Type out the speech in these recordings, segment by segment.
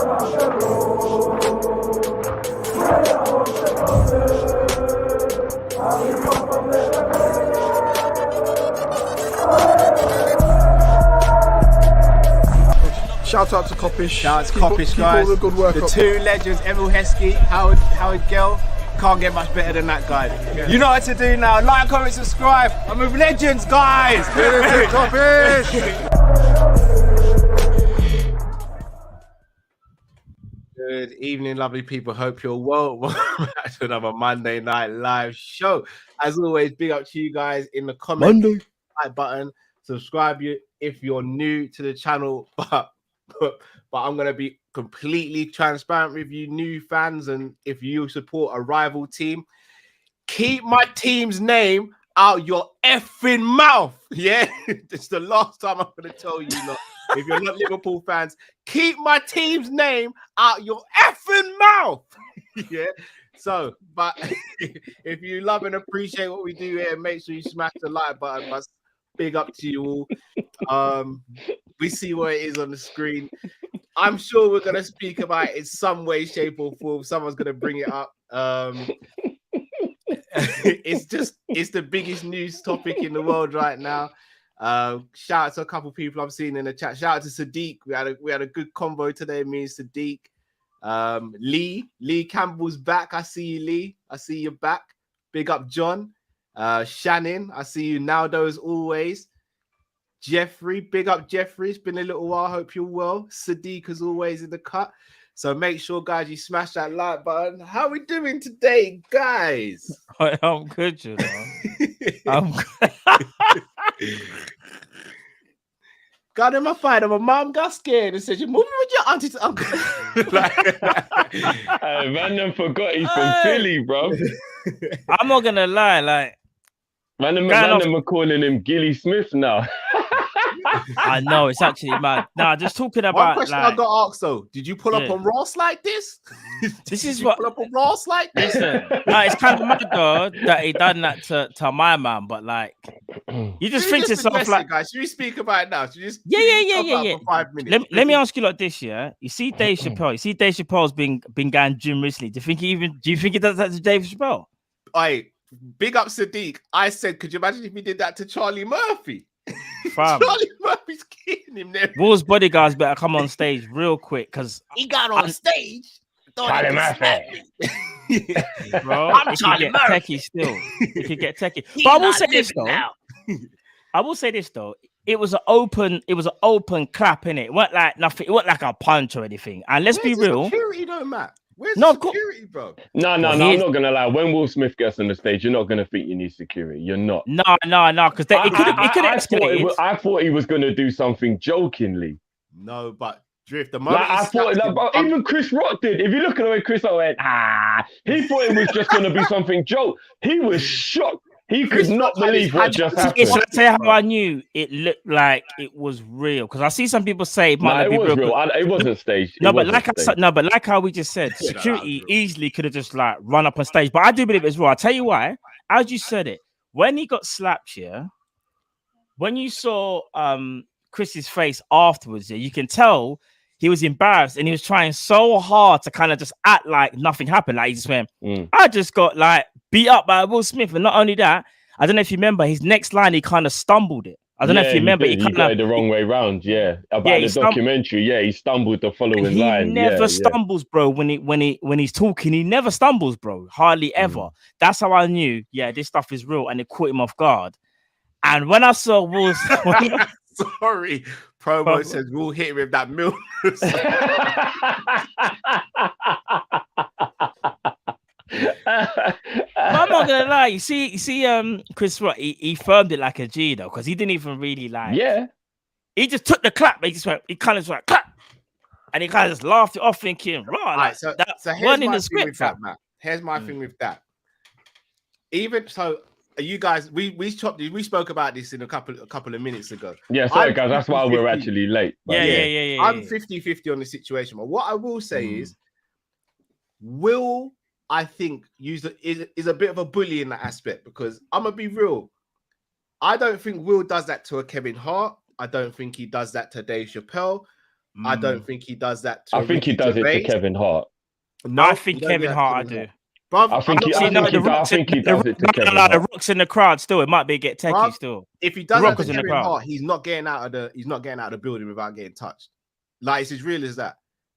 Shout out to Kopish. Shout out to Kopish, guys. All the good work the up. two legends, Emil Heskey, Howard Gill. Can't get much better than that, guys. Yeah. You know what to do now. Like, comment, subscribe. I'm with legends, guys. Kopish. Good evening, lovely people. Hope you're well. Welcome back to another Monday Night Live show. As always, big up to you guys in the comments. Like button. Subscribe you if you're new to the channel. But I'm going to be completely transparent with you new fans, and if you support a rival team, keep my team's name out your effing mouth. Yeah, it's the last time I'm going to tell you, lot. If you're not Liverpool fans, keep my team's name out your effing mouth. Yeah. So, but if you love and appreciate what we do here, make sure you smash the like button. But big up to you all. We see what it is on the screen. I'm sure we're going to speak about it in some way, shape, or form. Someone's going to bring it up. It's the biggest news topic in the world right now. Shout out to a couple of people I've seen in the chat. Shout out to Sadiq. We had a good convo today, me and Sadiq. Lee Campbell's back. I see you, Lee. I see you back. Big up, John. Shannon, I see you. Naldo as always. Jeffrey, big up Jeffrey. It's been a little while. Hope you're well. Sadiq as always in the cut. So make sure, guys, you smash that like button. How are we doing today, guys? I'm good, you know. I'm good. Got in my fight, and my mom got scared and said, "You're moving with your auntie to uncle." Man, forgot he's from Philly, bro. I'm not gonna lie, like man, we're calling him Gilly Smith now. I know it's actually mad. Nah, just talking about one question like, I got asked though. Did you pull up on Ross like this? This is what pull up on Ross like this. Listen, like, it's kind of mad though that he done that to my man, but like you just think to yourself like, guys, should we speak about it now? Should we just yeah. For 5 minutes? Let me ask you like this, yeah. You see Dave Chappelle. You see Dave Chappelle's been going gym recently. Do you think he does that to Dave Chappelle? Big up Sadiq. I said, could you imagine if he did that to Charlie Murphy? Charlie Murphy's killing him there. Will's bodyguards better come on stage real quick because he got on stage. Charlie Murphy. Bro, I'm Charlie Murphy. Techie still. It could get techie. But I will say this though. It was an open clap, innit? It wasn't like nothing, it wasn't like a punch or anything. And let's be real. Security though, Matt. Where's security, bro? No, I'm not gonna lie. When Will Smith gets on the stage, you're not gonna think you need security. You're not. No, because it could have escalated. I thought he was gonna do something jokingly. No, but Drift, the moment I thought, even Chris Rock did. If you look at the way Chris Rock went, he thought it was just gonna be something joke. He was shocked. He could not believe what just happened. Should I tell you how I knew it looked like it was real? Because I see some people say it might not be real. It wasn't staged. But like how we just said, security easily could have just like run up on stage. But I do believe it's real. I'll tell you why. As you said it, when he got slapped here, when you saw Chris's face afterwards, you can tell he was embarrassed and he was trying so hard to kind of just act like nothing happened. Like he just went, I just got like beat up by Will Smith. And not only that, I don't know if you remember his next line, he kind of stumbled it. I don't know if you remember. He got it the wrong way round. Yeah. About the documentary. Yeah, he stumbled the following line. He never stumbles, bro. When he's talking, he never stumbles, bro. Hardly ever. That's how I knew, this stuff is real. And it caught him off guard. And when I saw Will sorry, Promo says we'll hit him with that milk. I'm not gonna lie. You see, Chris Rock, he firmed it like a G though, because he didn't even really like. Yeah. He just took the clap. He kind of like clap, and he kind of just laughed it off, thinking, "Right." Like, so here's one in my the script, with that, Matt. Here's my thing with that. Even so, you guys, we spoke about this in a couple of minutes ago. Yeah, sorry guys, that's why we're actually late. Yeah. I'm 50-50 on the situation, but what I will say is, Will, I think, is a bit of a bully in that aspect, because I'm gonna be real. I don't think Will does that to a Kevin Hart. I don't think he does that to Dave Chappelle. I don't think he does that. I think he does it to Kevin Hart. No, I think Kevin Hart, I do. Bruv, I think he does it to Kevin Hart. The Rock's in the crowd still. It might be get techie Bruv, still. If he does that to Kevin Hart, he's not getting out of the building without getting touched. Like, it's as real as that.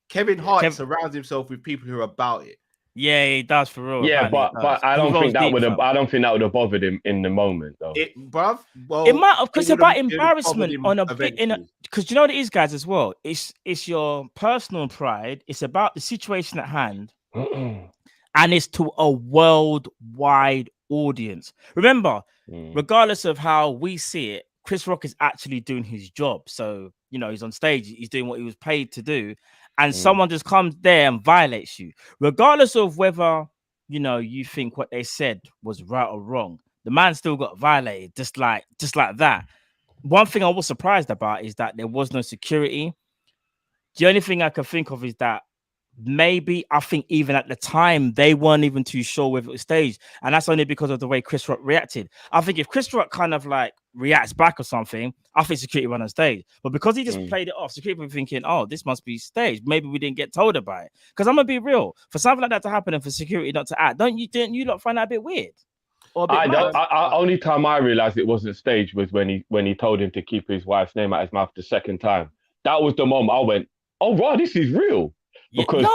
Kevin Hart surrounds himself with people who are about it. Yeah, he does for real. Yeah, but I don't think that would have bothered him in the moment though. Bruv, well, it might have, because it's about embarrassment on a bit because you know what it is, guys, as well. It's your personal pride. It's about the situation at hand, and it's to a worldwide audience. Remember, regardless of how we see it, Chris Rock is actually doing his job. So he's on stage, he's doing what he was paid to do. And someone just comes there and violates you, regardless of whether, you think what they said was right or wrong. The man still got violated, just like that. One thing I was surprised about is that there was no security. The only thing I can think of is that I think even at the time, they weren't even too sure whether it was staged. And that's only because of the way Chris Rock reacted. I think if Chris Rock kind of like reacts back or something, I think security went on stage. But because he just played it off, security were thinking, oh, this must be staged. Maybe we didn't get told about it. Because I'm going to be real. For something like that to happen and for security not to act, didn't you lot find that a bit weird? Only time I realized it wasn't staged was when he told him to keep his wife's name out his mouth the second time. That was the moment I went, oh, wow, this is real. Because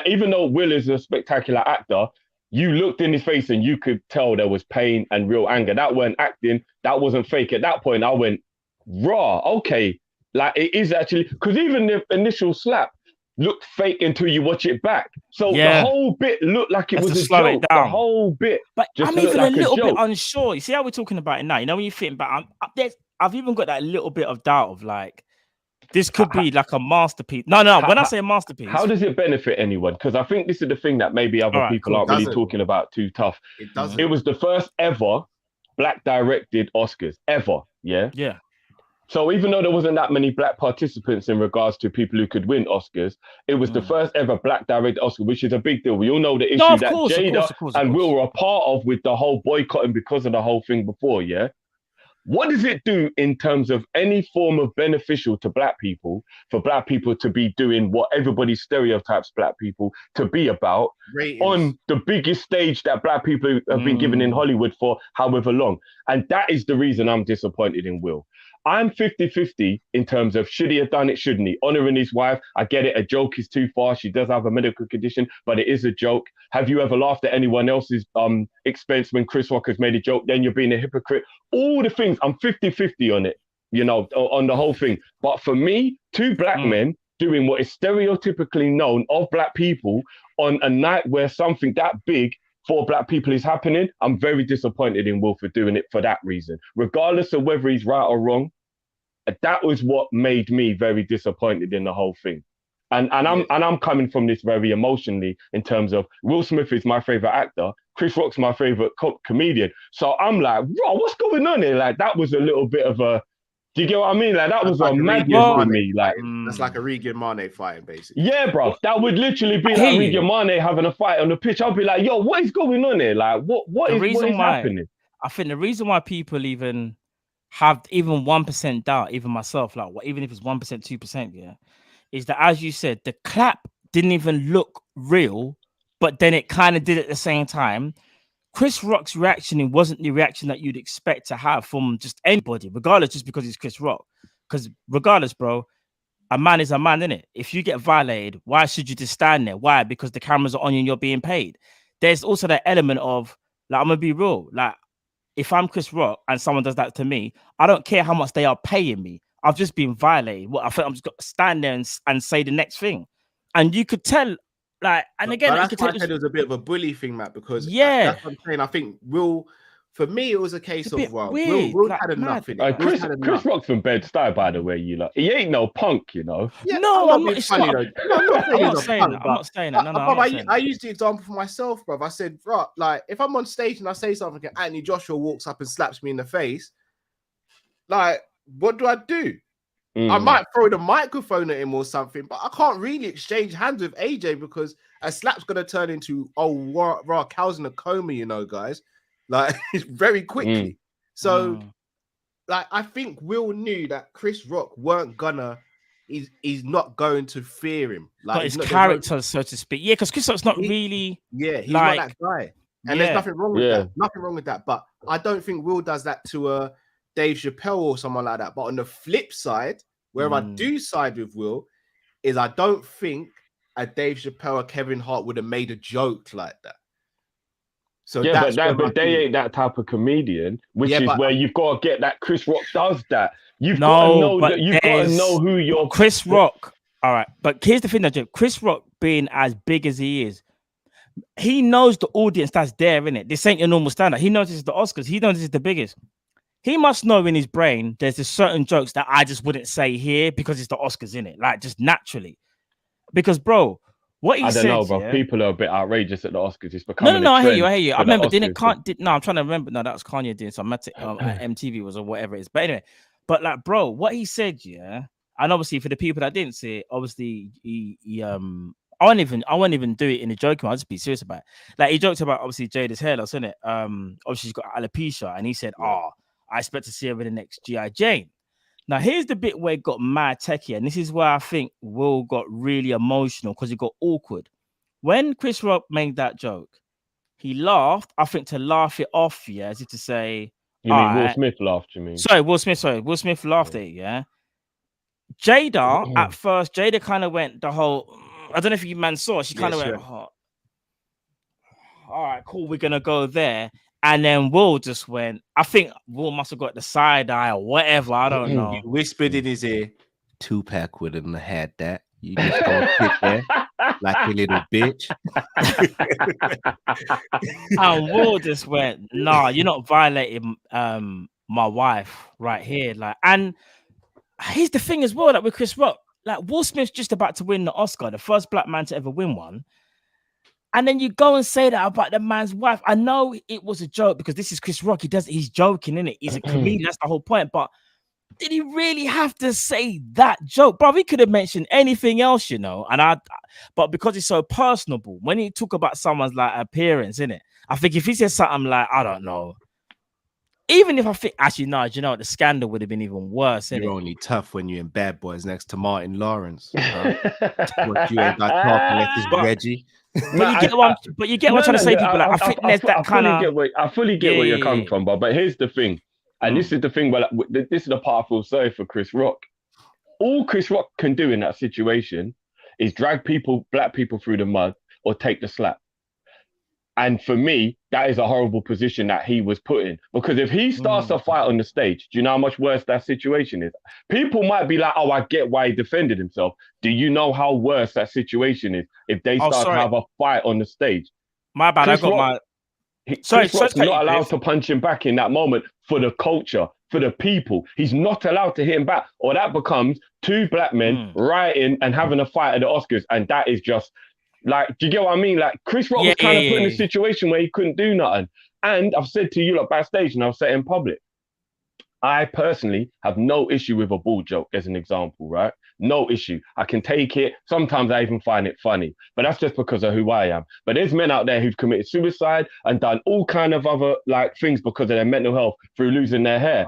even though Will is a spectacular actor, you looked in his face and you could tell there was pain and real anger. That weren't acting. That wasn't fake. At that point, I went, raw, okay. Like, it is actually, because even the initial slap looked fake until you watch it back. So the whole bit looked like it was a joke. The whole bit. But I'm even a little bit unsure. You see how we're talking about it now? When you think back, I've even got that little bit of doubt of like, this could be like a masterpiece. No. When I say a masterpiece, how does it benefit anyone? Because I think this is the thing that maybe other people aren't really talking about too tough. It doesn't. It was the first ever black directed Oscars ever. Yeah. Yeah. So even though there wasn't that many black participants in regards to people who could win Oscars, it was the first ever black directed Oscar, which is a big deal. We all know the issue that Jada and Will were a part of with the whole boycotting because of the whole thing before. Yeah. What does it do in terms of any form of beneficial to black people, for black people to be doing what everybody stereotypes black people to be about on the biggest stage that black people have been given in Hollywood for however long? And that is the reason I'm disappointed in Will. I'm 50-50 in terms of should he have done it, shouldn't he? Honoring his wife, I get it, a joke is too far. She does have a medical condition, but it is a joke. Have you ever laughed at anyone else's expense when Chris Rock has made a joke? Then you're being a hypocrite. All the things, I'm 50-50 on it, on the whole thing. But for me, two black men doing what is stereotypically known of black people on a night where something that big for black people is happening, I'm very disappointed in Will for doing it for that reason. Regardless of whether he's right or wrong, that was what made me very disappointed in the whole thing. And I'm coming from this very emotionally in terms of Will Smith is my favorite actor, Chris Rock's my favorite comedian. So I'm like, bro, what's going on here? Like, that was a little bit of a, do you get what I mean? Like, that was a madness for me. Like, that's like a Regan Mane fighting, basically. Yeah, bro. That would literally be like Regan Mane having a fight on the pitch. I'll be like, yo, what is going on here? Like, what is happening? I think the reason why people even have even 1% doubt, even myself, like even if it's 1%, 2%, yeah, is that, as you said, the clap didn't even look real, but then it kind of did at the same time. Chris Rock's reaction, it wasn't the reaction that you'd expect to have from just anybody, regardless, just because he's Chris Rock. Because regardless, bro, a man is a man, innit? If you get violated, why should you just stand there? Why? Because the cameras are on you and you're being paid. There's also that element of, like, I'm gonna be real, like, if I'm Chris Rock and someone does that to me, I don't care how much they are paying me. I've just been violated. I think I'm just got to stand there and say the next thing. And you could tell, like, and again, that's why I said it was a bit of a bully thing, Matt, because that's what I'm saying. I think for me, it was a case of, well, Will had enough in it. Chris Rock's from Bed-Stuy, by the way, he ain't no punk, Yeah, no, I'm not saying that. I'm not saying that. No, I used the example for myself, bro. I said, bro, like, if I'm on stage and I say something and Anthony Joshua walks up and slaps me in the face, like, what do? I might throw the microphone at him or something, but I can't really exchange hands with AJ because a slap's going to turn into, raw cows in a coma, guys. Like, very quickly. So, like, I think Will knew that Chris Rock weren't gonna he's not going to fear him. Like not his character, so to speak. Yeah, because Chris Rock's not really. Yeah, he's like, not that guy, and there's nothing wrong with that. Nothing wrong with that. But I don't think Will does that to Dave Chappelle or someone like that. But on the flip side, where I do side with Will, is I don't think a Dave Chappelle or Kevin Hart would have made a joke like that. So but they ain't that type of comedian, which is where you've got to get that. Chris Rock does that. You've got to know that. You've got to know who you're. Chris Rock. All right, but here's the thing, that Chris Rock being as big as he is, he knows the audience that's there, innit? This ain't your normal stand-up. He knows this is the Oscars. He knows this is the biggest. He must know in his brain there's just certain jokes that I just wouldn't say here because it's the Oscars, innit? Like, just naturally. Because, bro, what he said... I don't know, bro. People are a bit outrageous at the Oscars. It's becoming No, I hear you. I remember, I'm trying to remember. No, that was Kanye doing some MTV was or whatever it is. But anyway, like, bro, what he said, and obviously for the people that didn't see it, obviously I won't even do it in a joking. I'll just be serious about it. Like, he joked about obviously Jada's hair loss, isn't it? Obviously she's got alopecia, and he said, I expect to see her in the next G.I. Jane. Now, here's the bit where it got mad techie, and this is where I think Will got really emotional because it got awkward. When Chris Rock made that joke, he laughed, I think, to laugh it off, as if to say... You mean Will Smith laughed, you mean? Sorry, Will Smith laughed at it, Jada, at first, Jada kind of went the whole... I don't know if you man saw, she kind of went, all right, cool, we're going to go there. And then Will just went, I think Will must have got the side eye or whatever. I don't know. He whispered in his ear, Tupac wouldn't have had that. You just gonna sit there like a little bitch. And Will just went, nah, you're not violating my wife right here. Like, and here's the thing as well, that with Chris Rock, like, Will Smith's just about to win the Oscar, the first black man to ever win one. And then you go and say that about the man's wife. I know it was a joke because this is Chris Rock. He's joking, innit? He's a comedian. That's the whole point. But did he really have to say that joke? Bro, he could have mentioned anything else, but because it's so personable, when he talk about someone's like appearance, innit? I think if he says something like, I don't know, even if I think, actually, no, the scandal would have been even worse. You're only tough when you're in Bad Boys next to Martin Lawrence. What, you ain't got talk unless it's Reggie. But you get what I'm trying to say, people. Like, I think there's that kind of... I fully get where you're coming from, but here's the thing. And this is the thing, this is the part I feel sorry for Chris Rock. All Chris Rock can do in that situation is drag black people through the mud or take the slap. And for me, that is a horrible position that he was put in. Because if he starts a fight on the stage, do you know how much worse that situation is? People might be like, oh, I get why he defended himself. Do you know how worse that situation is if they start to have a fight on the stage? My bad, Chris Rock's not allowed to punch him back in that moment for the culture, for the people. He's not allowed to hit him back. Or that becomes two black men rioting and having a fight at the Oscars. And that is just... Like, do you get what I mean? Like, Chris Rock was kind of put in a situation where he couldn't do nothing. And I've said to you, like, backstage, and I'll say it in public, I personally have no issue with a bull joke, as an example, right? No issue. I can take it. Sometimes I even find it funny. But that's just because of who I am. But there's men out there who've committed suicide and done all kind of other, like, things because of their mental health through losing their hair.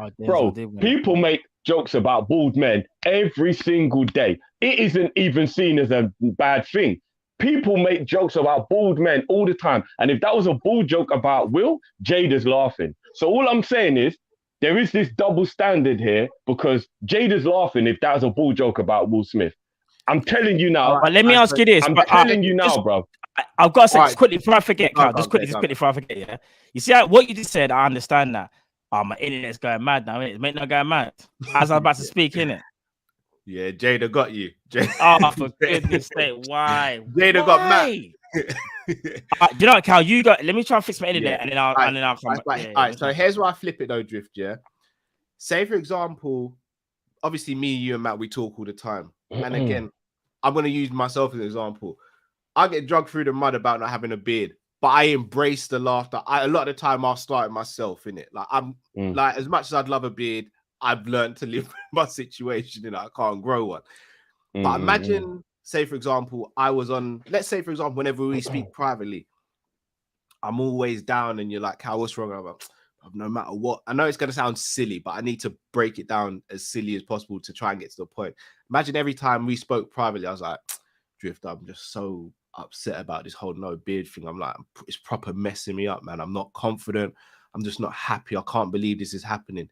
People make jokes about bald men every single day. It isn't even seen as a bad thing. People make jokes about bald men all the time. And if that was a bald joke about Will, Jada's laughing. So all I'm saying is, there is this double standard here because Jada's laughing if that was a bald joke about Will Smith. I'm telling you now. But let me ask you this. I'm telling you now, bro. I've got to say, just quickly before I forget, Carl, just quickly before I forget, yeah? You see what you just said, I understand that. My internet's going mad now, innit? It's not going mad. As I'm about to speak, innit? Yeah, Jada got you. Oh, for goodness sake, why? Jada got mad. You know what, Cal? Let me try and fix my internet, and then I'll come back. All right, so here's why I flip it though, Drift. Yeah, say for example, obviously me, you, and Matt, we talk all the time, and again, I'm gonna use myself as an example. I get drugged through the mud about not having a beard, but I embrace the laughter. A lot of the time, I'll start it myself in it. Like I'm like, as much as I'd love a beard, I've learned to live with my situation and I can't grow one. But imagine, say, for example, let's say, for example, whenever we speak privately, I'm always down and you're like, Cal, what's wrong? I'm like, no matter what. I know it's going to sound silly, but I need to break it down as silly as possible to try and get to the point. Imagine every time we spoke privately, I was like, Drift, I'm just so upset about this whole no beard thing. I'm like, it's proper messing me up, man. I'm not confident. I'm just not happy. I can't believe this is happening.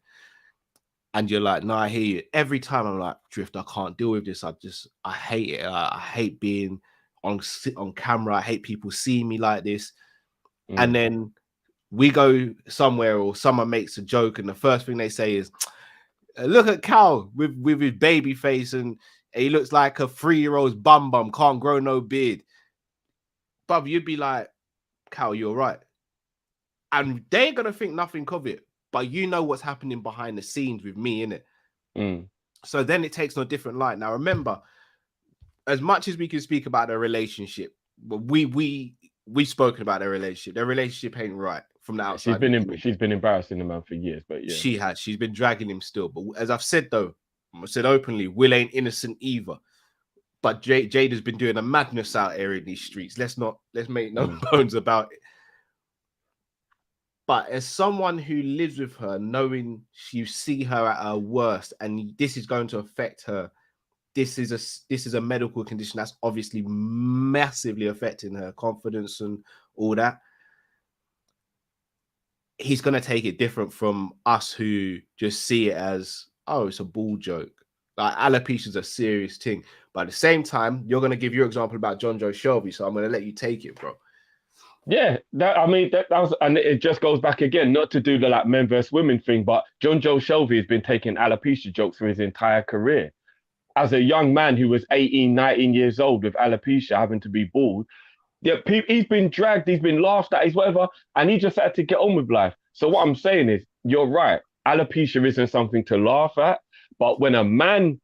And you're like, no, I hear you. Every time I'm like, Drift, I can't deal with this. I hate it. I hate being on camera. I hate people seeing me like this. And then we go somewhere or someone makes a joke and the first thing they say is, look at Cal with his baby face and he looks like a 3-year-old's bum, can't grow no beard. But you'd be like, Cal, you're right. And they ain't going to think nothing of it. But you know what's happening behind the scenes with me, innit? So then it takes no different light. Now, remember, as much as we can speak about their relationship, but we've spoken about their relationship. Their relationship ain't right from the outside. She's been embarrassing the man for years, but yeah. She has. She's been dragging him still. But as I've said, though, I said openly, Will ain't innocent either. But Jade has been doing a madness out here in these streets. Let's make no bones about it. But as someone who lives with her, knowing you see her at her worst, and this is going to affect her, this is a medical condition that's obviously massively affecting her confidence and all that. He's going to take it different from us who just see it as, oh, it's a ball joke. Like, alopecia is a serious thing. But at the same time, you're going to give your example about John Joe Shelby, so I'm going to let you take it, bro. Yeah, that was, and it just goes back again, not to do the like men versus women thing, but John Joe Shelby has been taking alopecia jokes for his entire career. As a young man who was 18, 19 years old with alopecia, having to be bald, he's been dragged, he's been laughed at, he's whatever, and he just had to get on with life. So what I'm saying is, you're right, alopecia isn't something to laugh at, but when a man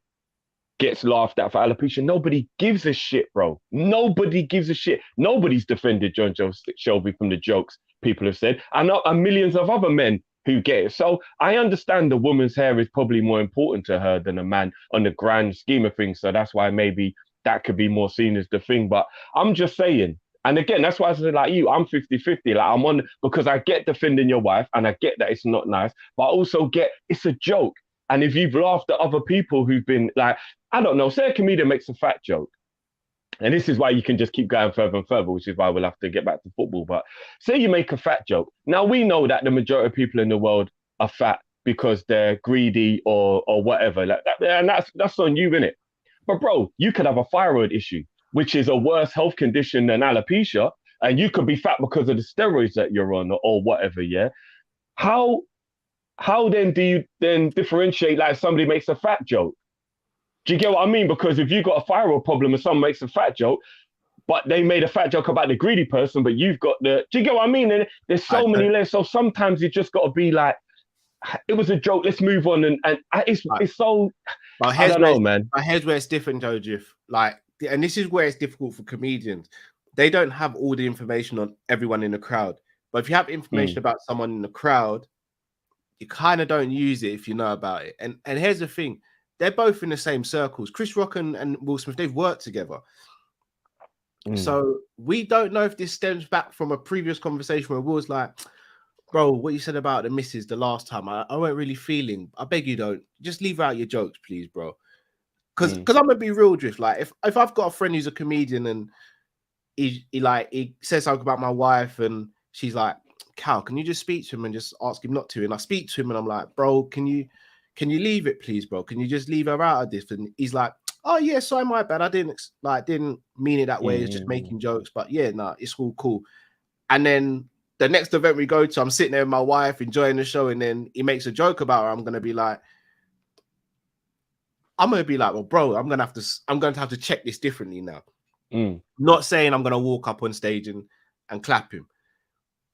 gets laughed at for alopecia, nobody gives a shit, bro. Nobody gives a shit. Nobody's defended John Joe Shelby from the jokes people have said, and millions of other men who get it. So I understand the woman's hair is probably more important to her than a man on the grand scheme of things. So that's why maybe that could be more seen as the thing. But I'm just saying, and again, that's why I said, like you, I'm 50-50. Like, I'm on, because I get defending your wife and I get that it's not nice, but I also get it's a joke. And if you've laughed at other people who've been like, I don't know, say a comedian makes a fat joke. And this is why you can just keep going further and further, which is why we'll have to get back to football. But say you make a fat joke. Now, we know that the majority of people in the world are fat because they're greedy or whatever. Like that, and that's on you, innit? But bro, you could have a thyroid issue, which is a worse health condition than alopecia. And you could be fat because of the steroids that you're on or whatever, yeah? How then do you then differentiate like somebody makes a fat joke? Do you get what I mean? Because if you've got a thyroid problem and someone makes a fat joke, but they made a fat joke about the greedy person, but you've got the... Do you get what I mean? And there's so many layers. So sometimes you just got to be like, it was a joke, let's move on. And it's so... I don't know, man. But here's where it's different, though, Jiff. Like, and this is where it's difficult for comedians. They don't have all the information on everyone in the crowd. But if you have information about someone in the crowd, you kind of don't use it if you know about it. And here's the thing. They're both in the same circles. Chris Rock and Will Smith, they've worked together. So we don't know if this stems back from a previous conversation where Will's like, bro, what you said about the missus the last time, I weren't really feeling. I beg you don't. Just leave out your jokes, please, bro. Because I'm going to be real, Drift. Like, if I've got a friend who's a comedian and he says something about my wife and she's like, Cal, can you just speak to him and just ask him not to? And I speak to him and I'm like, bro, can you leave it, please, bro? Can you just leave her out of this? And he's like, oh yeah, sorry, my bad. I didn't mean it that way. It's just making jokes. But yeah, nah, it's all cool. And then the next event we go to, I'm sitting there with my wife enjoying the show, and then he makes a joke about her. I'm gonna be like, well, bro, I'm going to have to check this differently now. Not saying I'm gonna walk up on stage and clap him.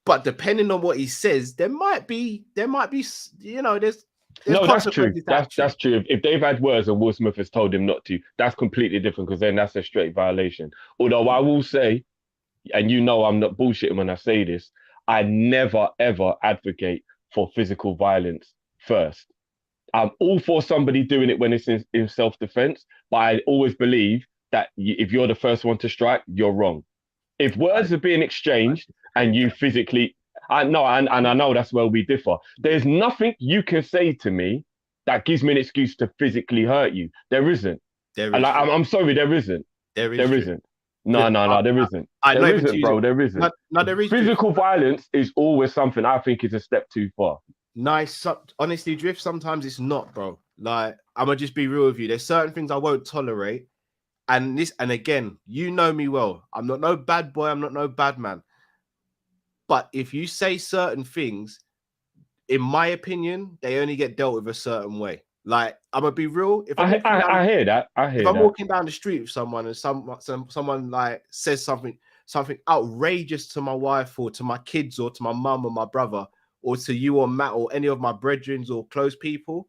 But depending on what he says, there might be, you know, there's no, that's true. That's true. If they've had words and Will Smith has told him not to, that's completely different because then that's a straight violation. Although I will say, and you know I'm not bullshitting when I say this, I never, ever advocate for physical violence first. I'm all for somebody doing it when it's in self-defense, but I always believe that if you're the first one to strike, you're wrong. If words are being exchanged and you physically... I know, and I know that's where we differ. There's nothing you can say to me that gives me an excuse to physically hurt you. There isn't. I'm sorry, there isn't. There isn't. No, there isn't. There isn't, bro. There isn't. No, there is. Physical violence is always something I think is a step too far. Nice. Honestly, Drift, sometimes it's not, bro. Like, I'm going to just be real with you. There's certain things I won't tolerate. And again, you know me well. I'm not no bad boy. I'm not no bad man. But if you say certain things, in my opinion, they only get dealt with a certain way. Like, I'm gonna be real. If I hear that. If I'm walking down the street with someone and someone like says something outrageous to my wife or to my kids or to my mum or my brother or to you or Matt or any of my brethren or close people,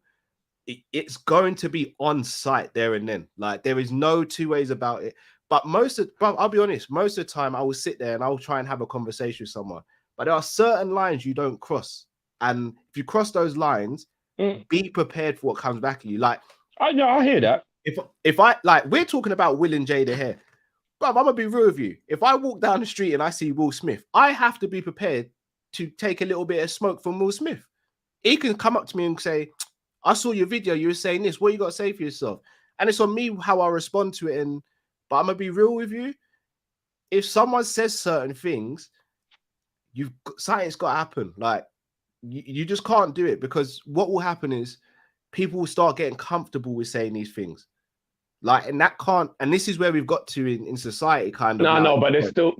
it's going to be on site there and then. Like, there is no two ways about it. But I'll be honest, most of the time I will sit there and I'll try and have a conversation with someone. But there are certain lines you don't cross. And if you cross those lines, be prepared for what comes back at you. Like, I hear that. If I, like, we're talking about Will and Jada here. But I'm gonna be real with you. If I walk down the street and I see Will Smith, I have to be prepared to take a little bit of smoke from Will Smith. He can come up to me and say, I saw your video, you were saying this, what you got to say for yourself? And it's on me how I respond to it. But I'm gonna be real with you. If someone says certain things, something's got to happen. Like, you just can't do it, because what will happen is people will start getting comfortable with saying these things. Like, and this is where we've got to in society, kind of. No, but it's still,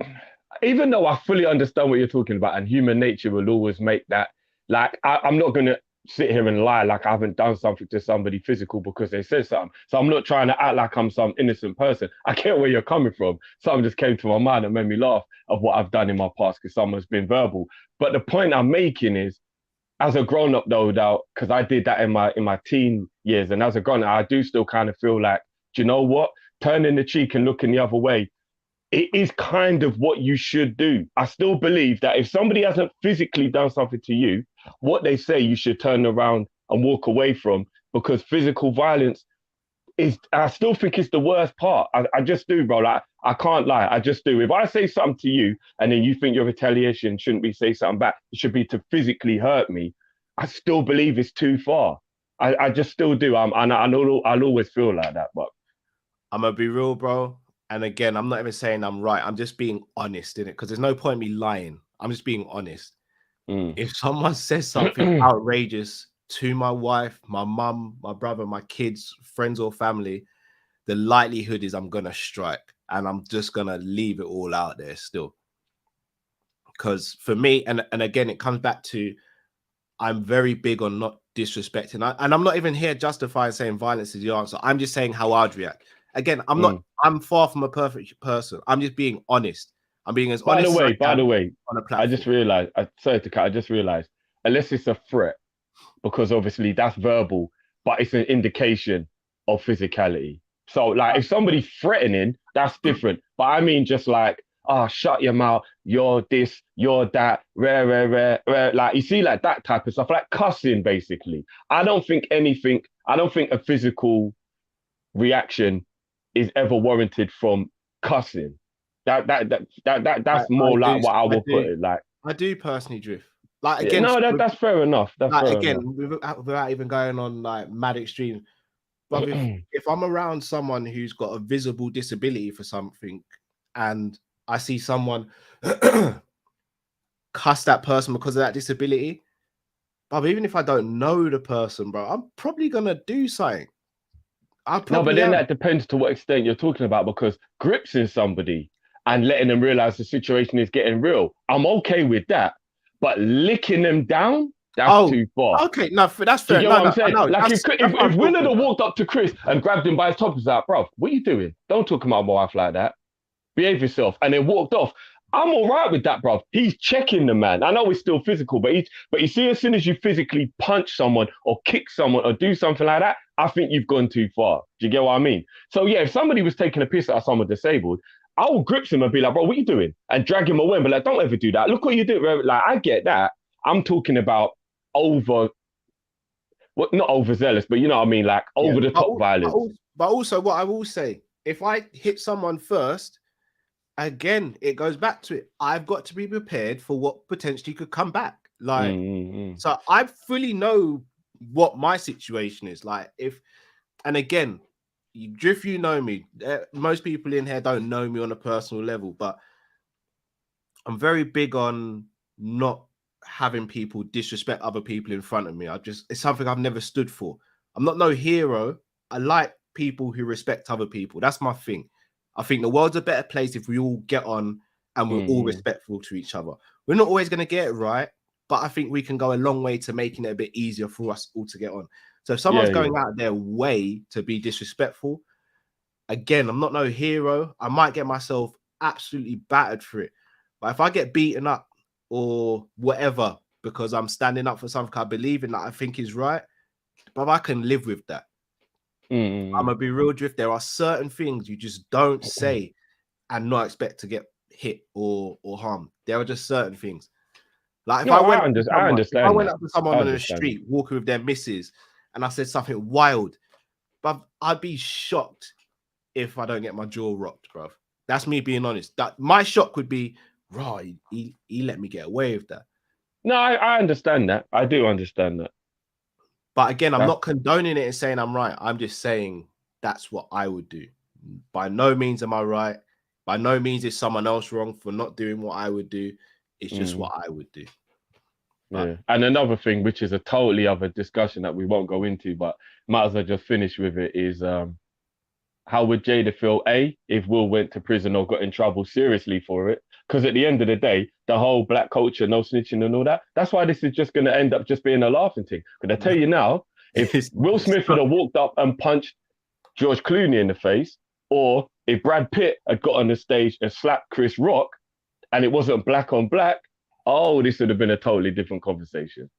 even though I fully understand what you're talking about, and human nature will always make that, like, I'm not going to sit here and lie like I haven't done something to somebody physical because they said something. So I'm not trying to act like I'm some innocent person. I get where you're coming from. Something just came to my mind and made me laugh of what I've done in my past because someone's been verbal. But the point I'm making is, as a grown-up though, because I did that in my teen years, and as a grown-up, I do still kind of feel like, do you know what? Turning the cheek and looking the other way, it is kind of what you should do. I still believe that if somebody hasn't physically done something to you, what they say you should turn around and walk away from, because physical violence I still think it's the worst part. I just do, bro. Like, I can't lie. I just do. If I say something to you and then you think your retaliation shouldn't be say something back, it should be to physically hurt me, I still believe it's too far. I just still do. I'll always feel like that. But I'm going to be real, bro. And again, I'm not even saying I'm right. I'm just being honest in it, because there's no point in me lying. I'm just being honest. If someone says something outrageous to my wife, my mum, my brother, my kids, friends or family, the likelihood is I'm going to strike, and I'm just going to leave it all out there still. Because for me, and again, it comes back to, I'm very big on not disrespecting. And I'm not even here justifying saying violence is the answer. I'm just saying how I'd react. Again, I'm far from a perfect person. I'm just being honest. I'm being as honest. By the way, on a platform. I just realized, unless it's a threat, because obviously that's verbal, but it's an indication of physicality. So, like, if somebody's threatening, that's different. But I mean, just like, shut your mouth, you're this, you're that, rare. Like, you see, like that type of stuff, like cussing, basically. I don't think a physical reaction is ever warranted from cussing. That's more like what I would put it. Like, I do personally, Drift. Like, again, that's fair enough. Without even going on like mad extreme. But if I'm around someone who's got a visible disability for something, and I see someone cuss that person because of that disability, but even if I don't know the person, bro, I'm probably gonna do something. That depends to what extent you're talking about, because gripsing somebody and letting them realize the situation is getting real, I'm okay with that. But licking them down, that's too far. Okay, no, that's fair. You know what I'm saying? Like, if Willard had walked up to Chris and grabbed him by his top, he's like, bro, what are you doing? Don't talk about my wife like that. Behave yourself. And then walked off. I'm all right with that, bro. He's checking the man. I know it's still physical, but you see, as soon as you physically punch someone or kick someone or do something like that, I think you've gone too far. Do you get what I mean? So yeah, if somebody was taking a piss at someone disabled, I will grip him and be like, bro, what are you doing? And drag him away and be like, don't ever do that. Look what you do. Like, I get that. I'm talking about not overzealous, but you know what I mean? Like, over the top violence. But also, what I will say, if I hit someone first, again, it goes back to it. I've got to be prepared for what potentially could come back. Like, so I fully know what my situation is. Like, and again, if you know me, most people in here don't know me on a personal level, but I'm very big on not having people disrespect other people in front of me. It's something I've never stood for. I'm not no hero. I like people who respect other people. That's my thing. I think the world's a better place if we all get on and we're all respectful to each other. We're not always going to get it right, but I think we can go a long way to making it a bit easier for us all to get on. So if someone's going out their way to be disrespectful, again, I'm not no hero. I might get myself absolutely battered for it. But if I get beaten up or whatever because I'm standing up for something I believe in that I think is right, but I can live with that. I'm gonna be real drift. There are certain things you just don't say and not expect to get hit or harmed. There are just certain things. Like if I went up to someone on the street walking with their missus and I said something wild, but I'd be shocked if I don't get my jaw rocked, bro. That's me being honest. That my shock would be, right, he let me get away with that. No, I understand that. I do understand that. But again, I'm not condoning it and saying I'm right. I'm just saying that's what I would do. By no means am I right. By no means is someone else wrong for not doing what I would do. It's just what I would do. Yeah. And another thing, which is a totally other discussion that we won't go into, but might as well just finish with it, is how would Jada feel, if Will went to prison or got in trouble seriously for it? Because at the end of the day, the whole black culture, no snitching and all that, that's why this is just going to end up just being a laughing thing. But I tell you now, if Will Smith had walked up and punched George Clooney in the face, or if Brad Pitt had got on the stage and slapped Chris Rock, and it wasn't black on black, this would have been a totally different conversation.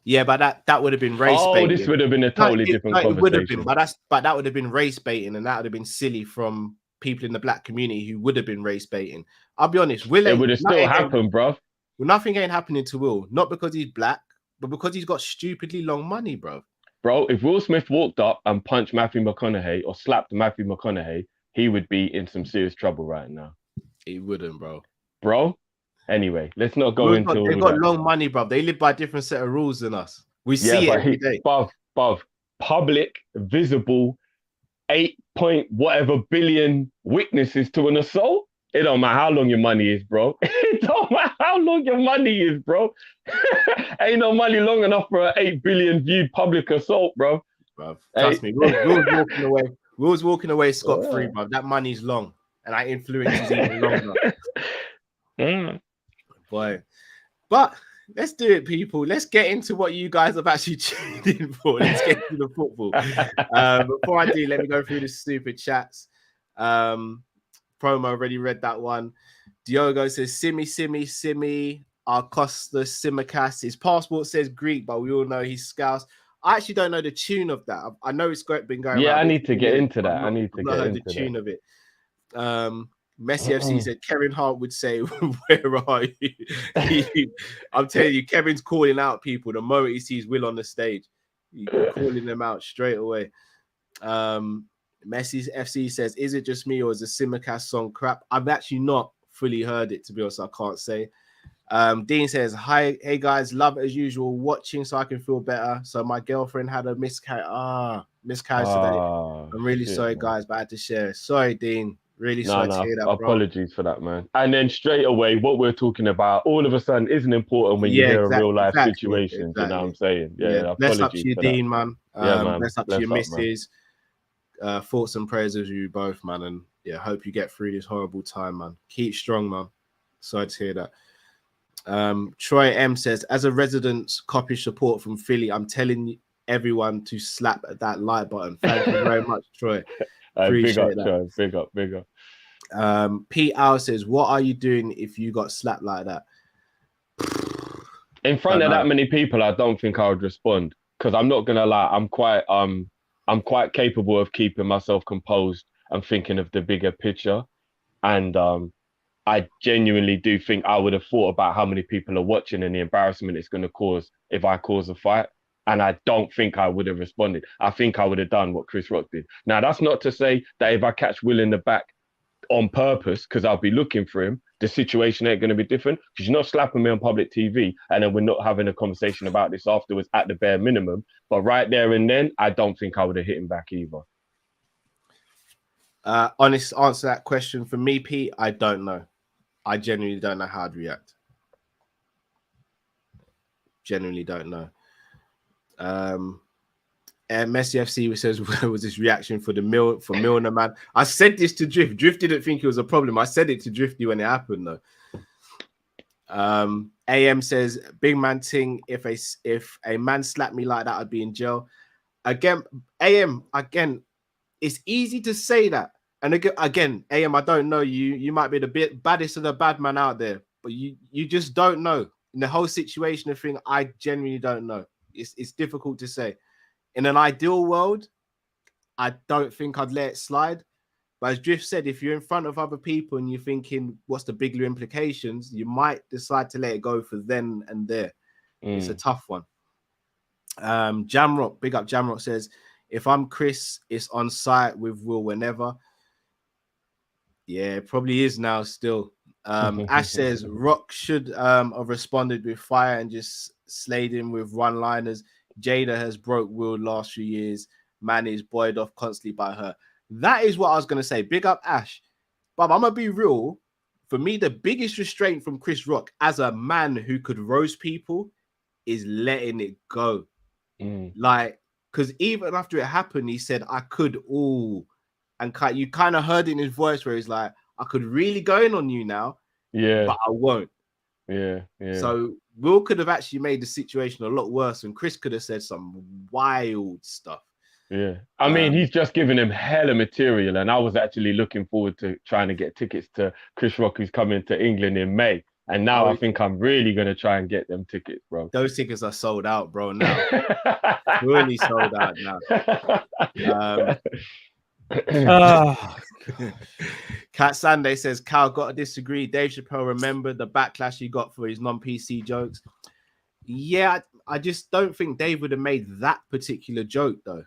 Yeah, but that would have been race baiting. This would have been a totally different conversation. It would have been, but that would have been race baiting, and that would have been silly from people in the black community who would have been race baiting. I'll be honest, Will. It would have still happened, bro. Well, nothing ain't happening to Will, not because he's black, but because he's got stupidly long money, bro. Bro, if Will Smith walked up and punched Matthew McConaughey or slapped Matthew McConaughey, he would be in some serious trouble right now. He wouldn't, bro. Bro. Anyway, let's not go into. They've got long money, bro. They live by a different set of rules than us. We see it every day. Public, visible, 8 billion witnesses to an assault. It don't matter how long your money is, bro. It don't matter how long your money is, bro. Ain't no money long enough for an 8 billion viewed public assault, bro. Trust me, Will's walking away. Will's walking away scot-free, bro. That money's long, and that influence is even longer. Boy, but let's do it, people. Let's get into what you guys have actually tuned in for. Let's get to the football. Before I do, let me go through the super chats. Promo already read that one. Diogo says, Simi, Acosta, Simicast. His passport says Greek, but we all know he's Scouse. I actually don't know the tune of that. I know it's been going. Yeah, I need to get into that. I need to get into the tune of it. Messi FC said Kevin Hart would say, "Where are you?" I'm telling you, Kevin's calling out people the moment he sees Will on the stage. He's calling them out straight away. Messi FC says, "Is it just me or is the Simicast song crap?" I've actually not fully heard it, to be honest. I can't say. Dean says, hey guys, love as usual, watching so I can feel better. So my girlfriend had a miscarriage today. I'm really sorry, guys, but I had to share. Sorry, Dean. Really sorry to hear that, apologies for that, man. And then straight away, what we're talking about all of a sudden isn't important when you hear a real life situation. You know what I'm saying? Yeah. Bless up to you, Dean, man. Bless up to your missus. Thoughts and prayers of you both, man. And hope you get through this horrible time, man. Keep strong, man. Sorry to hear that. Troy M says, as a resident Kopish support from Philly, I'm telling everyone to slap at that like button. Thank you very much, Troy. Appreciate that. Troy. Big up. Pete Al says, what are you doing if you got slapped like that? In front of that many people, I don't think I would respond, because I'm not gonna lie, I'm quite capable of keeping myself composed and thinking of the bigger picture. And I genuinely do think I would have thought about how many people are watching and the embarrassment it's going to cause if I cause a fight. And I don't think I would have responded. I think I would have done what Chris Rock did. Now, that's not to say that if I catch Will in the back on purpose because I'll be looking for him, the situation ain't going to be different because you're not slapping me on public TV and then we're not having a conversation about this afterwards at the bare minimum. But right there and then, I don't think I would have hit him back either. Honest answer to that question for me, Pete, I don't know. I genuinely don't know how I'd react. Genuinely don't know. Messi FC says, where was this reaction for Milner, man? I said this to Drift. Drift didn't think it was a problem. I said it to Drifty when it happened, though. AM says, big man ting, if a man slapped me like that, I'd be in jail. Again, AM, it's easy to say that. And again, AM, I don't know you. You might be the baddest of the bad man out there, but you just don't know. In the whole situation of thing, I genuinely don't know. It's difficult to say. In an ideal world, I don't think I'd let it slide. But as Drift said, if you're in front of other people and you're thinking, what's the bigger implications, you might decide to let it go for then and there. It's a tough one. Jamrock, big up Jamrock, says, if I'm Chris, it's on site with Will whenever. Yeah, it probably is now still. Ash says, Rock should have responded with fire and just slayed him with one-liners. Jada has broke Will last few years. Man is buoyed off constantly by her. That is what I was going to say. Big up Ash. But I'm going to be real. For me, the biggest restraint from Chris Rock as a man who could roast people is letting it go. Like, because even after it happened, he said, I could, and you kind of heard in his voice where he's like, I could really go in on you now, but I won't. Yeah. So Will could have actually made the situation a lot worse, and Chris could have said some wild stuff. Yeah. I mean, he's just given him hella material, and I was actually looking forward to trying to get tickets to Chris Rock, who's coming to England in May. And now I think I'm really going to try and get them tickets, bro. Those tickets are sold out, bro, now. Really sold out now. Cat Sunday says, Cal, got to disagree. Dave Chappelle remembered the backlash he got for his non-PC jokes. Yeah, I just don't think Dave would have made that particular joke, though.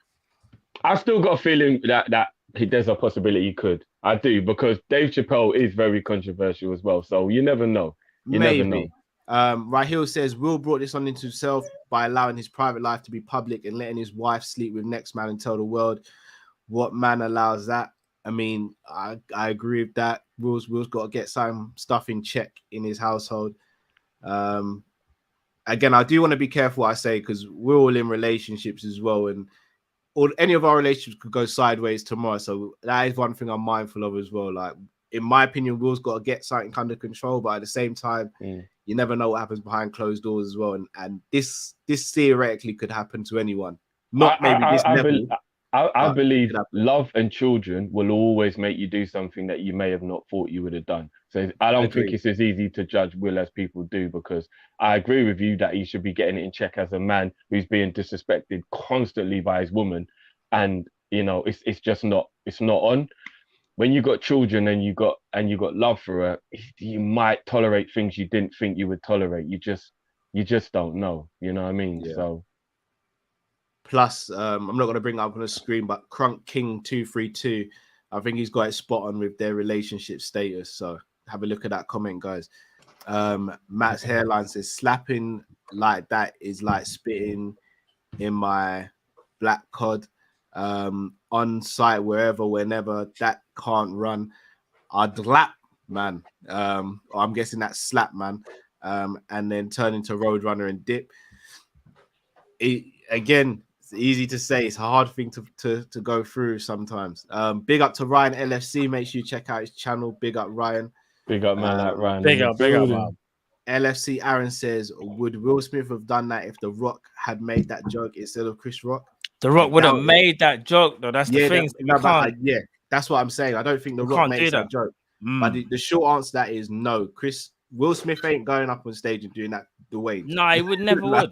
I've still got a feeling that there's a possibility he could. I do, because Dave Chappelle is very controversial as well. So you never know. Never know. Rahil says, Will brought this on into himself by allowing his private life to be public and letting his wife sleep with next man and tell the world. What man allows that? I mean, I agree with that. Will's got to get some stuff in check in his household. Again, I do want to be careful what I say, because we're all in relationships as well, and any of our relationships could go sideways tomorrow. So that is one thing I'm mindful of as well. Like, in my opinion, Will's got to get something under control, but at the same time, you never know what happens behind closed doors as well. And this theoretically could happen to anyone. Not maybe this level. I believe love and children will always make you do something that you may have not thought you would have done. So I don't think it's as easy to judge Will as people do, because I agree with you that he should be getting it in check as a man who's being disrespected constantly by his woman. And, you know, it's just not on. When you got children and you got love for her, you might tolerate things you didn't think you would tolerate. You just don't know. You know what I mean? Yeah. So. Plus, I'm not going to bring it up on the screen, but Crunk King 232, I think he's got it spot on with their relationship status. So have a look at that comment, guys. Matt's hairline says, slapping like that is like spitting in my black cod. On site, wherever, whenever, that can't run. I'd lap, man. I'm guessing that's slap, man. And then turn into Roadrunner and dip. Again, it's easy to say. It's a hard thing to go through sometimes. Big up to Ryan LFC. Make sure you check out his channel. Big up, Ryan. Big up, man. That Ryan. Big up, man. LFC Aaron says, would Will Smith have done that if The Rock had made that joke instead of Chris Rock? The Rock would have made that joke, though. That's the thing. That's what I'm saying. I don't think The Rock makes that joke. But the short answer to that is no. Will Smith ain't going up on stage and doing that Dwayne. No, he would never would.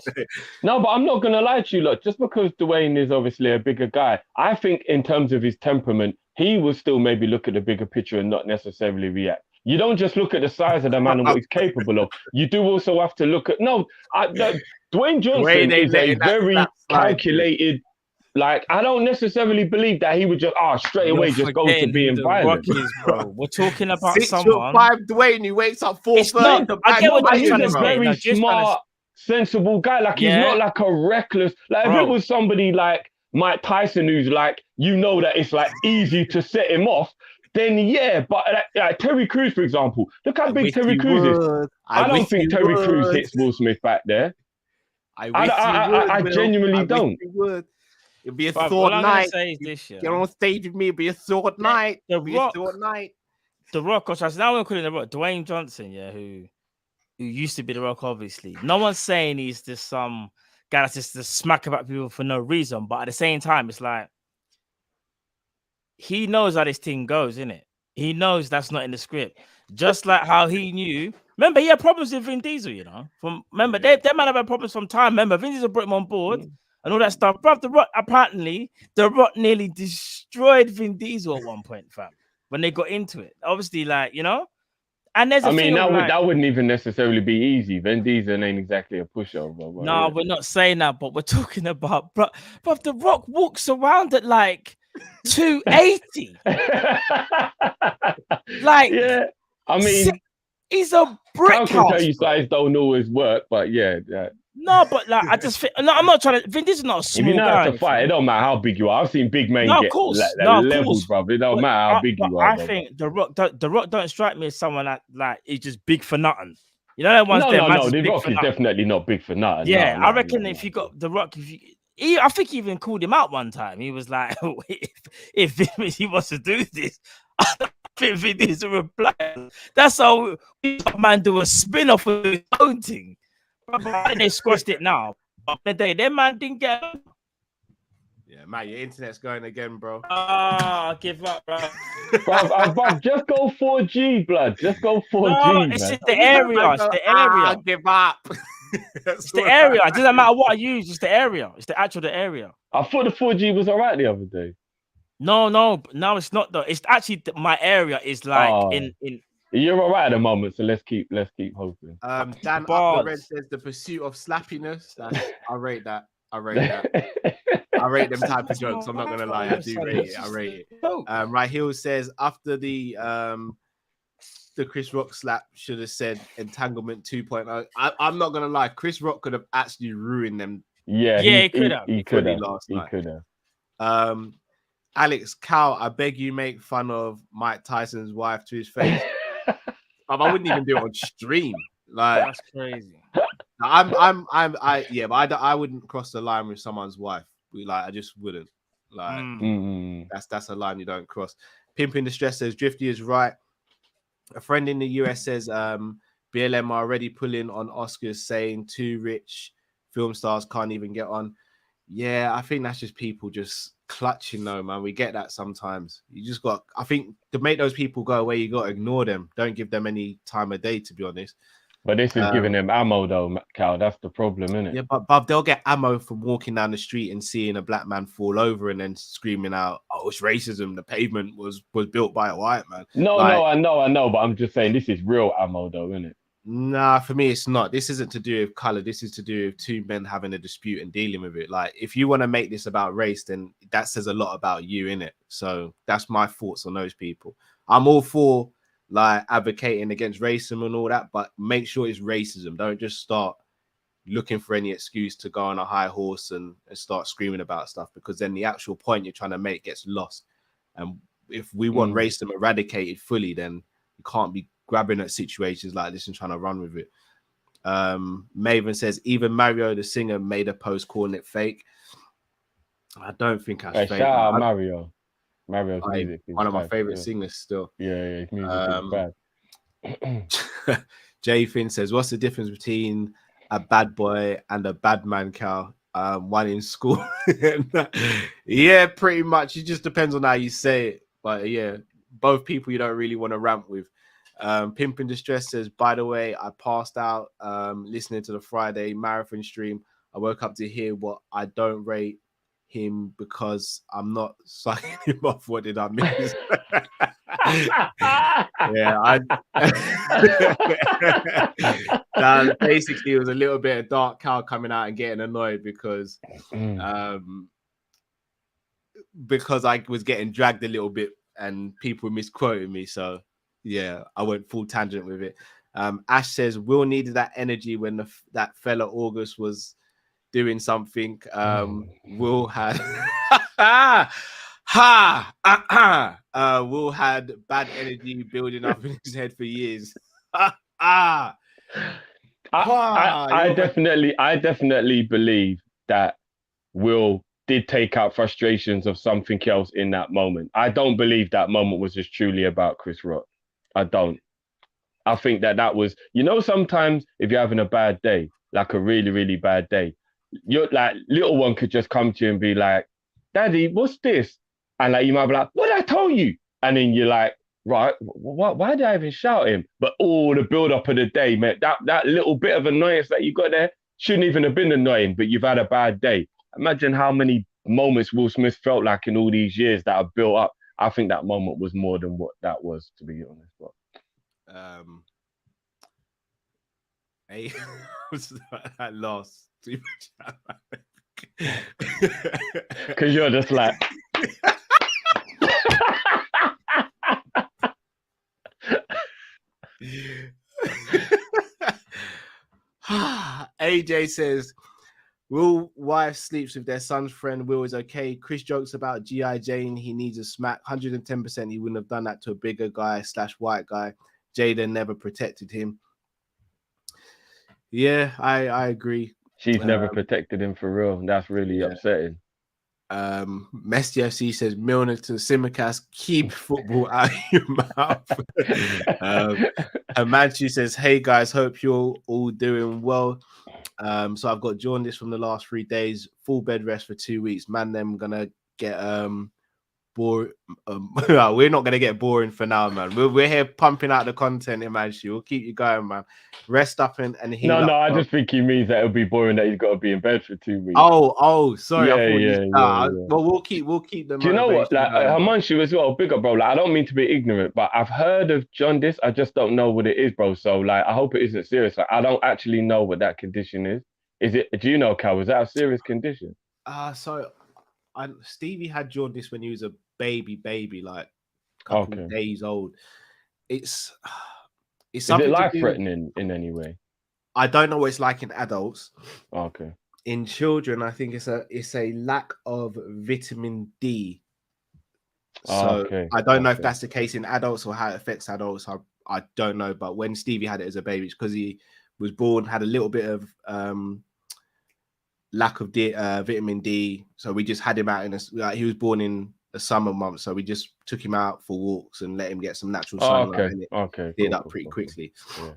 No, but I'm not going to lie to you, look. Just because Dwayne is obviously a bigger guy, I think in terms of his temperament, he will still maybe look at the bigger picture and not necessarily react. You don't just look at the size of the man and what he's capable of. You do also have to look at... Dwayne Johnson is a very calculated... Like, I don't necessarily believe that he would just straight away just go to being violent. Bro. We're talking about 6'5" Dwayne who wakes up 4:30. I get what he's you're a very smart, sensible guy. Like, he's not like a reckless. Like, if it was somebody like Mike Tyson, who's like, that it's like easy to set him off, then yeah. But like Terry Crews, for example, look how big Terry Crews is. I don't think Terry Crews hits Will Smith back there. I genuinely don't. It'd be a thought night. Get on stage with me. It'd be a thought night. The Rock, because now we're calling The Rock, Dwayne Johnson, who used to be The Rock, obviously. No one's saying he's just some guy that's just to smack about people for no reason, but at the same time, it's like he knows how this thing goes, innit? He knows that's not in the script. Just like how he knew. Remember, he had problems with Vin Diesel, they might have had problems from time. Remember, Vin Diesel brought him on board and all that stuff. But The Rock nearly destroyed Vin Diesel at one point, fam, when they got into it. Obviously, and there's that wouldn't even necessarily be easy. Vin Diesel ain't exactly a pushover. No, we're not saying that, but we're talking about, but The Rock walks around at 280. He's a brick house. I can tell you size don't always work, but yeah. No, but I just think I'm not trying to. Vin Diesel's not a small guy. If you know how to fight, it don't matter how big you are. I've seen big men get levels, bro. It don't matter how big you are. I think The Rock don't strike me as someone that he's just big for nothing. You know that one's No, The Rock is definitely not big for nothing. Yeah, I reckon if you got The Rock, I think he even called him out one time. He was like, if he wants to do this, I think Vin Diesel reply. That's how man do a spin off of his own thing. But they squashed it now. But the day that man didn't get. Yeah, Matt, your internet's going again, bro. Give up, bro. Bro, just go 4G, blood. Just go 4G. No, it's just the area. It's the area. Give up. It's the area. It doesn't matter what I use. It's the area. It's the area. I thought the 4G was all right the other day. No, it's not though. It's actually my area is in. You're all right at the moment, so let's keep hoping. Dan Up the Red says the pursuit of slappiness. I rate that. I rate them type of jokes. I'm not gonna lie. I do rate it. I rate it. Right, Hill says after the Chris Rock slap should have said entanglement 2.0. I'm not gonna lie. Chris Rock could have actually ruined them. Yeah, he could have. He could have. Alex Cow, I beg you make fun of Mike Tyson's wife to his face. I wouldn't even do it on stream. That's crazy. I wouldn't cross the line with someone's wife. I just wouldn't. That's a line you don't cross. Pimping the Stress says Drifty is right. A friend in the US says BLM are already pulling on Oscars, saying too rich film stars can't even get on. Yeah, I think that's just people just clutching though, man. We get that sometimes. You just got, I think, to make those people go away, you got to ignore them. Don't give them any time of day, to be honest. But this is giving them ammo though, Cal. That's the problem, isn't it? Yeah, but they'll get ammo from walking down the street and seeing a black man fall over and then screaming out, "Oh, it's racism. The pavement was built by a white man." No, I know, but I'm just saying this is real ammo though, isn't it? Nah, for me, it's not. This isn't to do with color. This is to do with two men having a dispute and dealing with it. If you want to make this about race, then that says a lot about you, innit? So that's my thoughts on those people. I'm all for advocating against racism and all that, but make sure it's racism. Don't just start looking for any excuse to go on a high horse and start screaming about stuff, because then the actual point you're trying to make gets lost. And if we want racism eradicated fully, then you can't be grabbing at situations like this and trying to run with it. Maven says even Mario the singer made a post calling it fake. I don't think I fake. Shout out Mario. Mario's music is one of my favorite singers still. Yeah, his music is bad. Jay Finn says, what's the difference between a bad boy and a bad man, Cal? One in school. Yeah, pretty much. It just depends on how you say it. But yeah, both people you don't really want to rant with. Pimp in Distress says, by the way, I passed out listening to the Friday marathon stream. I woke up to hear what I don't rate him because I'm not sucking him off. What did I miss? Basically, it was a little bit of dark cow coming out and getting annoyed because because I was getting dragged a little bit and people were misquoting me. So yeah, I went full tangent with it. Ash says Will needed that energy when that fella August was doing something. Will had Will had bad energy building up in his head for years. I definitely believe that Will did take out frustrations of something else in that moment. I don't believe that moment was just truly about Chris Rock. I don't. I think that was, sometimes if you're having a bad day, like a really, really bad day, you're like, little one could just come to you and be like, Daddy, what's this? And like, you might be like, what did I tell you? And then you're like, right, why did I even shout him? But all the build up of the day, man, that little bit of annoyance that you got there shouldn't even have been annoying, but you've had a bad day. Imagine how many moments Will Smith felt like in all these years that have built up. I think that moment was more than what that was, to be honest. But hey, that lost too much. Because you're just like AJ says Will wife sleeps with their son's friend. Will is okay. Chris jokes about G.I. Jane. He needs a smack. 110%. He wouldn't have done that to a bigger guy / white guy. Jada never protected him. Yeah, I agree. She's never protected him for real. That's really upsetting. Messi FC says Milner to Simicast, keep football out of your mouth. Amanchi says, hey guys, hope you're all doing well. So I've got jaundice from the last 3 days, full bed rest for 2 weeks. Man, I'm gonna get boring. We're not gonna get boring for now, man. We're here pumping out the content, Amanchi. We'll keep you going, man. Rest up and heal up. No, I just think he means that it'll be boring that he's got to be in bed for 2 weeks. Oh, sorry. Yeah. Well, we'll keep them. Do you know what? Like Hamanchu as well, big up, bro. Like I don't mean to be ignorant, but I've heard of jaundice. I just don't know what it is, bro. So like, I hope it isn't serious. Like I don't actually know what that condition is. Is it? Do you know, Cal? Is that a serious condition? Stevie had jaundice when he was a baby, like a couple of days old. It's something. Is it life-threatening in any way? I don't know what it's like in adults. Okay. In children, I think it's a lack of vitamin D. So I don't know if that's the case in adults or how it affects adults. I don't know. But when Stevie had it as a baby, it's because he was born, had a little bit of lack of vitamin D. So we just had him out he was born in the summer months. So we just took him out for walks and let him get some natural sunlight. Okay. Cleared up pretty quickly. Yeah.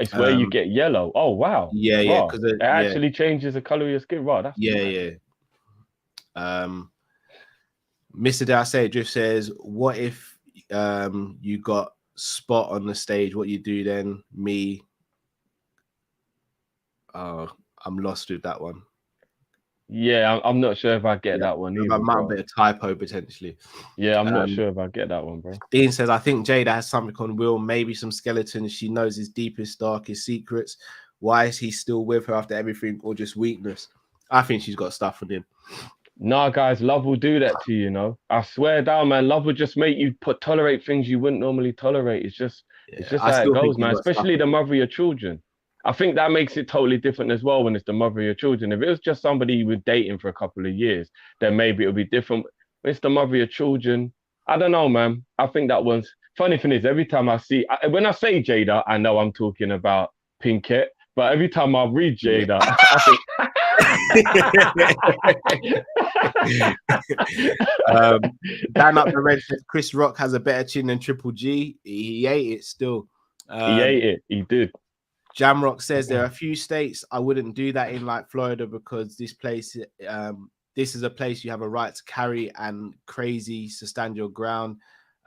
It's where you get yellow. Oh wow! Yeah, because it actually changes the color of your skin. Wow, that's yeah. Mr. Darcy Drift says, "What if you got Spot on the stage? What you do then?" Me, I'm lost with that one. Yeah, I'm not sure if I get that one either. I might have a bit of typo potentially. Yeah, I'm not sure if I get that one, bro. Dean says, I think Jada has something on Will, maybe some skeletons. She knows his deepest, darkest secrets. Why is he still with her after everything, or just weakness? I think she's got stuff on him. Nah, guys, love will do that to you, you know. I swear down, man. Love will just make you tolerate things you wouldn't normally tolerate. It's just how it goes, man. Especially the mother of your children. I think that makes it totally different as well when it's the mother of your children. If it was just somebody you were dating for a couple of years, then maybe it'll be different. When it's the mother of your children, I don't know, man. I think that one's... Funny thing is, every time when I say Jada, I know I'm talking about Pinkett, but every time I read Jada, I think... Dan up the red said Chris Rock has a better chin than Triple G. He ate it still. He ate it. He did. Jamrock says there are a few states I wouldn't do that in, like Florida, because this place, this is a place you have a right to carry and crazy to stand your ground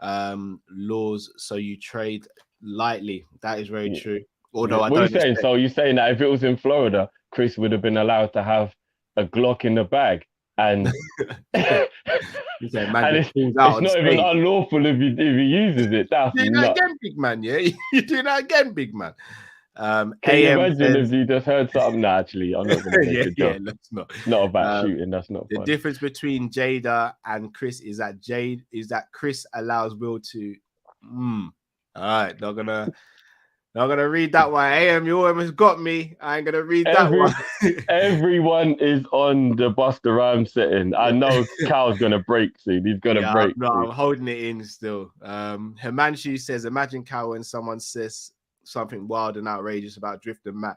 laws, so you trade lightly. That is very true. Although what are you saying? So you're saying that if it was in Florida, Chris would have been allowed to have a Glock in the bag, and it's not even unlawful if he uses it. That's you're doing that again, big man. Yeah, you're doing that again, big man. Can you imagine if you just heard something? Nah, actually, I'm not going to make a joke. Let's not. Not about shooting. That's not the fun. difference between Jada and Chris is that Chris allows Will to. All right, not gonna read that one. AM, you almost got me. I ain't gonna read that one. Everyone is on the Busta Rhymes setting. I know Cal's gonna break soon. He's gonna break. I'm holding it in still. Himanshu says, imagine Cal when someone says something wild and outrageous about Drift and Matt,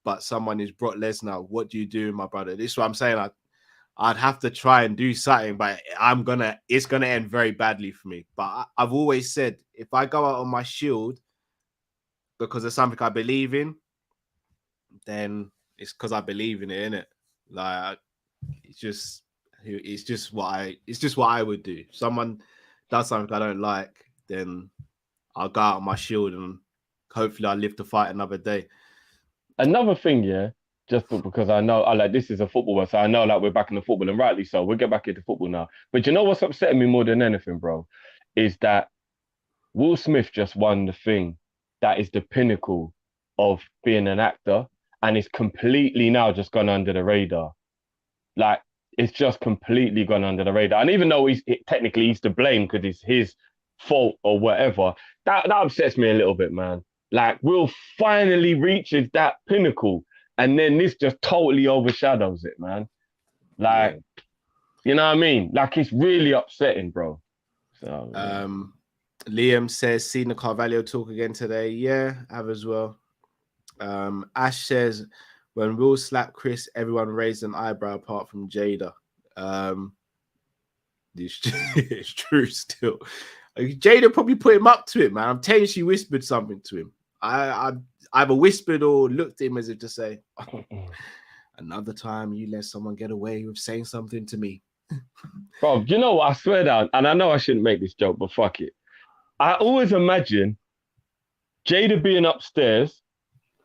but someone is Brock Lesnar. What do you do, my brother? This is what I'm saying. I'd have to try and do something, but it's gonna end very badly for me. But I've always said, if I go out on my shield because of something I believe in, then it's because I believe in it, innit? Like it's just what I would do. If someone does something I don't like, then I'll go out on my shield and hopefully I'll live to fight another day. Another thing, just because I know this is a football, so I know we're back in the football, and rightly so. We'll get back into football now. But you know what's upsetting me more than anything, bro, is that Will Smith just won the thing that is the pinnacle of being an actor, and it's completely now just gone under the radar. Like, it's just completely gone under the radar. And even though technically he's to blame because it's his fault or whatever, that upsets me a little bit, man. Like, Will finally reaches that pinnacle, and then this just totally overshadows it, man. Like, you know what I mean? Like, it's really upsetting, bro. So, Liam says, seen the Carvalho talk again today. Yeah, have as well. Ash says, when Will slapped Chris, everyone raised an eyebrow apart from Jada. It's true still. Jada probably put him up to it, man. I'm telling you, she whispered something to him. I either whispered or looked at him as if to say, another time you let someone get away with saying something to me. Bro, you know what? I swear down, and I know I shouldn't make this joke, but fuck it. I always imagine Jada being upstairs,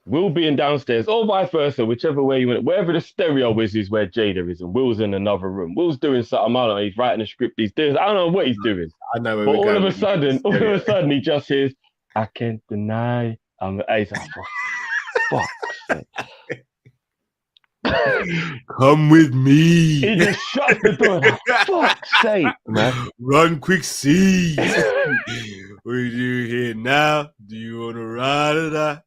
Will being downstairs, or vice versa, whichever way you want it. Wherever the stereo is where Jada is, and Will's in another room. Will's doing something, I don't know, he's writing a script, I don't know what he's doing. I know where but we're all going. Of a sudden, he just hears, I can't deny. He's like, fuck's sake. Come with me. He just shuts the door. Like, fuck's sake, man. Run quick, see. What do you here now? Do you want to ride or die?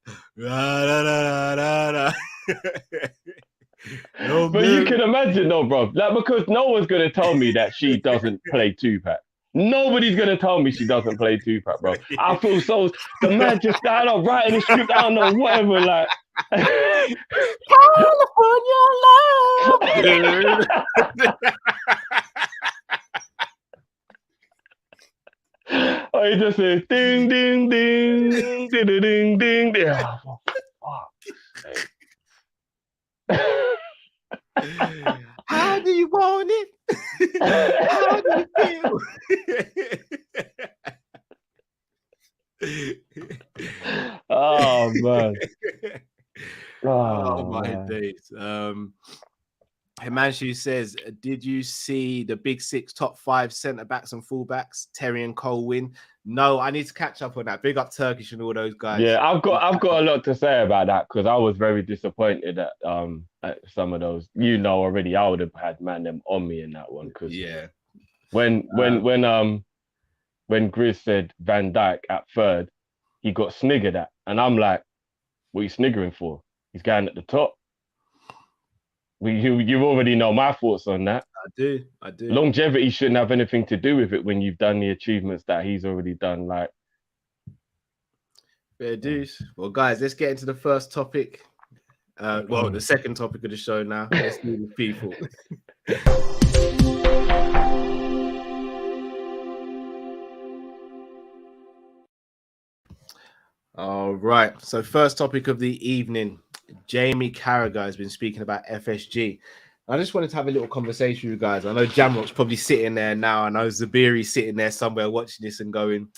No, but you can imagine, though, bro. Like, because no one's going to tell me that she doesn't play Tupac. Nobody's going to tell me she doesn't play Tupac, bro. I feel so... The man just, I don't know, writing the script, I don't know, whatever, like... California love! Oh, he just says, ding, ding, ding, ding, ding, ding, ding, ding. Oh, fuck. How do you want it? How do you feel? Oh, man. Oh, my days. Himanshu says, did you see the Big Six top 5 centre-backs and full-backs, Terry and Cole win? No, I need to catch up on that. Big up Turkish and all those guys. Yeah, I've got a lot to say about that because I was very disappointed at some of those. You know already, I would have had them on me in that one. Cause when Grizz said Van Dijk at third, he got sniggered at. And I'm like, what are you sniggering for? He's going at the top. You already know my thoughts on that. I do. Longevity shouldn't have anything to do with it when you've done the achievements that he's already done. Like, fair dues. Well, guys, let's get into the first topic. The second topic of the show now. Let's do the people. All right. So, first topic of the evening. Jamie Carragher has been speaking about FSG. I just wanted to have a little conversation with you guys. I know Jamrock's probably sitting there now. I know Zabiri's sitting there somewhere watching this and going,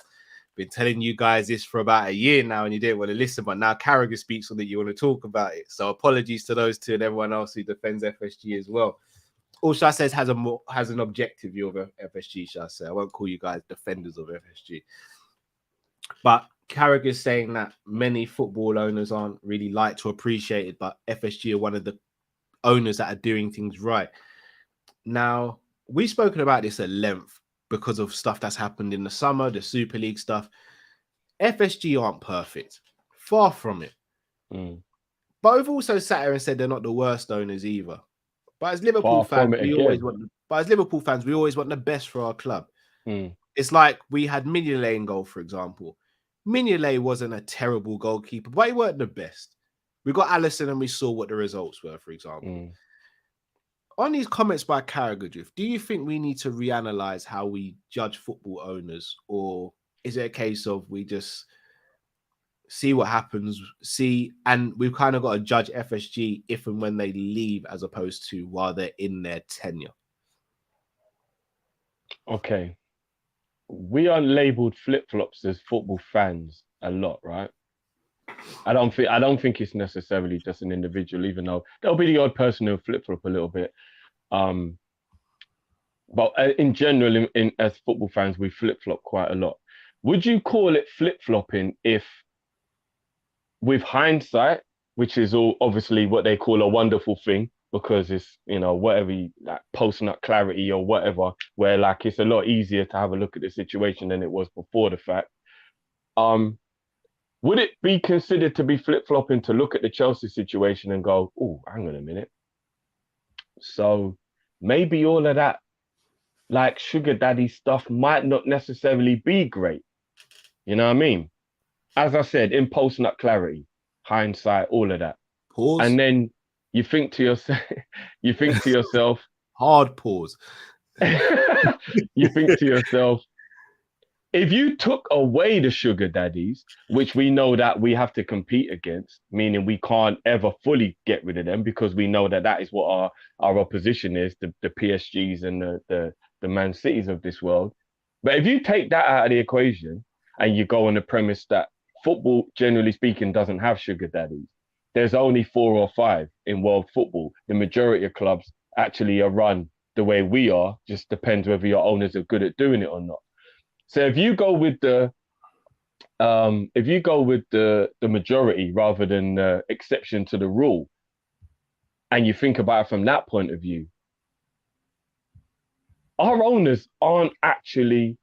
been telling you guys this for about a year now and you didn't want to listen, but now Carragher speaks on it, you want to talk about it. So apologies to those two and everyone else who defends FSG as well. All Shah says has an objective view of FSG, shall I say. I won't call you guys defenders of FSG. But Carragher's saying that many football owners aren't really liked or appreciated, but FSG are one of the owners that are doing things right. Now, we've spoken about this at length because of stuff that's happened in the summer, the Super League stuff. FSG aren't perfect. Far from it. But we've also sat here and said they're not the worst owners either. But as Liverpool fans, we always want the best for our club. It's like we had Mignolet in goal, for example. Mignolet wasn't a terrible goalkeeper, but he weren't the best. We got Alisson and we saw what the results were, for example. On these comments by Carragher, do you think we need to reanalyze how we judge football owners, or is it a case of we just see what happens, and we've kind of got to judge FSG if and when they leave as opposed to while they're in their tenure? Okay. We are labeled flip-flops as football fans a lot, right? I don't think it's necessarily just an individual, even though there'll be the odd person who'll flip-flop a little bit. But in general, as football fans, we flip-flop quite a lot. Would you call it flip-flopping if, with hindsight, which is all obviously what they call a wonderful thing, because it's, whatever, like post-nut clarity or whatever, where like it's a lot easier to have a look at the situation than it was before the fact. Would it be considered to be flip-flopping to look at the Chelsea situation and go, oh, hang on a minute. So maybe all of that, like sugar daddy stuff, might not necessarily be great. You know what I mean? As I said, in post-nut clarity, hindsight, all of that. Pause. And then you think to yourself, hard pause. You think to yourself, if you took away the sugar daddies, which we know that we have to compete against, meaning we can't ever fully get rid of them because we know that is what our opposition is, the PSGs and the Man Cities of this world. But if you take that out of the equation and you go on the premise that football, generally speaking, doesn't have sugar daddies, there's only 4 or 5 in world football. The majority of clubs actually are run the way we are, just depends whether your owners are good at doing it or not. So if you go with the majority rather than the exception to the rule, and you think about it from that point of view, our owners aren't actually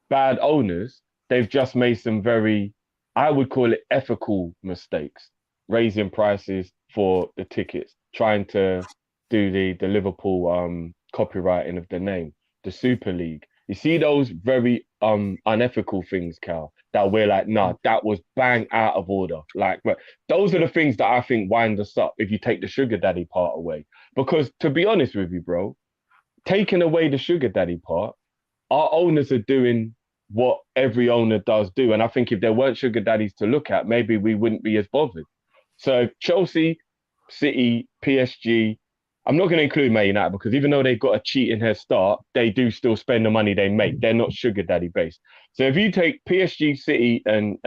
bad owners. They've just made some very, I would call it, ethical mistakes, raising prices for the tickets, trying to do the Liverpool copywriting of the name, the Super League. You see those very unethical things, Cal, that we're like, nah, that was bang out of order. Like, but those are the things that I think wind us up if you take the sugar daddy part away. Because to be honest with you, bro, taking away the sugar daddy part, our owners are doing what every owner does do. And I think if there weren't sugar daddies to look at, maybe we wouldn't be as bothered. So Chelsea, City, PSG, I'm not going to include Man United because even though they've got a cheating head start, they do still spend the money they make. They're not sugar daddy based. So if you take PSG, City, and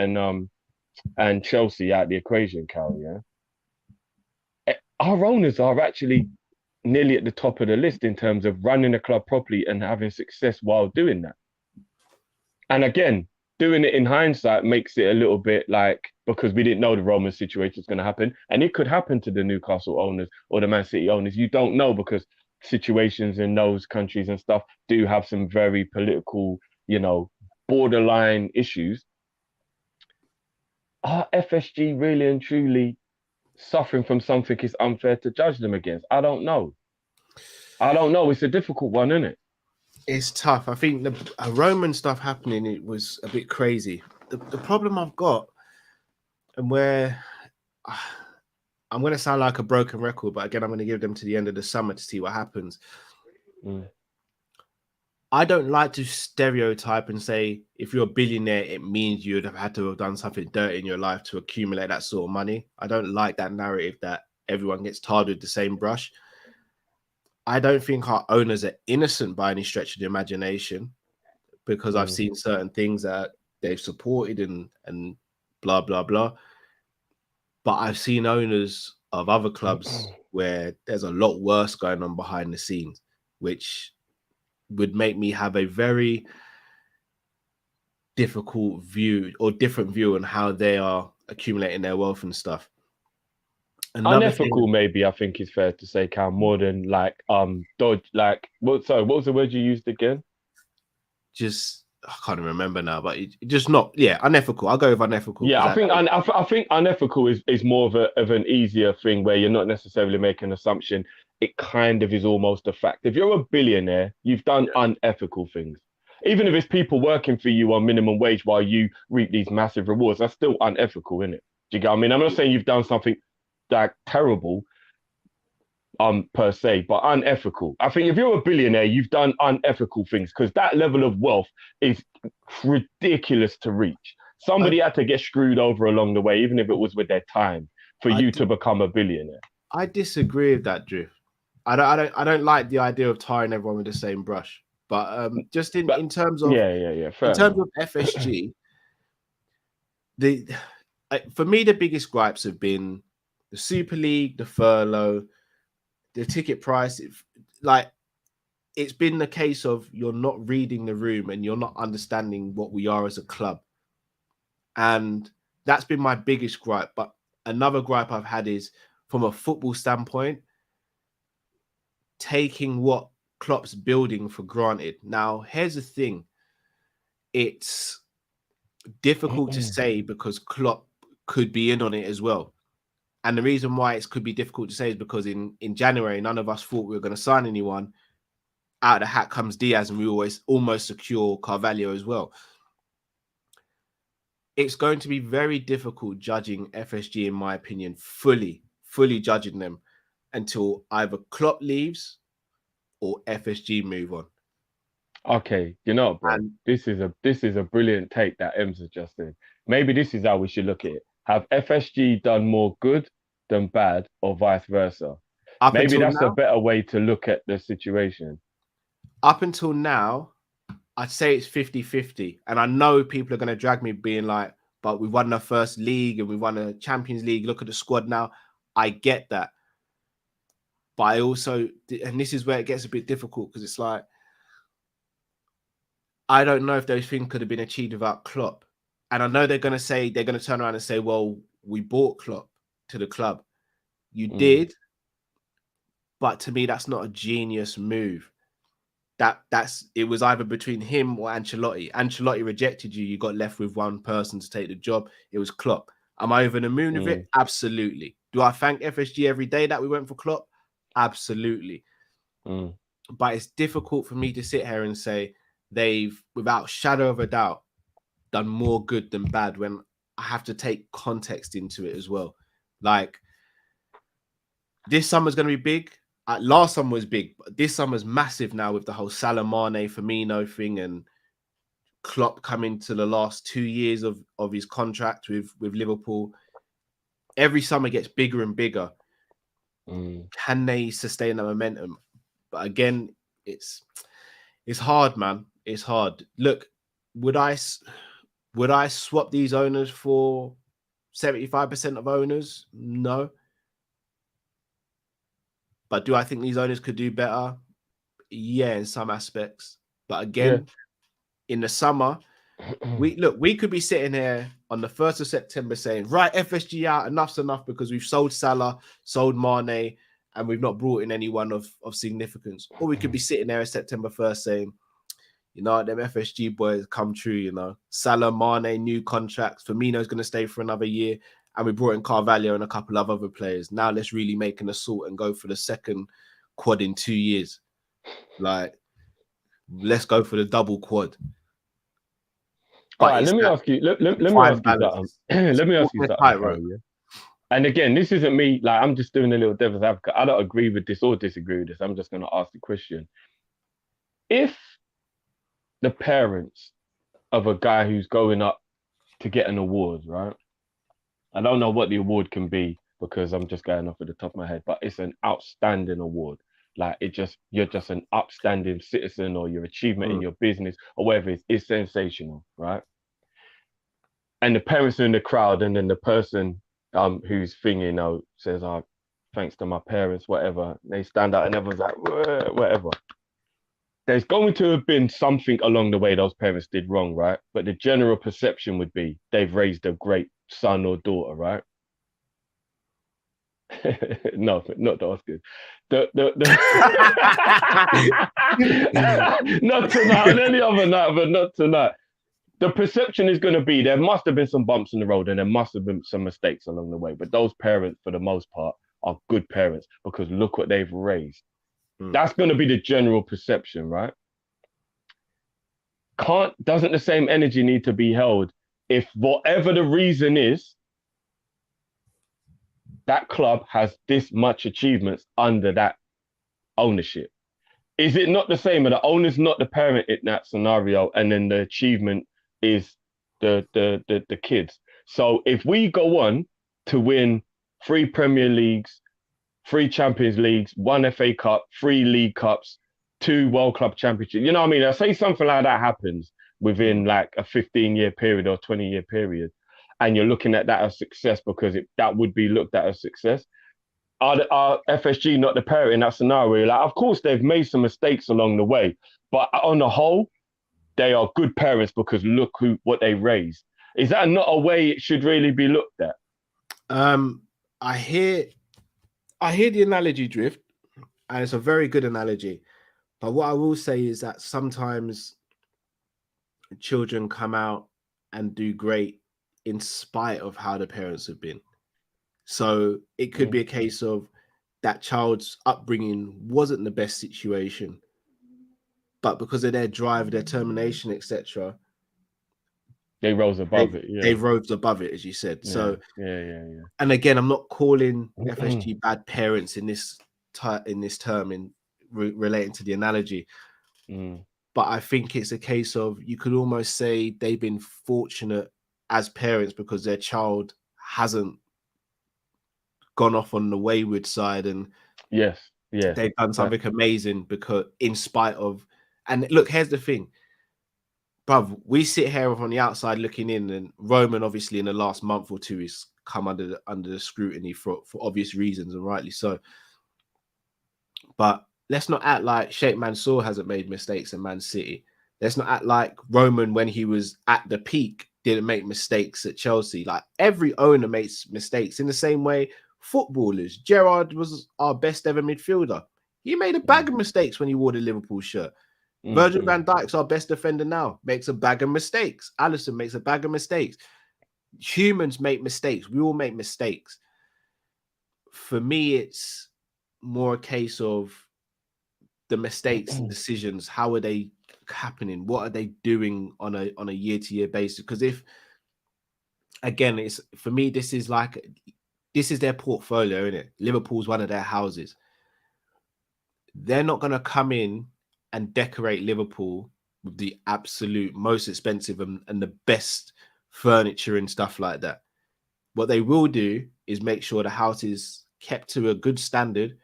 Chelsea out of the equation, Cal, yeah, our owners are actually nearly at the top of the list in terms of running a club properly and having success while doing that. And again, doing it in hindsight makes it a little bit like, because we didn't know the Roman situation was going to happen. And it could happen to the Newcastle owners or the Man City owners. You don't know because situations in those countries and stuff do have some very political, borderline issues. Are FSG really and truly suffering from something it's unfair to judge them against? I don't know. It's a difficult one, isn't it? It's tough. I think the Roman stuff happening, it was a bit crazy. The problem I've got, and where I'm going to sound like a broken record, but again, I'm going to give them to the end of the summer to see what happens. I don't like to stereotype and say, if you're a billionaire, it means you'd have had to have done something dirty in your life to accumulate that sort of money. I don't like that narrative that everyone gets tarred with the same brush. I don't think our owners are innocent by any stretch of the imagination, because I've seen certain things that they've supported and blah, blah, blah. But I've seen owners of other clubs where there's a lot worse going on behind the scenes, which would make me have a very difficult view or different view on how they are accumulating their wealth and stuff. Unethical, maybe, I think is fair to say, Cam, more than like dodge. Like, what was the word you used again? Just I can't remember now, but just not unethical. I'll go with unethical. Yeah, I think unethical is more of an easier thing where you're not necessarily making an assumption. It kind of is almost a fact. If you're a billionaire, you've done unethical things. Even if it's people working for you on minimum wage while you reap these massive rewards, that's still unethical, isn't it? Do you get what I mean? I'm not saying you've done something like terrible per se, but unethical. I think if you're a billionaire, you've done unethical things because that level of wealth is ridiculous to reach. Somebody had to get screwed over along the way, even if it was with their time, for you to become a billionaire. I disagree with that, Drift. I don't like the idea of tarring everyone with the same brush. But just in terms of in terms of FSG, for me the biggest gripes have been the Super League, the furlough, the ticket price. It's been the case of you're not reading the room and you're not understanding what we are as a club, and that's been my biggest gripe. But another gripe I've had is from a football standpoint, taking what Klopp's building for granted. Now, here's the thing. It's difficult to say because Klopp could be in on it as well. And the reason why it could be difficult to say is because in January, none of us thought we were going to sign anyone. Out of the hat comes Diaz, and we always almost secure Carvalho as well. It's going to be very difficult judging FSG, in my opinion, fully judging them until either Klopp leaves or FSG move on. Okay, you know, bro, this is a brilliant take that Ems has just said. Maybe this is how we should look at it. Have FSG done more good than bad, or vice versa? Maybe that's a better way to look at the situation. Up until now, I'd say it's 50-50. And I know people are going to drag me being like, but we won our first league and we won a Champions League. Look at the squad now. I get that. But I also, and this is where it gets a bit difficult because it's like, I don't know if those things could have been achieved without Klopp. And I know they're going to turn around and say, well, we bought Klopp to the club. You did. But to me, that's not a genius move. It was either between him or Ancelotti. Ancelotti rejected you. You got left with one person to take the job. It was Klopp. Am I over the moon with it? Absolutely. Do I thank FSG every day that we went for Klopp? Absolutely. But it's difficult for me to sit here and say they've, without shadow of a doubt, done more good than bad when I have to take context into it as well. Like, this summer's going to be big. Last summer was big, but this summer's massive now with the whole Salah, Mane, Firmino thing, and Klopp coming to the last 2 years of his contract with Liverpool. Every summer gets bigger and bigger. Can they sustain that momentum? But again, it's hard, man. It's hard. Look, would I swap these owners for 75% of owners? No. But do I think these owners could do better? Yeah, in some aspects. But again, in the summer, we could be sitting here on the 1st of September saying, right, FSG out, enough's enough because we've sold Salah, sold Mane, and we've not brought in anyone of significance. Or we could be sitting there on September 1st saying, you know, them FSG boys come true, you know. Salah, Mane, new contracts. Firmino's going to stay for another year. And we brought in Carvalho and a couple of other players. Now let's really make an assault and go for the second quad in 2 years. Like, let's go for the double quad. All right, let me ask you something. Let me ask you something. And again, this isn't me, like, I'm just doing a little devil's advocate. I don't agree with this or disagree with this. I'm just going to ask the question. If the parents of a guy who's going up to get an award, right? I don't know what the award can be because I'm just going off at the top of my head, but it's an outstanding award. Like, you're just an upstanding citizen, or your achievement in your business or whatever it's sensational, right? And the parents are in the crowd, and then the person who's thinking, says, thanks to my parents, whatever. They stand out and everyone's like, whatever. there's going to have been something along the way those parents did wrong, right? But the general perception would be they've raised a great son or daughter, right? No, not the Oscars. Not tonight, on any other night, but not tonight. The perception is going to be there must have been some bumps in the road and there must have been some mistakes along the way. But those parents, for the most part, are good parents because look what they've raised. That's going to be the general perception, right? Doesn't the same energy need to be held if whatever the reason is, that club has this much achievements under that ownership? Is it not the same? Or the owner's not the parent in that scenario, and then the achievement is the kids? So if we go on to win 3 Premier Leagues, 3 Champions Leagues, 1 FA Cup, 3 League Cups, 2 World Club Championships, you know what I mean? I say something like that happens within like a 15-year period or 20-year period, and you're looking at that as success because that would be looked at as success. Are FSG not the parent in that scenario? Like, of course, they've made some mistakes along the way, but on the whole, they are good parents because look what they raised. Is that not a way it should really be looked at? I hear the analogy, Drift, and it's a very good analogy. But what I will say is that sometimes children come out and do great in spite of how the parents have been. So it could be a case of that child's upbringing wasn't the best situation, but because of their drive, their determination, etc., they rose above it. Yeah. They rose above it, as you said. Yeah. So yeah. And again, I'm not calling FSG bad parents in this term in relating to the analogy, but I think it's a case of you could almost say they've been fortunate as parents because their child hasn't gone off on the wayward side, and they've done something amazing because in spite of. And look, here's the thing, bruv, we sit here on the outside looking in, and Roman obviously in the last month or two has come under the scrutiny for obvious reasons, and rightly so. But let's not act like Sheikh Mansour hasn't made mistakes in Man City. Let's not act like Roman, when he was at the peak, didn't make mistakes at Chelsea. Like, every owner makes mistakes in the same way. Footballers, Gerrard was our best ever midfielder. He made a bag of mistakes when he wore the Liverpool shirt. Virgil van Dijk's our best defender now, makes a bag of mistakes. Alisson makes a bag of mistakes. Humans make mistakes. We all make mistakes. For me, it's more a case of the mistakes and decisions. How are they happening? What are they doing on a year-to-year basis? Because if, again, it's for me, this is their portfolio, isn't it? Liverpool's one of their houses. They're not going to come in and decorate Liverpool with the absolute most expensive and the best furniture and stuff like that. What they will do is make sure the house is kept to a good standard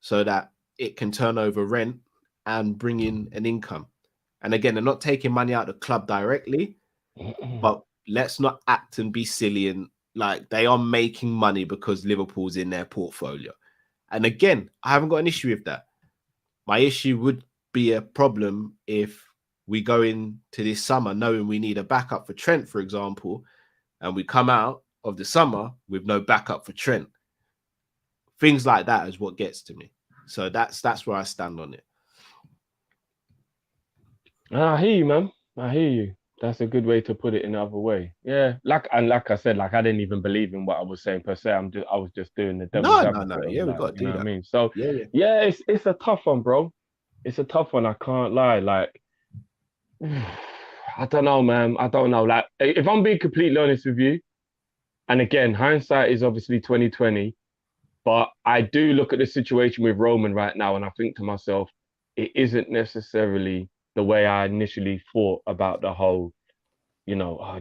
so that it can turn over rent and bring in an income. And again, they're not taking money out of the club directly, but let's not act and be silly and like they are making money because Liverpool's in their portfolio. And again, I haven't got an issue with that. My issue would be a problem if we go into this summer knowing we need a backup for Trent, for example, and we come out of the summer with no backup for Trent. Things like that is what gets to me. So that's where I stand on it. I hear you, man. I hear you. That's a good way to put it in the other way. Yeah, like I said, like I didn't even believe in what I was saying per se. I was just doing the devil's advocate. No. Yeah, we got to do that. What I mean? So yeah, it's a tough one, bro. It's a tough one. I can't lie. Like, I don't know, man. I don't know. Like, if I'm being completely honest with you, and again, hindsight is obviously 2020, but I do look at the situation with Roman right now, and I think to myself, it isn't necessarily the way I initially thought about the whole,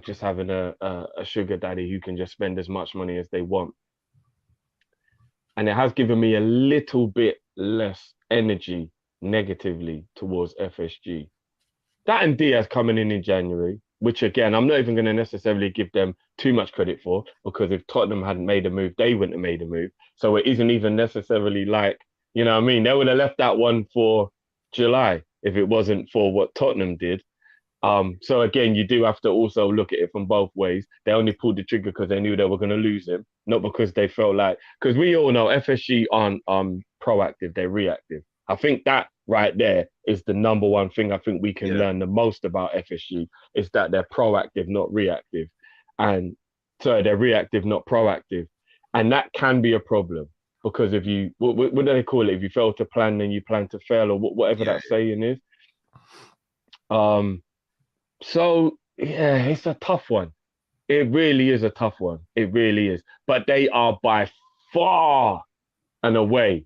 just having a sugar daddy who can just spend as much money as they want. And it has given me a little bit less energy negatively towards FSG. That and Diaz coming in January, which again, I'm not even going to necessarily give them too much credit for, because if Tottenham hadn't made a move, they wouldn't have made a move. So it isn't even necessarily like, you know what I mean? They would have left that one for July if it wasn't for what Tottenham did. So again, you do have to also look at it from both ways. They only pulled the trigger because they knew they were going to lose him, not because they felt like, because we all know FSG aren't proactive, they're reactive. I think that right there is the number one thing I think we can learn the most about FSG is that they're proactive, not reactive. And so they're reactive, not proactive. And that can be a problem because if you, what do they call it? If you fail to plan, then you plan to fail or whatever that saying is. So, yeah, it's a tough one. It really is a tough one. It really is. But they are by far and away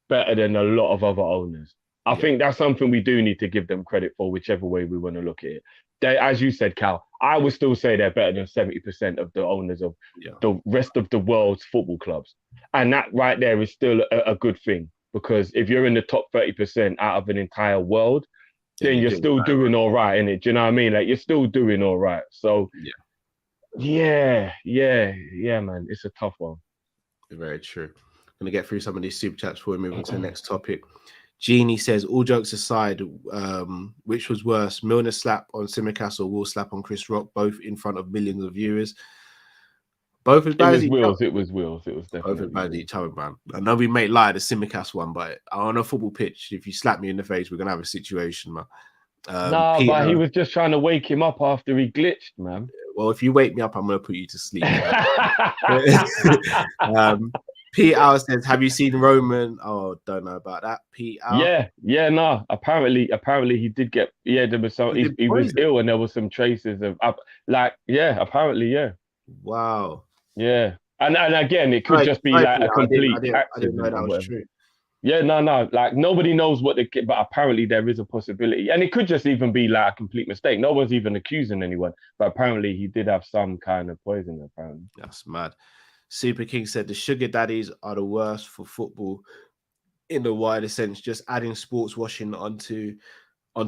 better than a lot of other owners. I think that's something we do need to give them credit for, whichever way we want to look at it. They, as you said, Cal, I would still say they're better than 70% of the owners of the rest of the world's football clubs. And that right there is still a good thing because if you're in the top 30% out of an entire world, then you're still doing all right, innit? Do you know what I mean? Like, you're still doing all right. So, yeah, man. It's a tough one. Very true. I'm going to get through some of these super chats before we move on to the next topic. Jeannie says, all jokes aside, which was worse, Milner's slap on Tsimikas or Will's slap on Chris Rock, both in front of millions of viewers? Both as bad as each other. It was Will's. It was definitely both as bad as each other, man. I know we may lie the Tsimikas one, but on a football pitch, if you slap me in the face, we're gonna have a situation, man. But he was just trying to wake him up after he glitched, man. Well, if you wake me up, I'm gonna put you to sleep. Pete Hour says, "Have you seen Roman?" Oh, don't know about that. Pete Hour. Yeah, no. Apparently he did get. Yeah, there was some. He was ill, and there was some traces of apparently, yeah. Wow. Yeah, and again, it could just be like a complete accident. I didn't know that was true. Yeah, no, like nobody knows but apparently there is a possibility, and it could just even be like a complete mistake. No one's even accusing anyone, but apparently he did have some kind of poison. Apparently, that's mad. Super King said the sugar daddies are the worst for football in the wider sense, just adding sports washing on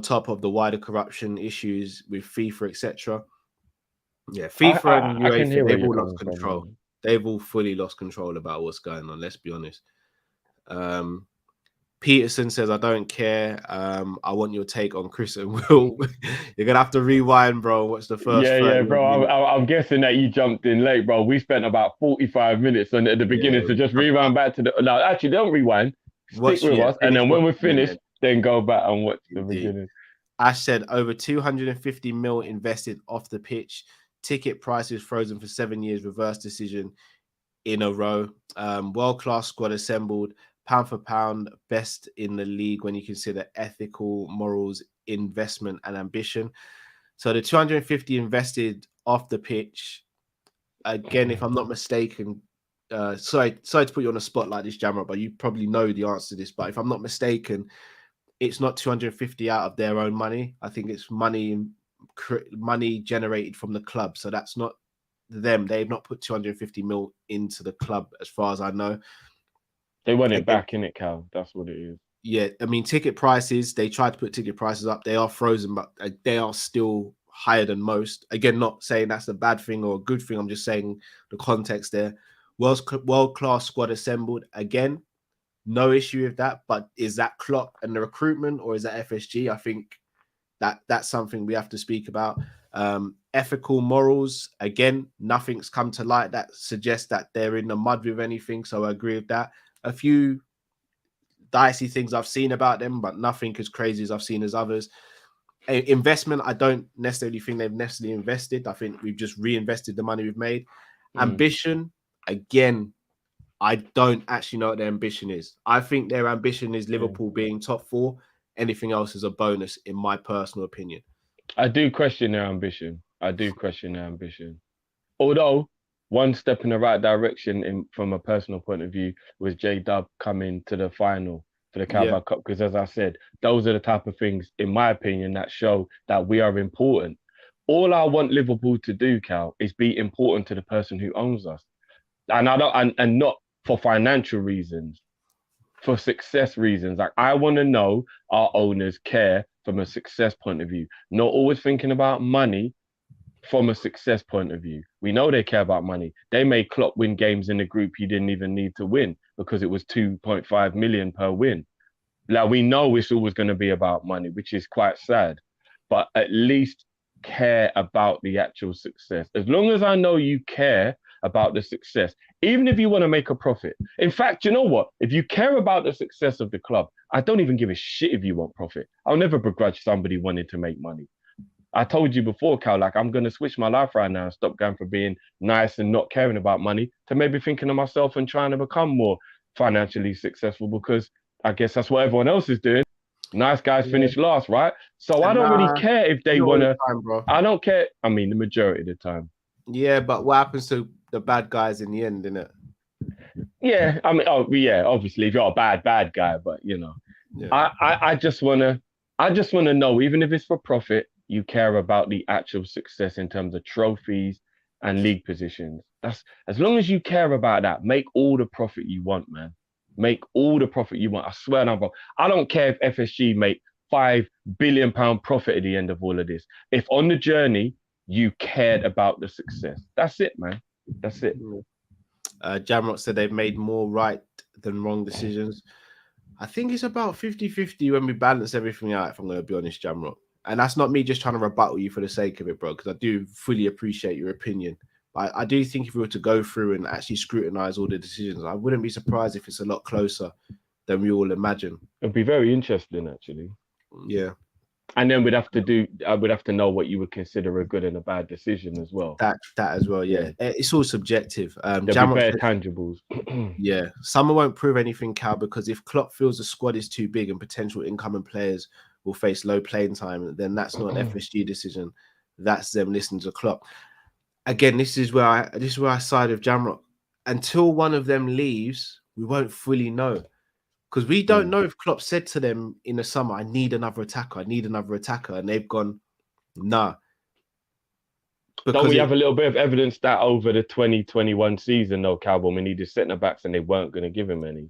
top of the wider corruption issues with FIFA, etc. Yeah, FIFA and UEFA, they've all lost control. They've all fully lost control about what's going on. Let's be honest. Peterson says, I don't care. I want your take on Chris and Will. You're gonna have to rewind, bro. What's the first? Yeah, bro. I'm guessing that you jumped in late, bro. We spent about 45 minutes at the beginning, so just rewind back to the. No, actually, don't rewind. Stick with us, and then when we're finished, then go back and watch the beginning. Ash said over 250 mil invested off the pitch. Ticket prices frozen for 7 years. Reverse decision in a row. World-class squad assembled. Pound for pound, best in the league when you consider ethical, morals, investment, and ambition. So the 250 invested off the pitch. Again, if I'm not mistaken, sorry to put you on a spot like this, Jammer, but you probably know the answer to this. But if I'm not mistaken, it's not 250 out of their own money. I think it's money generated from the club. So that's not them. They've not put 250 mil into the club, as far as I know. They want it back in it, Cal. That's what it is. Yeah, I mean, ticket prices, they tried to put ticket prices up. They are frozen, but they are still higher than most. Again, not saying that's a bad thing or a good thing. I'm just saying the context there. World-class squad assembled. Again, no issue with that. But is that Klopp and the recruitment, or is that FSG? I think that's something we have to speak about. Ethical morals. Again, nothing's come to light that suggests that they're in the mud with anything. So I agree with that. A few dicey things I've seen about them, but nothing as crazy as I've seen as others. Investment, I don't necessarily think they've necessarily invested. I think we've just reinvested the money we've made. Ambition, again, I don't actually know what their ambition is. I think their ambition is Liverpool being top 4. Anything else is a bonus, in my personal opinion. I do question their ambition. Although, one step in the right direction from a personal point of view was J-Dub coming to the final for the Carabao Cup. Because as I said, those are the type of things, in my opinion, that show that we are important. All I want Liverpool to do, Cal, is be important to the person who owns us. And and not for financial reasons, for success reasons. Like, I want to know our owners care from a success point of view, not always thinking about money. From a success point of view, we know they care about money. They made Klopp win games in a group he didn't even need to win because it was 2.5 million per win. Like, we know it's always going to be about money, which is quite sad, but at least care about the actual success. As long as I know you care about the success, even if you want to make a profit. In fact, you know what? If you care about the success of the club, I don't even give a shit if you want profit. I'll never begrudge somebody wanting to make money. I told you before, Cal, like, I'm going to switch my life right now and stop going from being nice and not caring about money to maybe thinking of myself and trying to become more financially successful, because I guess that's what everyone else is doing. Nice guys finish last, right? So I don't really care if they want to. I don't care. I mean, the majority of the time. Yeah, but what happens to the bad guys in the end, innit? Yeah, I mean, oh yeah, obviously if you're a bad guy, but you know, I just wanna know, even if it's for profit, you care about the actual success in terms of trophies and league positions. That's as long as you care about that, make all the profit you want, man. Make all the profit you want. I swear, I don't care if FSG make £5 billion profit at the end of all of this. If on the journey you cared about the success, that's it, man. That's it. Jamrock said they've made more right than wrong decisions. I think it's about 50-50 when we balance everything out, if I'm going to be honest, Jamrock. And that's not me just trying to rebuttal you for the sake of it, bro, because I do fully appreciate your opinion. But I do think if we were to go through and actually scrutinize all the decisions, I wouldn't be surprised if it's a lot closer than we all imagine. It'd be very interesting, actually. Yeah. And then I would have to know what you would consider a good and a bad decision as well. That as well, yeah. It's all subjective. There'll be bare tangibles. Yeah. Summer won't prove anything, Cal, because if Klopp feels the squad is too big and potential incoming players will face low playing time, then that's not an FSG decision. That's them listening to Klopp. Again, this is where I side with Jamrock. Until one of them leaves, we won't fully know. Because we don't know if Klopp said to them in the summer, I need another attacker. And they've gone, nah. Don't we have a little bit of evidence that over the 2021 season, though, Cowboy, we needed centre-backs and they weren't going to give him any?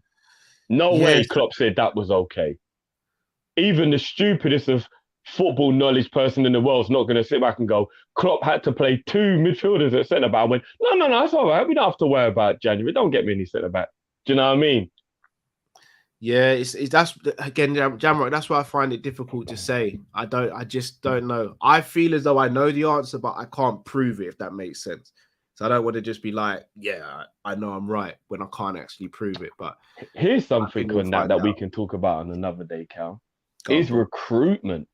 No way Klopp said that was okay. Even the stupidest of football knowledge person in the world is not going to sit back and go, Klopp had to play 2 midfielders at centre-back. I went, no, it's all right. We don't have to worry about January. Don't get me any centre-back. Do you know what I mean? Yeah, that's again, Jamrock. That's why I find it difficult to say. I just don't know. I feel as though I know the answer, but I can't prove it, if that makes sense. So I don't want to just be like, yeah, I know I'm right when I can't actually prove it. But here's something on that we can talk about on another day, Cal. Is recruitment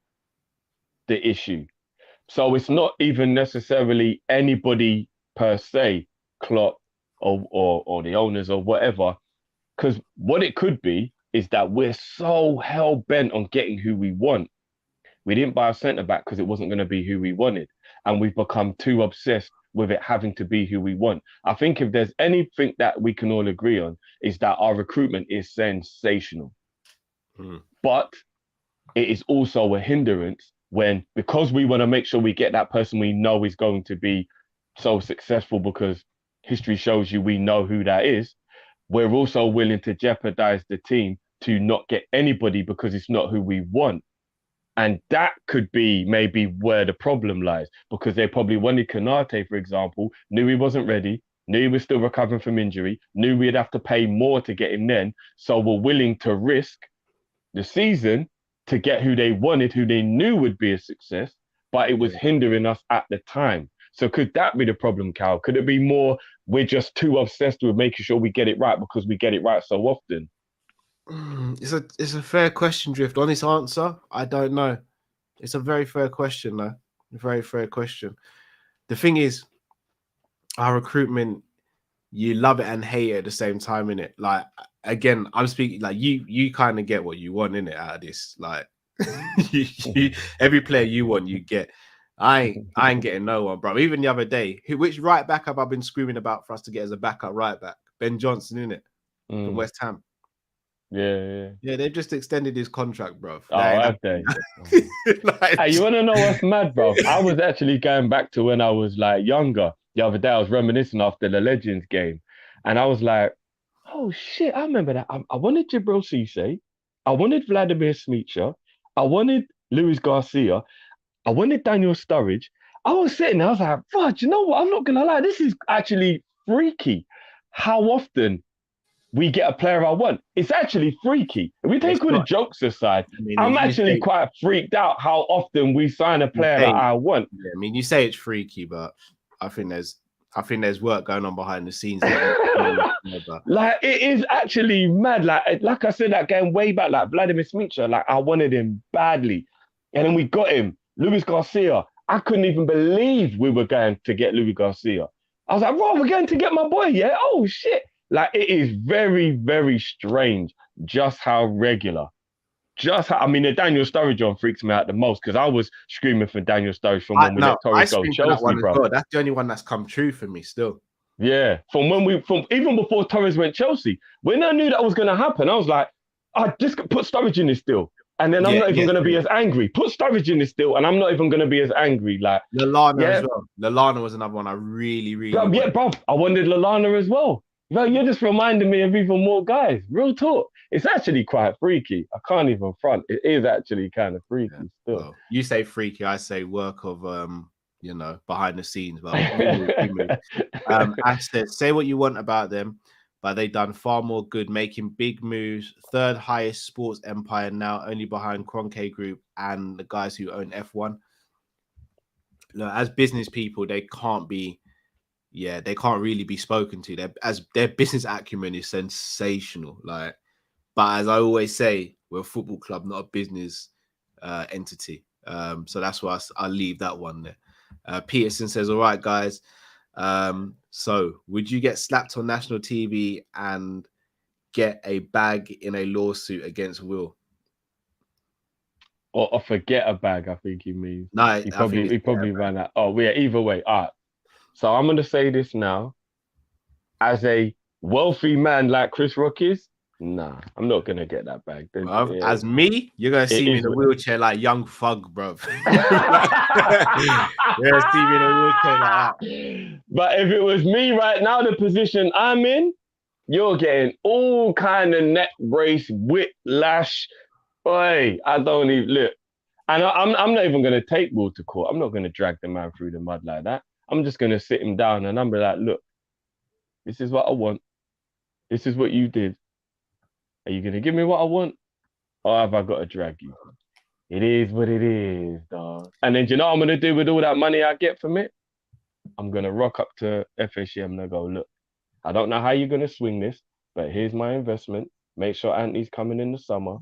the issue? So it's not even necessarily anybody per se, Klopp or the owners or whatever. Because what it could be is that we're so hell-bent on getting who we want. We didn't buy a centre-back because it wasn't going to be who we wanted. And we've become too obsessed with it having to be who we want. I think if there's anything that we can all agree on, is that our recruitment is sensational. But it is also a hindrance when, because we want to make sure we get that person we know is going to be so successful, because history shows you we know who that is, we're also willing to jeopardize the team to not get anybody because it's not who we want. And that could be maybe where the problem lies, because they probably wanted Konate, for example, knew he wasn't ready, knew he was still recovering from injury, knew we'd have to pay more to get him then. So we're willing to risk the season to get who they wanted, who they knew would be a success, but it was hindering us at the time. So could that be the problem, Cal? Could it be more we're just too obsessed with making sure we get it right because we get it right so often? It's a fair question, Drift. Honest answer, I don't know. It's a very fair question, though. A very fair question. The thing is, our recruitment, you love it and hate it at the same time, innit? Like, again, I'm speaking like you kind of get what you want, innit, out of this. Like, every player you want, you get. I ain't getting no one, bro. Even the other day, which right back have I been screaming about for us to get as a backup right back? Ben Johnson, innit? From West Ham. Yeah. They've just extended his contract, bro. Oh, have they? Hey, you want to know what's mad, bro? I was actually going back to when I was like younger. The other day, I was reminiscing after the Legends game, and I was like, "Oh shit, I remember that. I wanted Jibril Cisse, I wanted Vladimir Smicha, I wanted Luis Garcia, I wanted Daniel Sturridge." I was sitting there, I was like, "Fuck, you know what? I'm not gonna lie, this is actually freaky. How often we get a player I want. It's actually freaky. If we take all the jokes aside, I'm actually quite freaked out how often we sign a player that I want. Yeah, I mean, you say it's freaky, but I think there's work going on behind the scenes. Like, it is actually mad. Like I said, that game way back, like Vladimir Smicha, like I wanted him badly. And then we got him. Luis Garcia. I couldn't even believe we were going to get Luis Garcia. I was like, bro, we're going to get my boy, yeah? Oh, shit. Like, it is very, very strange just how regular. I mean, the Daniel Sturridge one freaks me out the most because I was screaming for Daniel Sturridge from when we let Torres go Chelsea, bro. Well. That's the only one that's come true for me still. Yeah, from even before Torres went Chelsea, when I knew that was going to happen, I was like, I just put Sturridge in this deal. And then I'm not even going to be as angry. Put Sturridge in this deal, and I'm not even going to be as angry. Like Lallana as well. Lallana was another one I really, really. Bro, I wanted Lallana as well. Bro, you're just reminding me of even more guys. Real talk. It's actually quite freaky. I can't even front. It is actually kind of freaky still. Well, you say freaky, I say work of behind the scenes. But I said, say what you want about them, but they done far more good, making big moves. Third highest sports empire now, only behind Kroenke Group and the guys who own F1. Look, as business people, they can't really be spoken to. Their business acumen is sensational. Like, but as I always say, we're a football club, not a business entity. So that's why I'll leave that one there. Peterson says, all right, guys. So would you get slapped on national TV and get a bag in a lawsuit against Will? Or forget a bag, I think he means. No, he probably ran out. Oh, yeah, either way. All right. So I'm going to say this now. As a wealthy man like Chris Rock is, nah, I'm not going to get that bag. As me, you're going to see me in a wheelchair like Young Thug, bro. You're going to see me in a wheelchair like that. But if it was me right now, the position I'm in, you're getting all kind of neck brace, whiplash. Boy, I don't even look. And I'm not even going to take Will to court. I'm not going to drag the man through the mud like that. I'm just going to sit him down and I'm like, look, this is what I want. This is what you did. Are you going to give me what I want? Or have I got to drag you? It is what it is, dog. And then do you know what I'm going to do with all that money I get from it? I'm going to rock up to FSG. I'm going to go, look, I don't know how you're going to swing this, but here's my investment. Make sure Anthony's coming in the summer.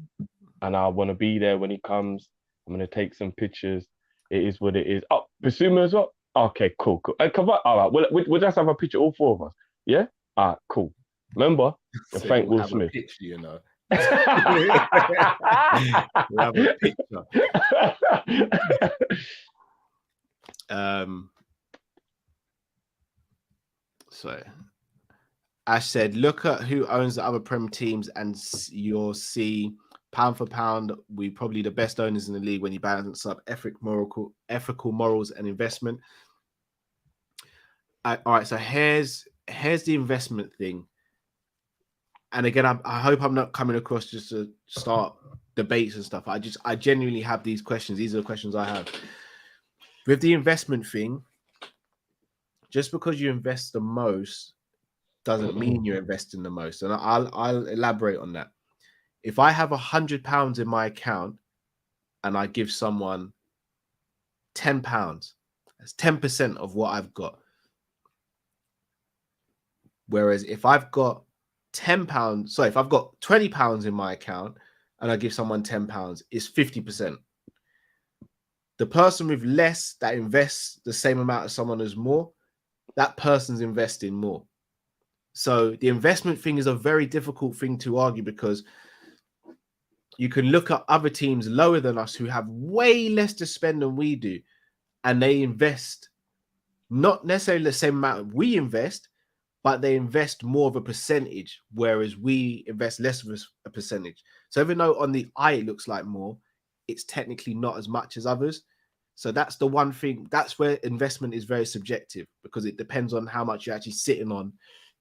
And I want to be there when he comes. I'm going to take some pictures. It is what it is. Oh, Basuma as well? Okay, cool. Come on. All right, we'll just have a picture, all four of us. Yeah? All right, cool. Remember, thank Will Smith. Picture, you know. We'll have a picture. So, Ash said, look at who owns the other Prem teams and you'll see pound for pound, we probably the best owners in the league when you balance up ethical morals and investment. All right, so here's the investment thing. And again, I hope I'm not coming across just to start debates and stuff. I genuinely have these questions. These are the questions I have. With the investment thing, just because you invest the most doesn't mean you're investing the most. And I'll elaborate on that. If I have £100 in my account and I give someone £10, that's 10% of what I've got. Whereas if I've got if I've got £20 in my account and I give someone £10, it's 50%. The person with less that invests the same amount as someone who's more, that person's investing more. So the investment thing is a very difficult thing to argue because you can look at other teams lower than us who have way less to spend than we do, and they invest not necessarily the same amount we invest, but they invest more of a percentage, whereas we invest less of a percentage. So even though on the eye it looks like more, it's technically not as much as others. So that's the one thing. That's where investment is very subjective because it depends on how much you're actually sitting on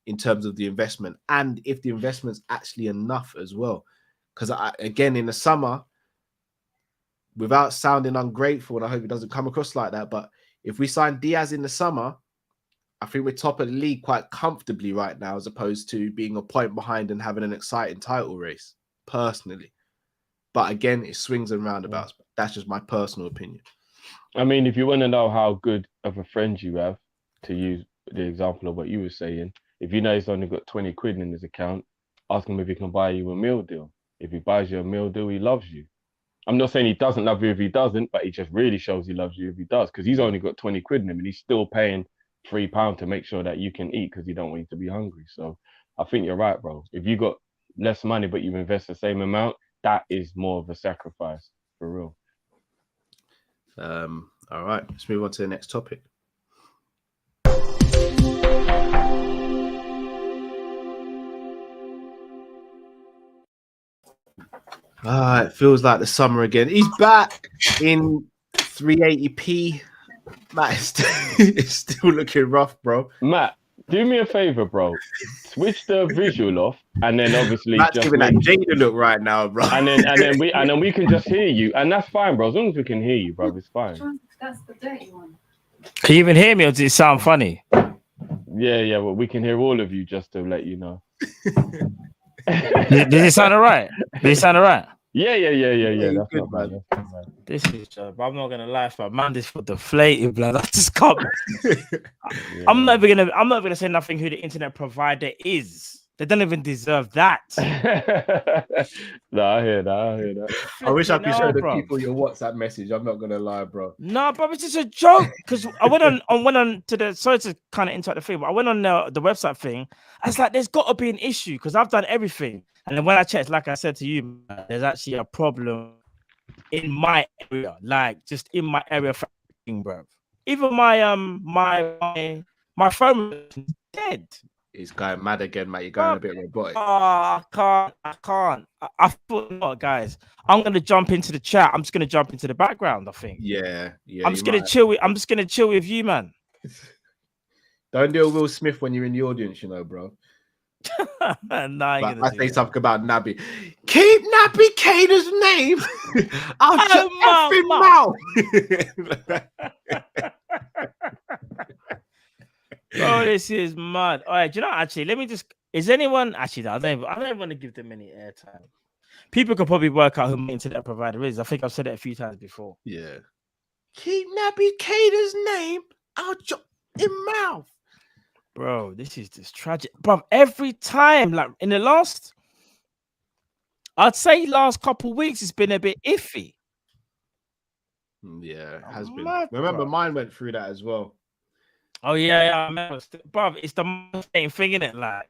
in terms of the investment and if the investment's actually enough as well. Because again, in the summer, without sounding ungrateful, and I hope it doesn't come across like that, but if we sign Diaz in the summer, I think we're top of the league quite comfortably right now, as opposed to being a point behind and having an exciting title race, personally. But again, it swings and roundabouts. That's just my personal opinion. I mean, if you want to know how good of a friend you have, to use the example of what you were saying, if you know he's only got 20 quid in his account, ask him if he can buy you a meal deal. If he buys you a meal deal, he loves you. I'm not saying he doesn't love you if he doesn't, but he just really shows he loves you if he does, because he's only got 20 quid in him and he's still paying £3 to make sure that you can eat because he don't want you to be hungry. So I think you're right, bro. If you got less money but you invest the same amount, that is more of a sacrifice, for real. All right, let's move on to the next topic. It feels like the summer again. He's back in 380p. Matt, it's still looking rough, bro. Matt, do me a favor, bro. Switch the visual off, and then obviously Matt's just giving that Jada look right now, bro. And then we can just hear you, and that's fine, bro. As long as we can hear you, bro, it's fine. That's the dirty one. Can you even hear me, or does it sound funny? Yeah. Well, we can hear all of you, just to let you know. Does it sound alright? Does it sound alright? Yeah. That's good, not bad. man. That's not bad. This is, I'm not gonna lie, but man, this for deflated, blood. I just can't. I'm not gonna say nothing who the internet provider is. They don't even deserve that. No, I hear that. I wish I could show the people your WhatsApp message. I'm not gonna lie, bro. No, bro, it's just a joke. Because I went on to the, sorry to kind of interact the thing, but I went on the website thing. I was like, there's got to be an issue because I've done everything. And then when I checked, like I said to you, there's actually a problem in my area, like just in my area, bro. Even my phone is dead. He's going mad again, mate. You're going a bit robotic. I can't. I thought not, guys. I'm gonna jump into the chat. I'm just gonna jump into the background, I think. Yeah. I'm just gonna chill with you, man. Don't do a Will Smith when you're in the audience, you know, bro. I say something about Naby. Keep Naby Cater's name out your effing mouth. Oh, this is mad. All right, do you know, actually, let me just, is anyone, actually, no, I don't want to give them any airtime. People could probably work out who my internet provider is. I think I've said it a few times before. Yeah. Keep Naby Cater's name out your mouth. Bro, this is just tragic. Bro, every time, like in the last, I'd say last couple of weeks, it's been a bit iffy. Yeah, it has been. Remember, mine went through that as well. Oh, yeah, I remember. Bro, it's the same thing, isn't it? Like,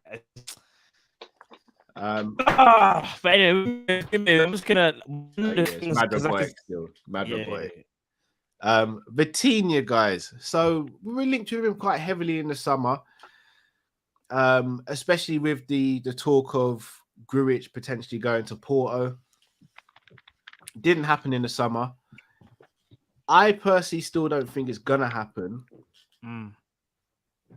but anyway, I'm just gonna. Mad robotic still. Mad robotic. Vitinha, guys. So we were linked to him quite heavily in the summer, especially with the talk of Grujic potentially going to Porto. Didn't happen in the summer. I personally still don't think it's gonna happen.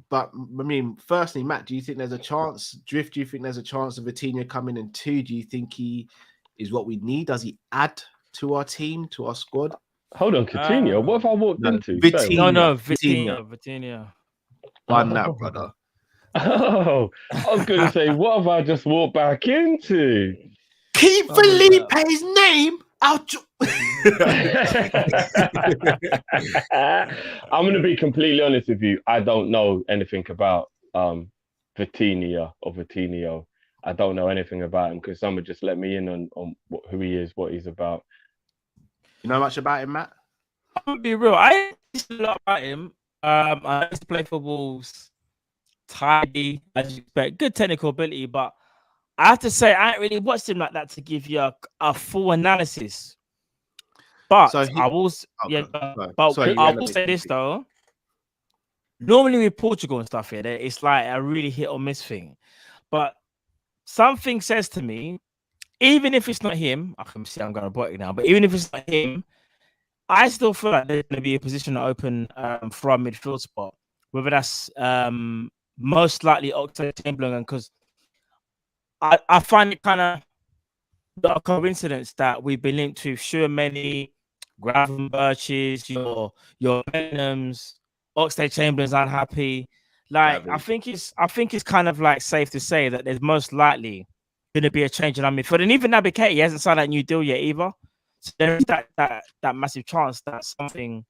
But I mean, firstly, Matt, do you think there's a chance? Drift, do you think there's a chance of Vitinha coming in too? Do you think he is what we need? Does he add to our team, to our squad? Hold on, Coutinho. What have I walked into? Vitinha. Won that, brother. Oh, I was going to say, what have I just walked back into? Keep Felipe's name out your... I'm going to be completely honest with you. I don't know anything about Vitinha or Vitinho. I don't know anything about him because someone just let me in on who he is, what he's about. You know much about him, Matt? I'm gonna be real. I know a lot about him. I used to play footballs, tidy, as you expect, good technical ability, but I have to say I ain't really watched him like that to give you a full analysis. But so I will say this though. Normally with Portugal and stuff here, it's like a really hit or miss thing. But something says to me, even if it's not him, I can see I'm going to break it now, but even if it's not him, I still feel like there's going to be a position open for our midfield spot, whether that's most likely Oxlade-Chamberlain, because I find it kind of not a coincidence that we've been linked to Schumann, Gravenberches, your Benhams, Oxlade-Chamberlain's unhappy. Like, I think it's kind of like safe to say that there's most likely going to be a change in our midfield. And even Naby Keita, he hasn't signed that new deal yet either. So there is that massive chance that something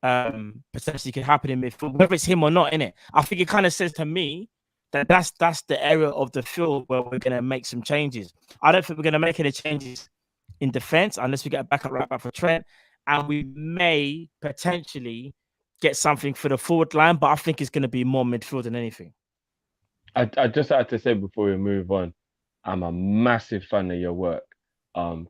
potentially could happen in midfield, whether it's him or not, innit? I think it kind of says to me that that's the area of the field where we're going to make some changes. I don't think we're going to make any changes in defense unless we get a backup right back for Trent, and we may potentially get something for the forward line, but I think it's going to be more midfield than anything. I just had to say before we move on, I'm a massive fan of your work.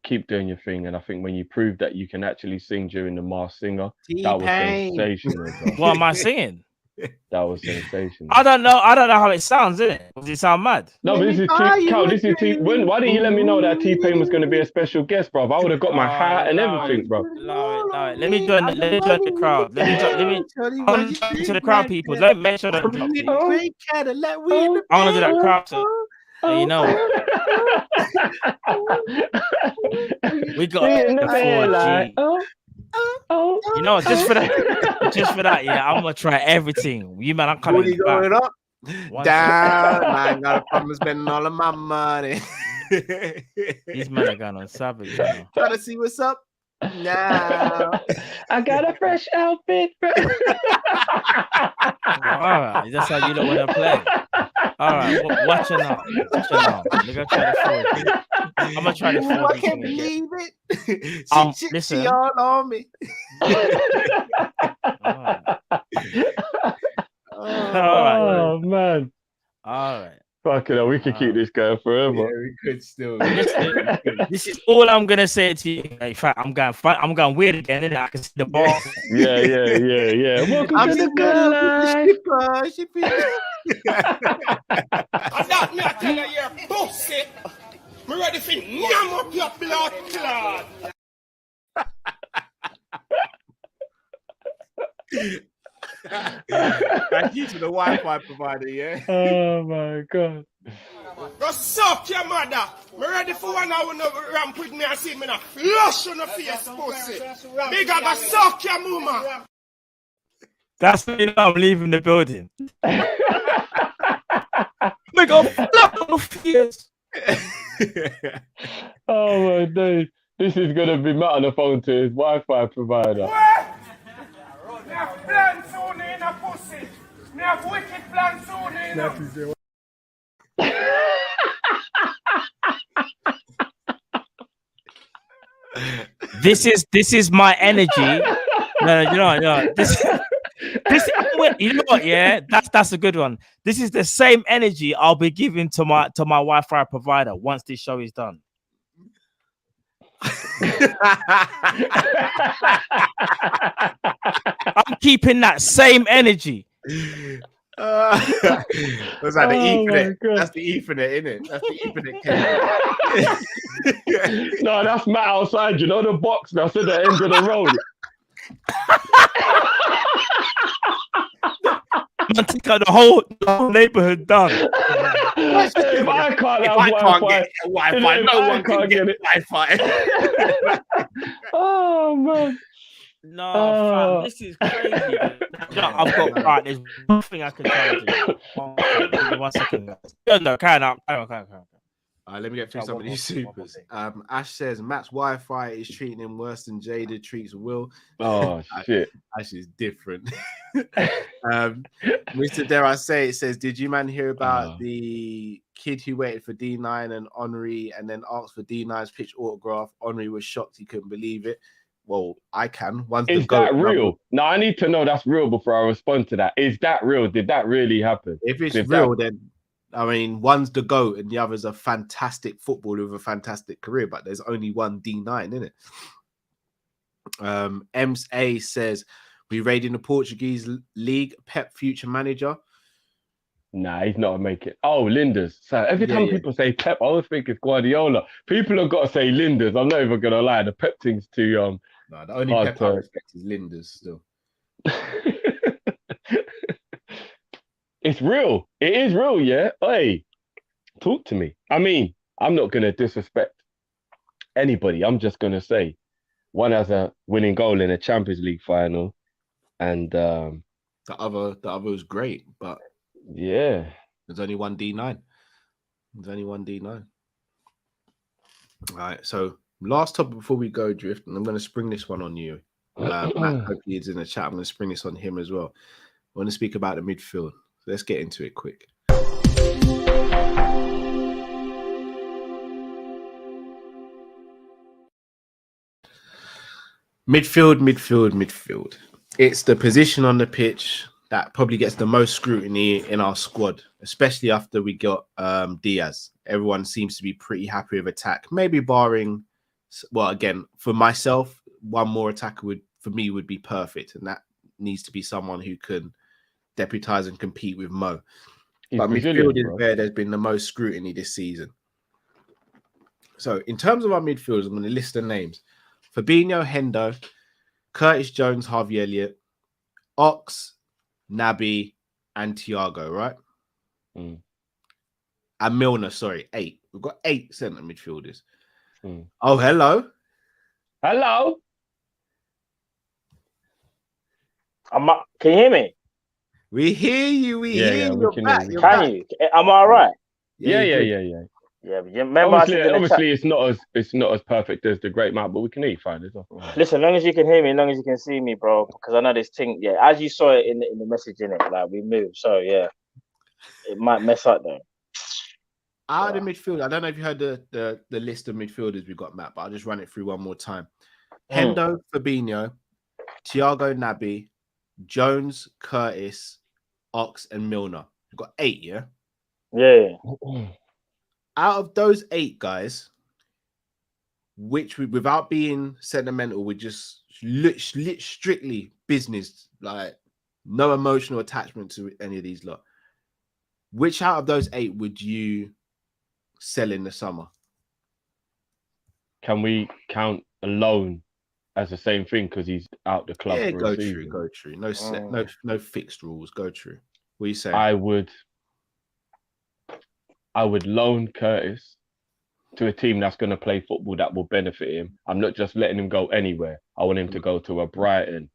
Keep doing your thing, and I think when you proved that you can actually sing during the Masked Singer, that was sensational. Bro. What am I singing? That was sensational. I don't know how it sounds, innit? Does it sound mad? No, but this is T. Why didn't you let me know that T-Pain was going to be a special guest, bro? I would have got my hat and everything, bro. No. Let me join the crowd. Let me to the crowd, people. Let me make sure that I'm gonna do that crowd. So you know, we got the 4G. You know, just for that, yeah, I'm gonna try everything. You man, I'm coming going up, down. I ain't got a problem spending all of my money. These men are going on savage. Trying to see what's up now. I got a fresh outfit. All right, that's how you don't want to play. All right, watch it now. Look, I'm gonna try the 4G. I can't believe it. Listen. She all on me. Oh man. All right. Fucking hell, we could keep this going forever. Yeah, we could still. This is all I'm gonna say to you. In fact, I'm going weird again, and I can see the ball. Yeah. Welcome to the good life. I'm not me, I tell you, you're pussy. Me ready for yam up your blood clot. Thank you to the Wi-Fi provider, yeah. Oh my god. Go suck your mother. Me ready for 1 hour no ramp with me and see me now flush on the face, pussy. Big I go suck your mama. That's when you know I'm leaving the building. We go flush on the face. Oh my days. This is gonna be Matt on the phone to his Wi-Fi provider. What? Me have plans soon in a pussy. Me have wicked plans soon in a This is my energy. No, This you know what? Yeah, that's a good one. This is the same energy I'll be giving to my Wi-Fi provider once this show is done. I'm keeping that same energy. Was that the Ethernet? That's the Ethernet, isn't it? That's the Ethernet cable. No, that's Matt outside. You know the box that's at the end of the road. Man, take out the whole neighborhood done. If I can't have Wi-Fi, no one can get Wi-Fi. Oh man. No, fam, this is crazy. I've got right. There's nothing I can tell you. 1 second, guys. No, carry on. Let me get through some of these supers. Ash says Matt's Wi-Fi is treating him worse than Jada treats Will. Oh shit. Ash is different. Mr. Dare I say it says, did you man hear about the kid who waited for D9 and Henri and then asked for D9's pitch autograph? Henri was shocked, he couldn't believe it. Well, I can. Is that real? No, I need to know that's real before I respond to that. Is that real? Did that really happen? If it's real, then I mean, one's the GOAT and the other's a fantastic footballer with a fantastic career, but there's only one D9 in it. Ems A says, we raiding the Portuguese league, Pep future manager. Nah, he's not a make it. Oh, Linders. So every time people say Pep, I always think it's Guardiola. People have got to say Linders. I'm not even gonna lie. The Pep thing's too No, the only Pep I respect is Linders still. It's real. It is real, yeah. Hey, talk to me. I mean, I'm not gonna disrespect anybody. I'm just gonna say one has a winning goal in a Champions League final, and the other was great, but Yeah. There's only one D9. All right. So last topic before we go, Drift, and I'm going to spring this one on you. Matt, hopefully he's in the chat. I'm going to spring this on him as well. I want to speak about the midfield. So let's get into it quick. Midfield. It's the position on the pitch that probably gets the most scrutiny in our squad, especially after we got Diaz. Everyone seems to be pretty happy with attack, maybe barring, well, again, for myself, one more attacker would be perfect, and that needs to be someone who can deputize and compete with Mo. But midfield is where there's been the most scrutiny this season. So in terms of our midfielders, I'm going to list the names. Fabinho, Hendo, Curtis Jones, Harvey Elliott, Ox, Naby, and Thiago, right? And Milner, sorry, 8. We've got 8 centre midfielders. Oh, hello. Hello. Can you hear me? We hear you. We hear you. Can you? Am I all right? Yeah. Yeah, but remember, obviously it's not as perfect as the great Matt, but we can hear you fine. Listen, as long as you can hear me, as long as you can see me, bro, because I know this thing. Yeah, as you saw it in the message in it, like we moved. So yeah, it might mess up though. Out of the midfield, I don't know if you heard the list of midfielders we got, Matt, but I'll just run it through one more time. Hendo, Fabinho, Thiago, Naby, Jones, Curtis, Ox, and Milner. We've got 8, yeah? Yeah. Out of those 8 guys, which without being sentimental, we just strictly business, like no emotional attachment to any of these lot. Which out of those 8 would you sell in the summer? Can we count alone as the same thing because he's out the club? Yeah, for go a season? true. No fixed rules. Go true. What are you saying? I would loan Curtis to a team that's going to play football that will benefit him. I'm not just letting him go anywhere. I want him to go to a Brighton,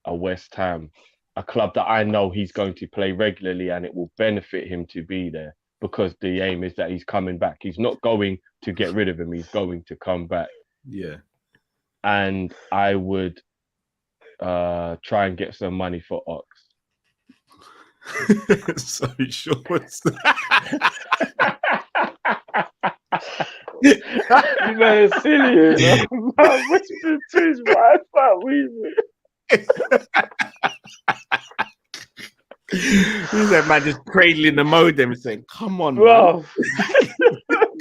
a West Ham, a club that I know he's going to play regularly and it will benefit him to be there because the aim is that he's coming back. He's not going to get rid of him. He's going to come back. Yeah. And I would try and get some money for Ox. So short. You man is silly, you know? Man, whispering to his wife, Who's that man just cradling the modem saying, come on, bro.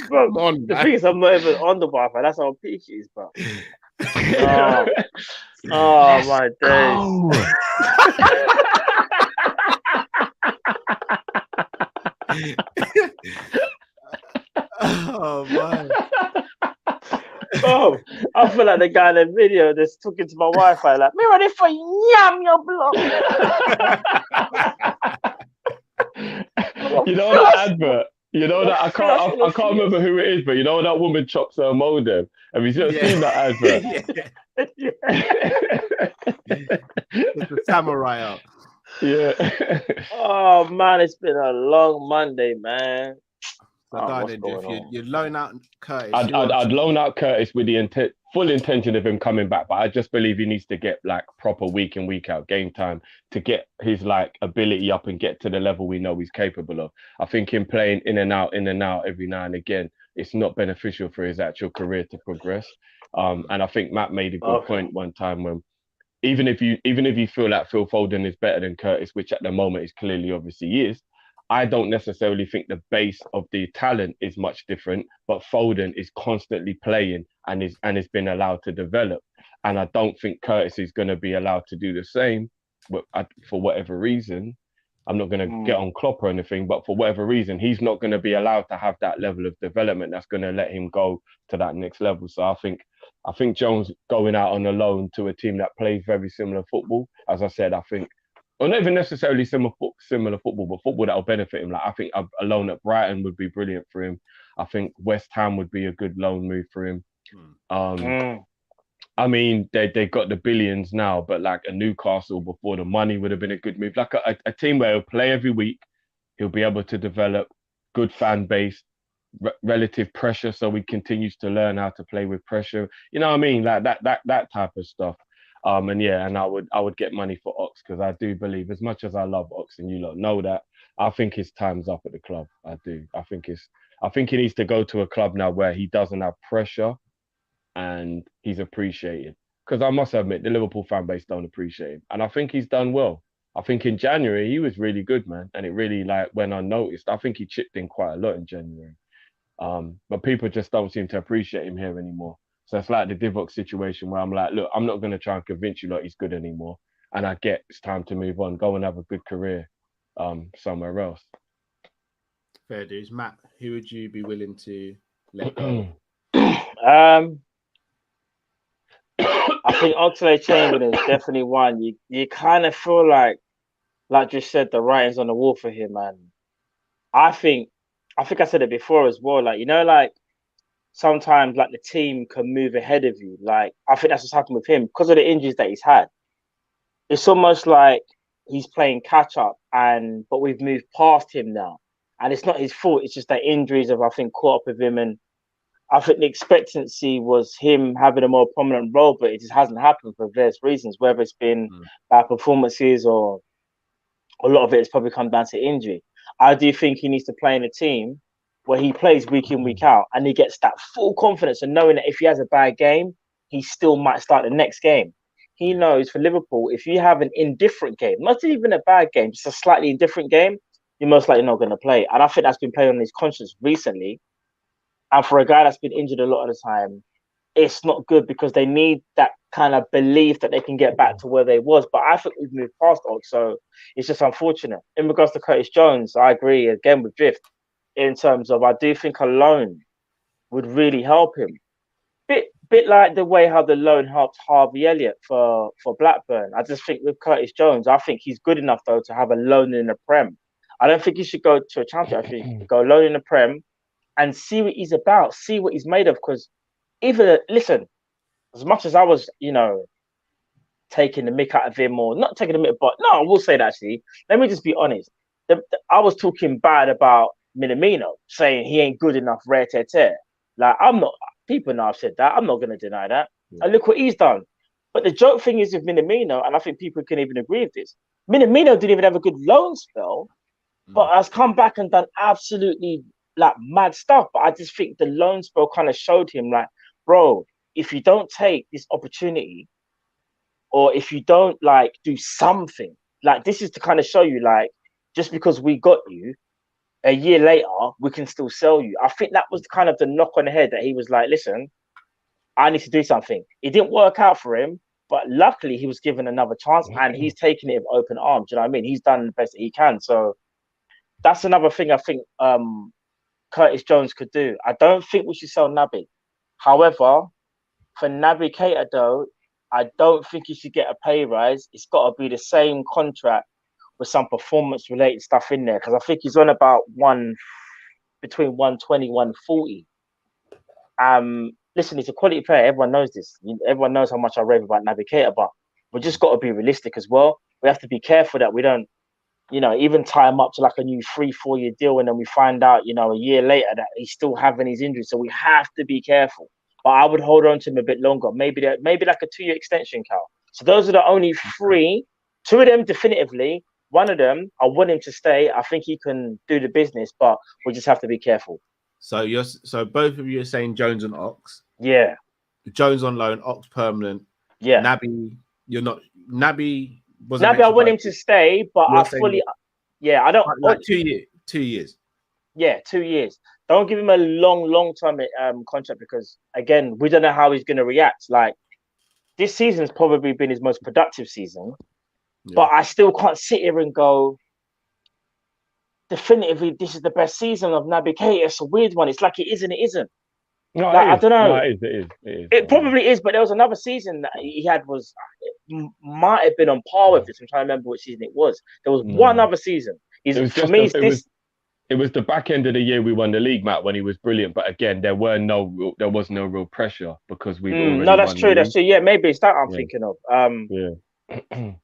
Come on, the thing is, I'm not even on the Wi-Fi. That's how peak it is, bro. Oh my days. Oh man. Oh, I feel like the guy in the video that's talking to my Wi-Fi, like, me ready for yam your block. You know that advert? You know that I can't remember who it is, but you know that woman chops her modem. Have you seen that advert? It's the samurai out. Yeah. Oh man, it's been a long Monday, man. So you'd loan out Curtis. I'd loan out Curtis with the full intention of him coming back, but I just believe he needs to get like proper week in, week out game time to get his like ability up and get to the level we know he's capable of. I think him playing in and out every now and again, it's not beneficial for his actual career to progress. And I think Matt made a good point one time when even if you feel like Phil Foden is better than Curtis, which at the moment is clearly obviously is, I don't necessarily think the base of the talent is much different, but Foden is constantly playing and has been allowed to develop. And I don't think Curtis is going to be allowed to do the same for whatever reason. I'm not going to get on Klopp or anything, but for whatever reason, he's not going to be allowed to have that level of development that's going to let him go to that next level. So I think Jones going out on a loan to a team that plays very similar football, as I said, I think, or not even necessarily similar football, but football that will benefit him. Like I think a loan at Brighton would be brilliant for him. I think West Ham would be a good loan move for him. I mean, they got the billions now, but like a Newcastle before the money would have been a good move. Like a team where he'll play every week, He'll be able to develop good fan base, relative pressure, so he continues to learn how to play with pressure. You know what I mean? Like that type of stuff. And I would get money for Ox, because I do believe, as much as I love Ox, and you lot know that, I think his time's up at the club. I do. I think he needs to go to a club now where he doesn't have pressure and he's appreciated. Because I must admit, the Liverpool fan base don't appreciate him. And I think he's done well. I think in January, he was really good, man. And it really went unnoticed. I think he chipped in quite a lot in January. But people just don't seem to appreciate him here anymore. So it's like the Divock situation where I'm like, look, I'm not going to try and convince you that he's good anymore. And I get it's time to move on, go and have a good career somewhere else. Fair dues. Matt, who would you be willing to let go? I think Oxlade-Chamberlain is definitely one. You kind of feel like you said, the writing's on the wall for him, man. I think I said it before as well. Sometimes the team can move ahead of you. I think that's what's happened with him because of the injuries that he's had. It's almost like he's playing catch up, but we've moved past him now, and it's not his fault. It's just that injuries have, I think, caught up with him, and I think the expectancy was him having a more prominent role, but it just hasn't happened for various reasons, whether it's been bad performances or a lot of it has probably come down to injury. I do think he needs to play in a team where he plays week in, week out, and he gets that full confidence and knowing that if he has a bad game, he still might start the next game. He knows for Liverpool, if you have an indifferent game, not even a bad game, just a slightly indifferent game, you're most likely not going to play. And I think that's been playing on his conscience recently. And for a guy that's been injured a lot of the time, it's not good because they need that kind of belief that they can get back to where they was. But I think we've moved past Ox, so it's just unfortunate. In regards to Curtis Jones, I agree again with Drift in terms of I do think a loan would really help him. Bit like the way how the loan helped Harvey Elliott for Blackburn. I just think with Curtis Jones, I think he's good enough though to have a loan in the Prem. I don't think he should go to a championship. I think go loan in the Prem and see what he's about, see what he's made of. Because listen, as much as I was, taking the mick out of him, or not taking the mick, but no, I will say that actually. Let me just be honest. I was talking bad about Minamino, saying he ain't good enough, rare tear. I'm not. People know I've said that. I'm not going to deny that. Yeah. And look what he's done. But the joke thing is with Minamino, and I think people can even agree with this. Minamino didn't even have a good loan spell, but has come back and done absolutely mad stuff. But I just think the loan spell kind of showed him bro, if you don't take this opportunity, or if you don't do something, this is to kind of show you just because we got you, a year later we can still sell you. I think that was kind of the knock on the head that he was like, listen, I need to do something. It didn't work out for him, but luckily he was given another chance and he's taken it with open arms. Do you know what I mean? He's done the best that he can. So that's another thing I think Curtis Jones could do. I don't think we should sell Naby. However, for Naby Keita though, I don't think he should get a pay rise. It's got to be the same contract with some performance related stuff in there, because I think he's on about between 120, 140. Listen, he's a quality player. Everyone knows this. Everyone knows how much I rave about Naby Keita, but we just got to be realistic as well. We have to be careful that we don't, even tie him up to a new 3-4 year deal, and then we find out, a year later that he's still having his injuries. So we have to be careful. But I would hold on to him a bit longer. Maybe a 2-year extension, Cal. So those are the only 3. 2 of them definitively. One of them, I want him to stay. I think he can do the business, but we just have to be careful. So both of you are saying Jones and Ox. Yeah. Jones on loan, Ox permanent. Yeah. Naby, you're not. Naby wasn't. Naby, I want him to stay, but I fully. Yeah, I don't. 2 years. Yeah, 2 years. Don't give him a long-term contract because again, we don't know how he's going to react. This season's probably been his most productive season. Yeah. But I still can't sit here and go, definitively, this is the best season of Naby Keita. It's a weird one. It's it is and it isn't. No, I don't know. No, it is. It probably is, but there was another season that he had might have been on par with this. I'm trying to remember which season it was. There was one other season. It was the back end of the year we won the league, Matt, when he was brilliant. But again, there was no real pressure because we. No, that's true. That's true. Yeah, maybe it's that I'm thinking of. Yeah.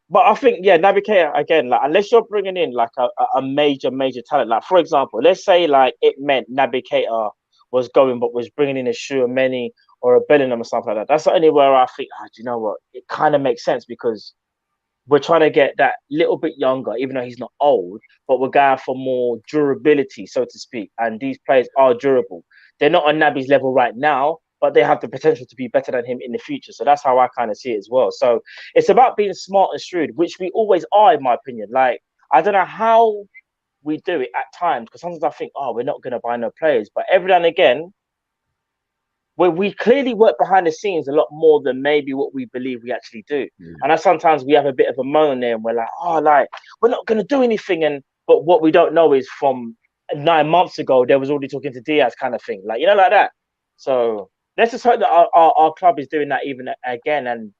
But I think, Naby Keita again, like unless you're bringing in like a major talent, like for example, let's say like it meant Naby Keita was going, but was bringing in a Tchouaméni or a Bellingham or something like that. That's the only where I think, do you know what? It kind of makes sense because we're trying to get that little bit younger, even though he's not old, but we're going for more durability, so to speak. And these players are durable. They're not on Naby's level right now, but they have the potential to be better than him in the future. So that's how I kind of see it as well. So it's about being smart and shrewd, which we always are, in my opinion. Like, I don't know how we do it at times, because sometimes I think, we're not going to buy no players. But every now and again, we clearly work behind the scenes a lot more than maybe what we believe we actually do. And sometimes we have a bit of a moan there and we're like, we're not going to do anything. But what we don't know is from 9 months ago, there was already talking to Diaz kind of thing. Like, like that. So let's just hope that our club is doing that even again. And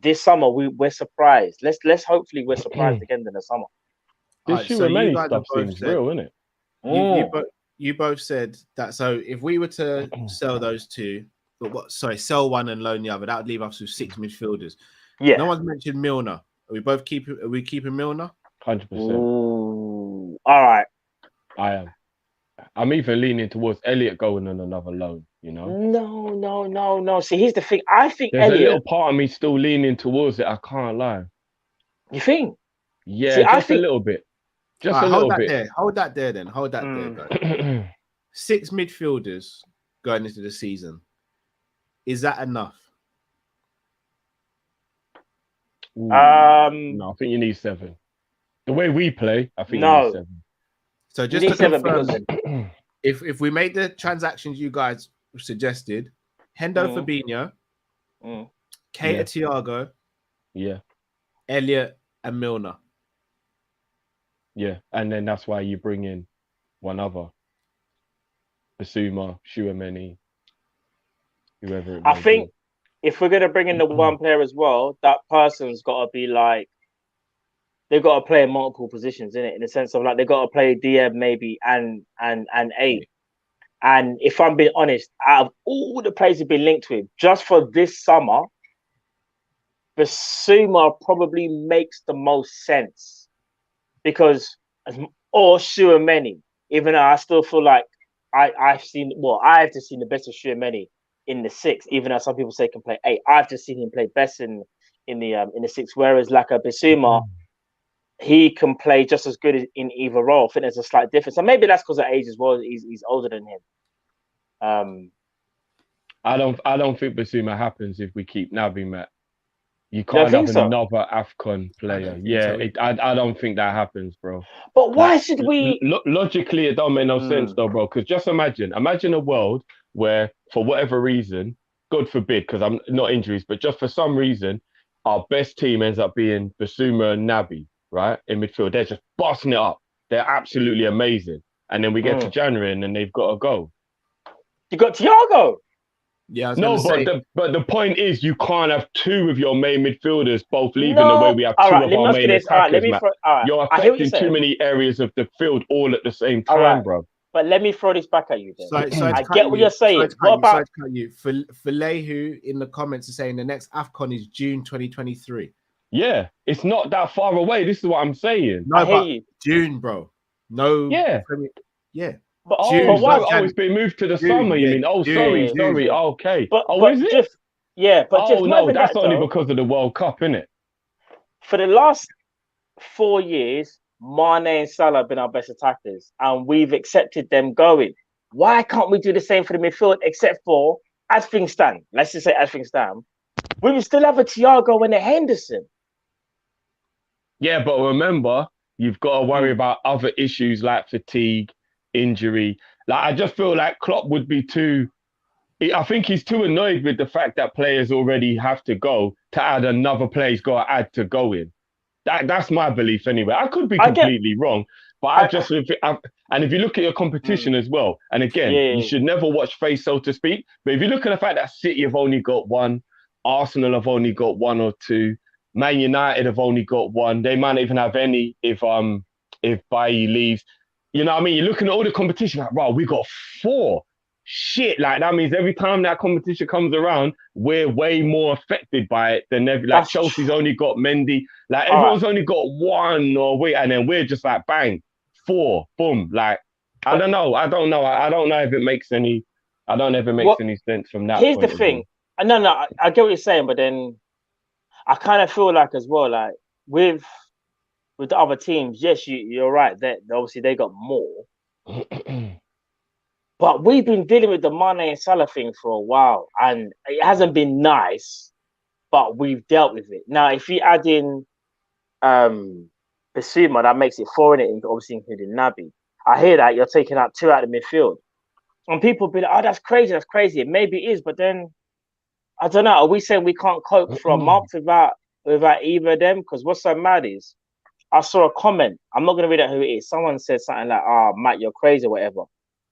this summer, we're surprised. Let's hopefully we're surprised again in the summer. This Tchouaméni stuff seems real, isn't it? You both said that. So if we were to sell those two, sell one and loan the other, that would leave us with 6 midfielders. Yeah. No one's mentioned Milner. Are we keeping Milner? 100%. All right. I am. I'm even leaning towards Elliot going on another loan. No. See, here's the thing. I think there's Elliot, a little part of me still leaning towards it. I can't lie. You think? Yeah, see, just a little bit. Just a little bit. Hold that there, guys. 6 midfielders going into the season. Is that enough? No, I think you need 7. The way we play, I think you need 7. So just to confirm, if we made the transactions you guys suggested, Hendo Fabinho, Keita Thiago, Elliot and Milner. Yeah, and then that's why you bring in one other. Basuma, Tchouaméni, whoever it may I think if we're going to bring in the one player as well, that person's got to be like, they've got to play in multiple positions, innit? In the sense of like, they've got to play DM maybe and 8. And if I'm being honest, out of all the players we've been linked with, just for this summer, Basuma probably makes the most sense. Because, or Tchouaméni, even though I still feel like I've just seen the best of Tchouaméni in the 6, even though some people say he can play 8. I've just seen him play best in the 6, whereas like a Basuma, he can play just as good in either role. I think there's a slight difference. And maybe that's because of age as well. He's older than him. I don't think Basuma happens if we keep Naby Met. You can't have another AFCON player. I don't think that happens, bro. But why should we? Logically, it don't make no sense, though, bro. Because just imagine a world where, for whatever reason, God forbid, because I'm not injuries, but just for some reason, our best team ends up being Basuma and Naby, right? In midfield. They're just busting it up. They're absolutely amazing. And then we get to January and then they've got to go. You got Thiago. Yeah, but the point is you can't have 2 of your main midfielders both leaving the way we have 2 of our main attackers, man. You're affecting too many areas of the field all at the same time, bro. But let me throw this back at you then. I get what you're saying. What about Falehu in the comments is saying the next AFCON is June 2023. Yeah, it's not that far away. This is what I'm saying. No, but June, bro. No. Yeah. Yeah. But it's been moved to the summer, you mean? Oh, sorry. Okay. But is it? That's only because of the World Cup, innit? For the last 4 years, Mane and Salah have been our best attackers, and we've accepted them going. Why can't we do the same for the midfield, except for, as things stand, let's just say as things stand, we will still have a Thiago and a Henderson. Yeah, but remember, you've got to worry about other issues like fatigue, injury. Like, I just feel like Klopp would be I think he's too annoyed with the fact that players already have to go to add another player he's got to add to go in. That's my belief anyway. I could be completely wrong, but and if you look at your competition as well, and again, you should never watch face, so to speak, but if you look at the fact that City have only got 1, Arsenal have only got 1 or 2, Man United have only got 1, they might not even have any if Bailly leaves. You know what I mean? You're looking at all the competition like, wow, we got 4. shit. Like that means every time that competition comes around, we're way more affected by it than every. Like Chelsea's only got Mendy. Like everyone's only got one and then we're just like bang, 4, boom. Like I don't know. I don't know if it makes any. I don't know if it makes any sense from that. Here's the thing. No, I get what you're saying, but then I kind of feel like as well, like with the other teams, yes, you're right. That obviously they got more. But we've been dealing with the Mane and Salah thing for a while, and it hasn't been nice, but we've dealt with it. Now, if you add in Bissouma, that makes it 4 in it, obviously including Naby. I hear that you're taking out 2 out of the midfield. And people be like, oh, that's crazy. Maybe it is, but then, I don't know, are we saying we can't cope for a month without either of them? Because what's so mad is, I saw a comment, I'm not going to read out who it is. Someone said something like, oh, Matt, you're crazy or whatever.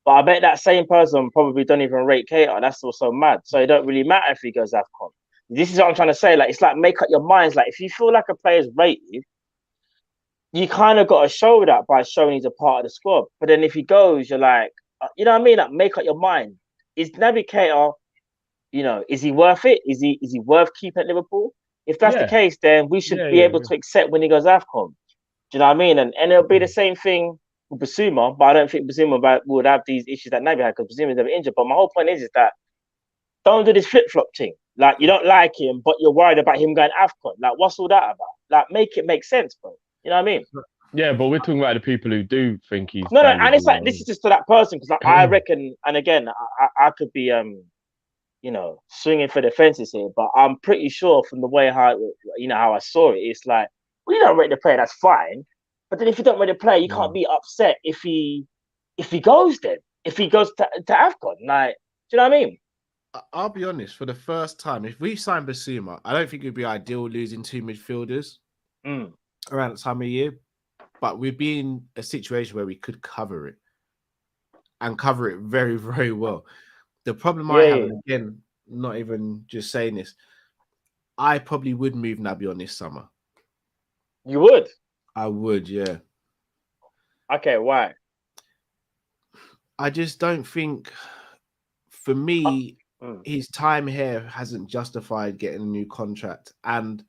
But I bet that same person probably don't even rate Keita. That's also mad. So it don't really matter if he goes AFCON. This is what I'm trying to say. Like, it's like make up your minds. Like, if you feel like a player's rated, you kind of got to show that by showing he's a part of the squad. But then if he goes, you're like, you know what I mean? Like, make up your mind. Is Naby Keita, is he worth it? Is he worth keeping at Liverpool? If that's the case, then we should be able to accept when he goes AFCON. Do you know what I mean? And it'll be the same thing with Bissouma, but I don't think Bissouma would have these issues that Naby had because Bissouma's never injured. But my whole point is that don't do this flip-flop thing. Like, you don't like him, but you're worried about him going AFCON. Like, what's all that about? Like, make it make sense, bro. You know what I mean? Yeah, but we're talking about the people who do think he's... No, and it's like, this is just to that person, because I reckon, and again, I could be, swinging for the fences here, but I'm pretty sure from the way how I saw it, it's like, well, you don't rate the player, that's fine. But then if you don't rate the player, you can't be upset if he goes then. If he goes to AFCON. Like, do you know what I mean? I'll be honest, for the first time, if we sign Bissouma, I don't think it'd be ideal losing 2 midfielders around the time of year. But we'd be in a situation where we could cover it. And cover it very, very well. The problem I have, and again, not even just saying this, I probably would move Naby on this summer. You would? I would, yeah. Okay, why? I just don't think, for me, his time here hasn't justified getting a new contract. And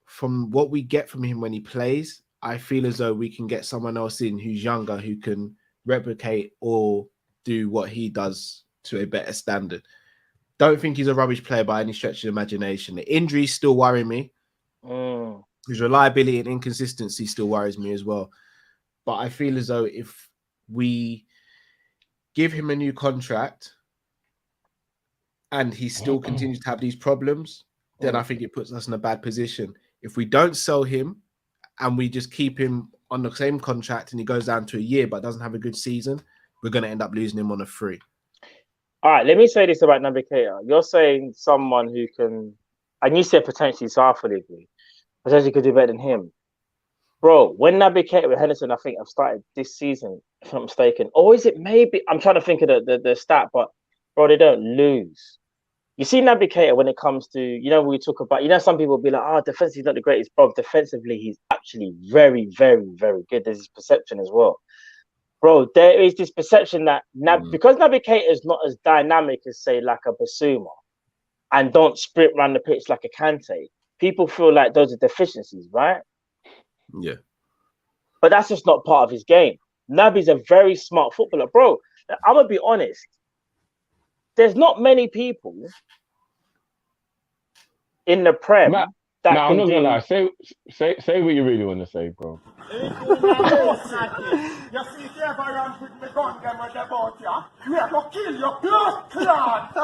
from what we get from him when he plays, I feel as though we can get someone else in who's younger, who can replicate or do what he does to a better standard. Don't think he's a rubbish player by any stretch of the imagination. The injuries still worry me. His reliability and inconsistency still worries me as well. But I feel as though if we give him a new contract and he still continues to have these problems, then I think it puts us in a bad position. If we don't sell him and we just keep him on the same contract and he goes down to a year but doesn't have a good season, we're going to end up losing him on a free. All right, let me say this about Naby Keita. You're saying someone who can, and you said potentially, so I fully agree, potentially could do better than him. Bro, when Naby Keita with Henderson, I think I've started this season, if I'm not mistaken. Or is it maybe, I'm trying to think of the stat, but bro, they don't lose. You see Naby Keita when it comes to, we talk about, some people be like, defensively he's not the greatest, bro. Defensively, he's actually very, very, very good. There's this perception as well. Bro, there is this perception that because Naby Keita is not as dynamic as, say, like a Bissouma and don't sprint around the pitch like a Kante, people feel like those are deficiencies, right? Yeah. But that's just not part of his game. Naby's a very smart footballer. Bro, I'm going to be honest. There's not many people in the Prem that I'm not going to lie. Say what you really want to say, bro. You see, if you ever run with the gun them with the boat, you have to kill your blood clot.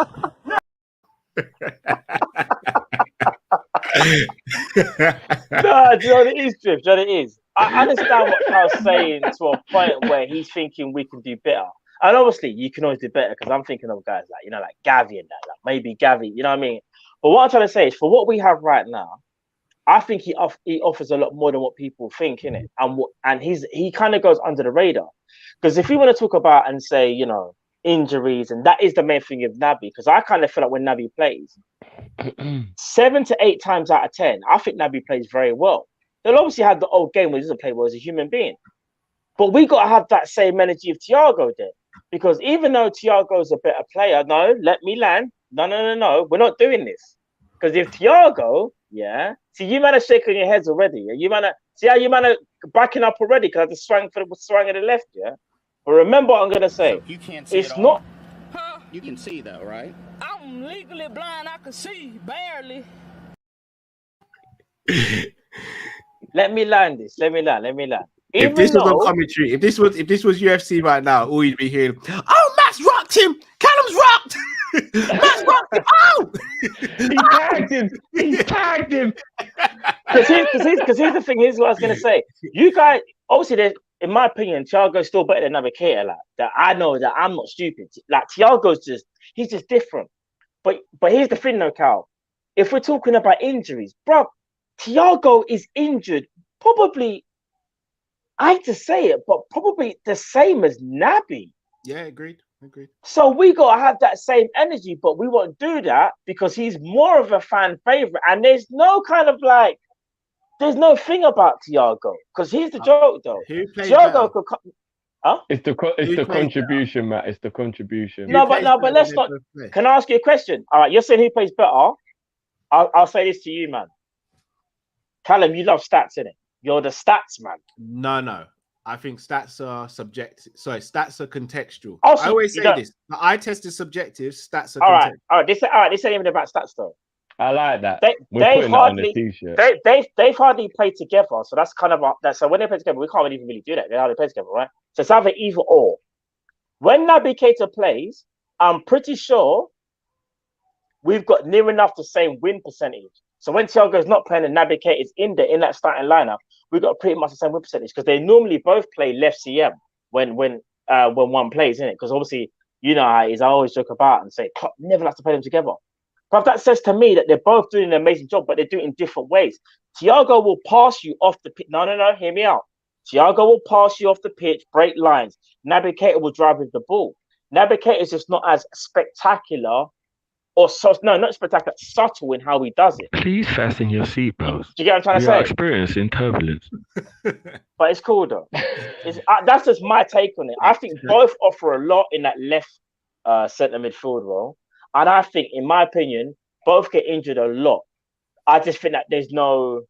No, do you know what it is, Drift? Do you know what it is? I understand what Carl's saying to a point where he's thinking we can do better. And obviously, you can always do better because I'm thinking of guys like, like Gavi and that. Like maybe Gavi, you know what I mean? But what I'm trying to say is, for what we have right now, I think he offers a lot more than what people think, innit? And he kind of goes under the radar. Because if we want to talk about and say, injuries, and that is the main thing of Naby, because I kind of feel like when Naby plays, 7 to 8 times out of 10, I think Naby plays very well. They'll obviously have the old game where he doesn't play well as a human being. But we got to have that same energy of Thiago there. Because even though Thiago's a better player, no, let me land. No. We're not doing this. Because if Thiago, see, you man are shaking your heads already. Yeah? You man are, see how you man are backing up already because I just swang of the left, yeah? But remember what I'm going to say. So you can't see it's not. Huh? You can see, though, right? I'm legally blind. I can see, barely. Let me land this. Let me land. If this was on commentary, if this was UFC right now, all you'd be hearing, oh, Max rocked him. Callum's rocked. Max rocked him. Oh, he tagged him. Because here's the thing. Here's what I was gonna say. You guys, obviously, in my opinion, Thiago's still better than Navigator. Like that, I know that I'm not stupid. Like Thiago's he's just different. But here's the thing, though, Cal. If we're talking about injuries, bro, Thiago is injured. Probably, I hate to say it, but probably the same as Naby. Yeah, agreed. So we gotta have that same energy, but we won't do that because he's more of a fan favorite, and there's no kind of like, there's no thing about Thiago. Because here's the joke, though. Thiago could come. Huh? It's the contribution, Matt. It's the contribution. No, but let's not. Can I ask you a question? All right, you're saying who plays better? I'll say this to you, man. Callum, you love stats, innit? You're the stats man. No. I think stats are subjective. Sorry, stats are contextual. Also, I always say this. The eye test is subjective. Stats are contextual. All right. This ain't even about stats though. I like that. They've hardly they've hardly played together. So that's kind of that. So when they play together, we can't even really do that. They hardly play together, right? So it's either or. When Naby Keita plays, I'm pretty sure we've got near enough the same win percentage. So when Thiago's not playing and Naby Keita is in that starting lineup, we've got pretty much the same win percentage because they normally both play left CM when one plays, innit? Because obviously, you know how it is. I always joke about and say, Klopp never likes to play them together. But that says to me that they're both doing an amazing job, but they do it in different ways. Thiago will pass you off the pitch. No, hear me out. Thiago will pass you off the pitch, break lines. Naby Keita will drive with the ball. Naby Keita is just not as spectacular not spectacular, subtle in how he does it. Please fasten your seatbelts. Do you get what I'm trying to say? We are experiencing turbulence. But it's cool though. That's just my take on it. I think both offer a lot in that left centre midfield role. And I think, in my opinion, both get injured a lot. I just think that there's no,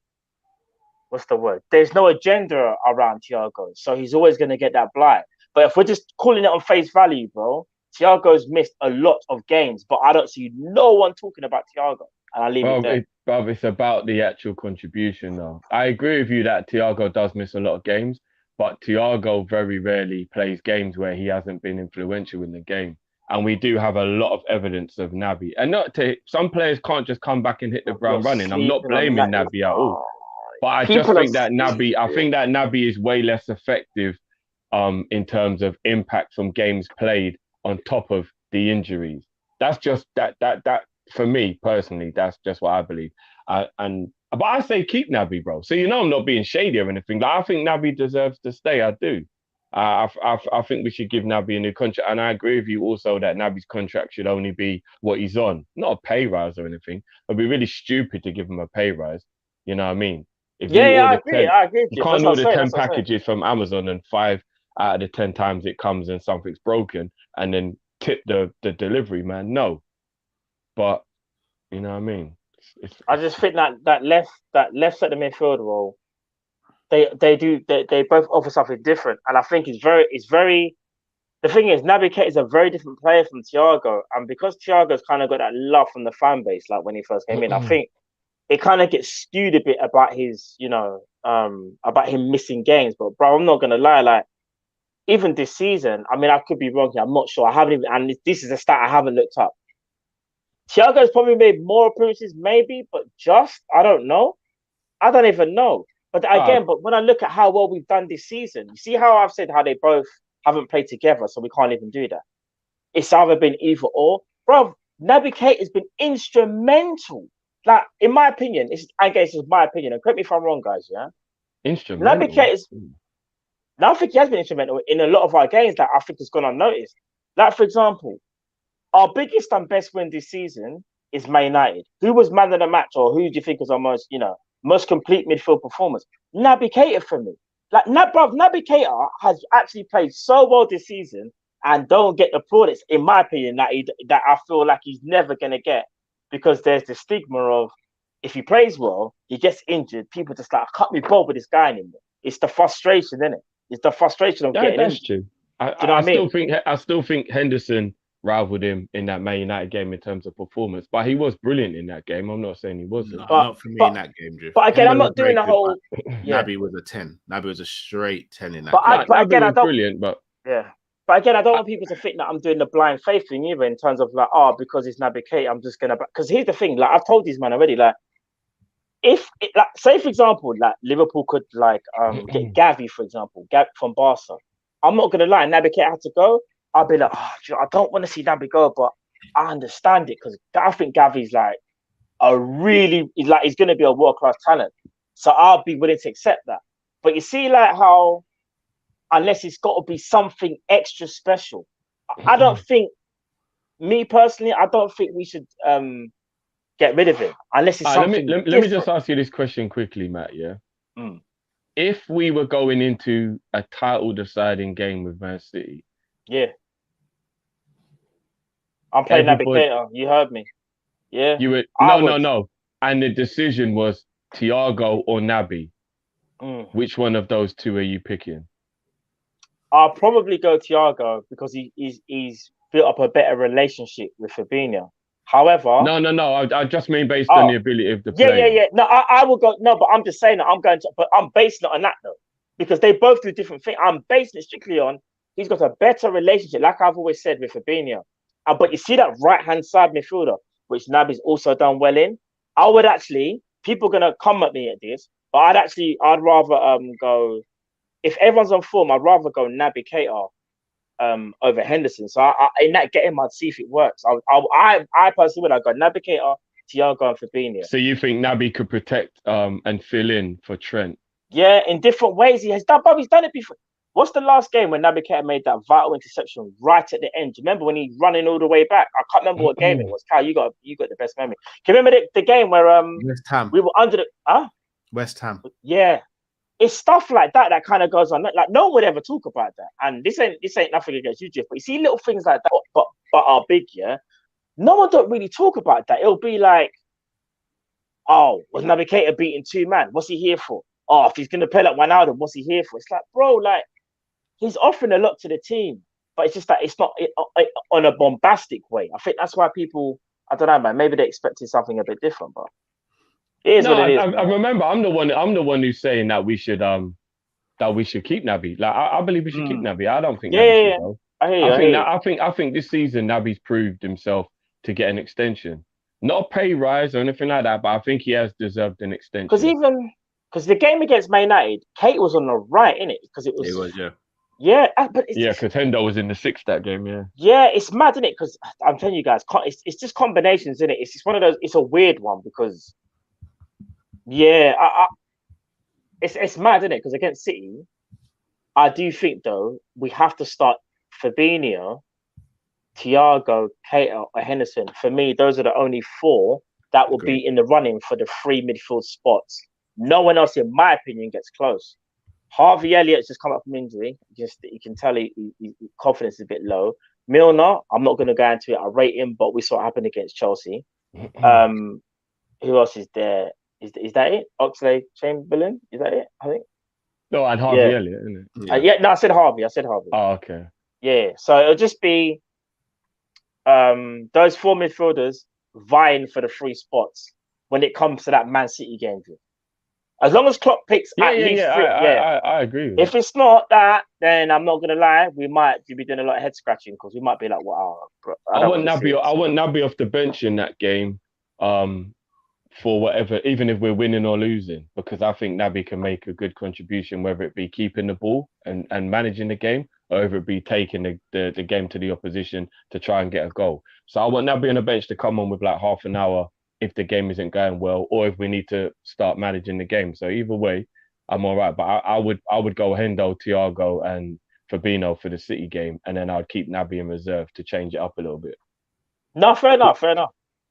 There's no agenda around Thiago. So he's always going to get that blight. But if we're just calling it on face value, bro, Thiago's missed a lot of games, but I don't see no one talking about Thiago. And I leave it there. It's about the actual contribution, though. I agree with you that Thiago does miss a lot of games, but Thiago very rarely plays games where he hasn't been influential in the game. And we do have a lot of evidence of Naby. And some players can't just come back and hit the ground running. I'm not blaming Naby at all. But I think that Naby is way less effective in terms of impact from games played on top of the injuries. That's just that for me personally, that's just what I believe. But I say keep Naby, bro. So I'm not being shady or anything. Like, I think Naby deserves to stay. I do. I think we should give Naby a new contract, and I agree with you also that Naby's contract should only be what he's on, not a pay rise or anything. It'd be really stupid to give him a pay rise. You know what I mean? I agree. You can't order 10 packages from Amazon and 5 out of the 10 times it comes and something's broken, and then tip the delivery man. No, but you know what I mean. I just think that left centre midfield role, they both offer something different, and I think it's very. The thing is, Naby Keita is a very different player from Thiago, and because Thiago's kind of got that love from the fan base, like when he first came in, I think it kind of gets skewed a bit about his, about him missing games. But bro, I'm not gonna lie, like, even this season, I mean, I could be wrong here. I'm not sure. I haven't even, and this is a stat I haven't looked up. Thiago's probably made more appearances, maybe, but I don't know. I don't even know. But again, but when I look at how well we've done this season, you see how I've said how they both haven't played together, so we can't even do that. It's either been either or. Bro, Naby Keita has been instrumental. Like, in my opinion, I guess it's my opinion, and correct me if I'm wrong, guys, yeah? Instrumental? Naby Keita I think he has been instrumental in a lot of our games that I think has gone unnoticed. Like, for example, our biggest and best win this season is Man United. Who was man of the match, or who do you think was our most complete midfield performance? Naby Keita for me. Like, Naby Keita has actually played so well this season and don't get the plaudits, in my opinion, that I feel like he's never going to get, because there's the stigma of, if he plays well, he gets injured, people just like, I can't be bothered with this guy anymore. It's the frustration, isn't it? It's the frustration of getting that's injured. true. I still think Henderson rivaled him in that Man United game in terms of performance, but he was brilliant in that game. I'm not saying he wasn't. No, not for me in that game, Drift. But again, I'm not doing the whole. Naby was a 10. Naby was a straight 10 in that game. But again, I don't. Brilliant, but yeah. But again, I don't want people to think that I'm doing the blind faith thing either, in terms of like, because it's Naby Keita, I'm just gonna. Because here's the thing, like I've told these man already, like, say for example, like Liverpool could like get Gavi, for example, from Barca. I'm not gonna lie, Naby Keita had to go. I'll be like, I don't want to see Naby go, but I understand it, because I think Gavi's like he's going to be a world-class talent. So I'll be willing to accept that. But you see, like how, unless it's got to be something extra special, I don't think, me personally, I don't think we should get rid of him unless it's something. Let me just ask you this question quickly, Matt. Yeah. If we were going into a title-deciding game with Man City, I'm playing Naby Keita. You heard me. Yeah. You would no. And the decision was Thiago or Naby. Which one of those two are you picking? I'll probably go Thiago, because he's built up a better relationship with Fabinho. However, no. I just mean based on the ability of the player. Yeah. No, I will go. No, but I'm just saying that but I'm basing it on that though, because they both do different things. I'm basing it strictly on he's got a better relationship, like I've always said, with Fabinho. But you see that right-hand side midfielder, which Naby's also done well in. I would actually, people are gonna come at me at this, but I'd rather go, if everyone's on form, I'd rather go Naby Keita over Henderson. So in that game, I'd see if it works. I personally would. I'd go Naby Keita, Thiago, and Fabinho. So you think Naby could protect and fill in for Trent? Yeah, in different ways. He has done. Bobby's done it before. What's the last game when Naby Keita made that vital interception right at the end? Do you remember when he's running all the way back? I can't remember what game it was. Cal, you got the best memory. Can you remember the game where West Ham? We were under the West Ham. Yeah, it's stuff like that that kind of goes on. Like no one would ever talk about that. And this ain't nothing against you, Jeff. But you see little things like that, but are big. Yeah, no one don't really talk about that. It'll be like, was Naby Keita beating two man? What's he here for? If he's gonna play like Wijnaldum, what's he here for? It's like, bro, like. He's offering a lot to the team, but it's just that it's not on a bombastic way. I think that's why people, I don't know, man. Maybe they expected something a bit different, but it is what it is. I remember, I'm the one who's saying that we should keep Naby. Like I believe we should keep Naby. I don't think. Naby should go. I think this season Naby's proved himself to get an extension, not a pay rise or anything like that, but I think he has deserved an extension. Because the game against Man United, Kate was on the right, innit? Because it was. Yeah, but because Hendo was in the sixth that game. Yeah, it's mad, isn't it? Because I'm telling you guys, it's just combinations, isn't it? It's just one of those. It's a weird one because, it's mad, isn't it? Because against City, I do think though we have to start Fabinho, Thiago, Keita, or Henderson. For me, those are the only four that will be in the running for the three midfield spots. No one else, in my opinion, gets close. Harvey Elliott's just come up from injury. Just you can tell his confidence is a bit low. Milner, I'm not going to go into it. I rate him, but we saw what happened against Chelsea. Who else is there? Is that it? Oxlade-Chamberlain? Is that it? I think. No, and Harvey Elliott, isn't it? I said Harvey. Oh, okay. Yeah, so it'll just be those four midfielders vying for the three spots when it comes to that Man City game. As long as Klopp picks at least three. I agree with if it's not that, then I'm not gonna lie, we might be doing a lot of head scratching because we might be like, wow. I want Naby off the bench in that game, for whatever, even if we're winning or losing, because I think Naby can make a good contribution, whether it be keeping the ball and managing the game, or whether it be taking the game to the opposition to try and get a goal. So I want Naby on the bench to come on with like half an hour if the game isn't going well, or if we need to start managing the game. So either way, I'm all right. But I would go Hendo, Thiago, and Fabinho for the City game, and then I'd keep Naby in reserve to change it up a little bit. No, fair enough.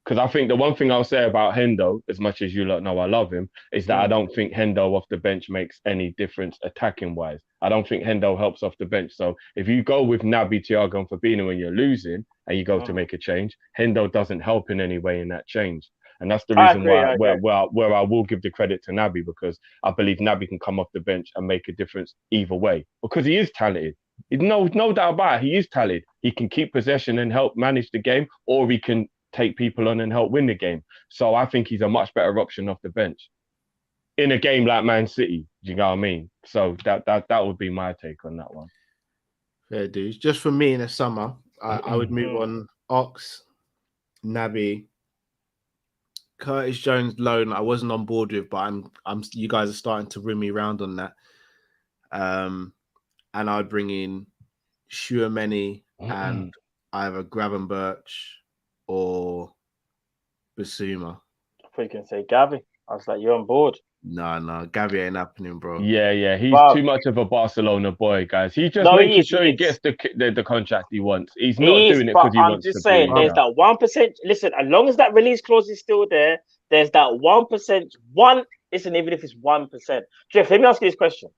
Because I think the one thing I'll say about Hendo, as much as you lot know I love him, is that I don't think Hendo off the bench makes any difference attacking wise. I don't think Hendo helps off the bench. So if you go with Naby, Thiago, and Fabinho when you're losing and you go to make a change, Hendo doesn't help in any way in that change. And that's the reason where I will give the credit to Naby, because I believe Naby can come off the bench and make a difference either way, because he is talented. No doubt about it. He is talented. He can keep possession and help manage the game, or he can take people on and help win the game. So I think he's a much better option off the bench in a game like Man City. Do you know what I mean? So that would be my take on that one. Fair dues. Just for me in the summer, I would move on Ox, Naby, Curtis Jones loan. I wasn't on board with, but I'm. You guys are starting to rim me around on that. And I'd bring in Shuameni and either Gravenberch or Basuma. I thought you can say Gavi. I was like, you're on board. No, Gavi ain't happening, bro. Yeah. He's too much of a Barcelona boy, guys. He's just making sure he gets the contract he wants. He's not doing it because he wants to. I'm just saying, there's that 1%. Listen, as long as that release clause is still there, there's that 1%. Listen, even if it's 1%. Jeff, let me ask you this question.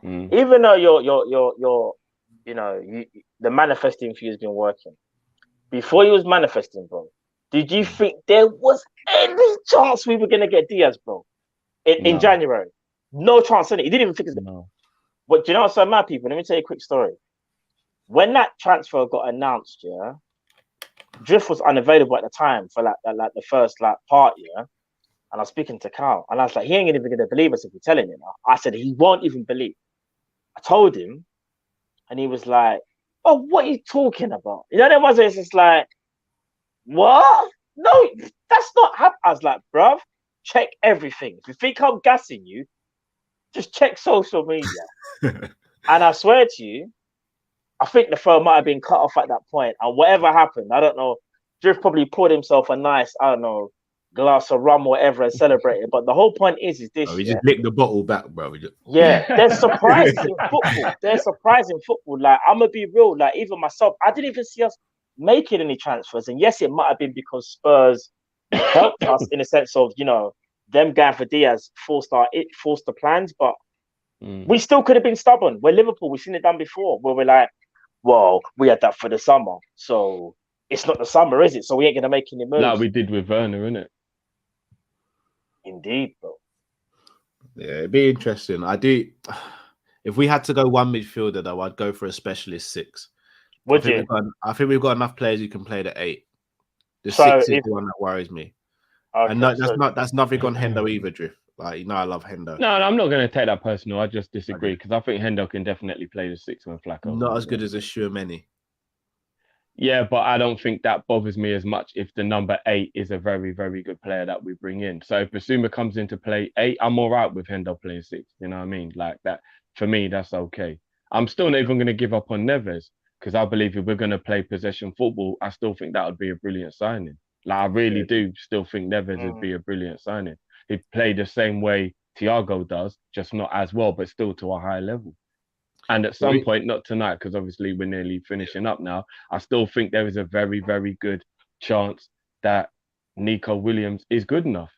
Even though you're the manifesting for you has been working. Before you was manifesting, bro, did you think there was any chance we were gonna get Diaz, bro? In January? No chance in it. He didn't even think it's gonna. But do you know what's so mad, people? Let me tell you a quick story. When that transfer got announced, Drift was unavailable at the time for like the first part, and I was speaking to Carl, and I was like, he ain't even gonna believe us if we're telling him. I said he won't even believe. I told him, and he was like, "Oh, what are you talking about?" You know, there was it's just like, "What? No, that's not happening." I was like, "Bruv, check everything. If you think I'm gassing you, just check social media." And I swear to you, I think the phone might have been cut off at that point. And whatever happened, I don't know. Drift probably poured himself a nice, glass of rum or whatever and celebrated. But the whole point is this. We just licked the bottle back, bro. There's surprises in football. There's surprise in football. Like, I'm gonna be real. Like, even myself, I didn't even see us making any transfers. And yes, it might have been because Spurs helped us in a sense of, them going for Diaz forced the plans, but we still could have been stubborn. We're Liverpool. We've seen it done before, where we're like, well, we had that for the summer, so it's not the summer, is it? So we ain't gonna make any moves. Like we did with Werner, innit? Indeed, bro. Yeah, it'd be interesting. If we had to go one midfielder, though, I'd go for a specialist 6. Would you? I think we've got enough players who can play the 8. The 6 is the one that worries me. Okay, and that's nothing on Hendo either, Drift. Like, I love Hendo. No, I'm not going to take that personal. I just disagree because I think Hendo can definitely play the 6 when Flacco. Not as good as a Shuameni. Yeah, but I don't think that bothers me as much if the number 8 is a very, very good player that we bring in. So if Basuma comes into play 8, I'm all right with Hendo playing 6. You know what I mean? Like that, for me, that's okay. I'm still not even going to give up on Neves because I believe if we're going to play possession football, I still think that would be a brilliant signing. Like, I really do still think Neves would be a brilliant signing. He played the same way Thiago does, just not as well, but still to a high level. And at some point, not tonight, because obviously we're nearly finishing up now, I still think there is a very, very good chance that Nico Williams is good enough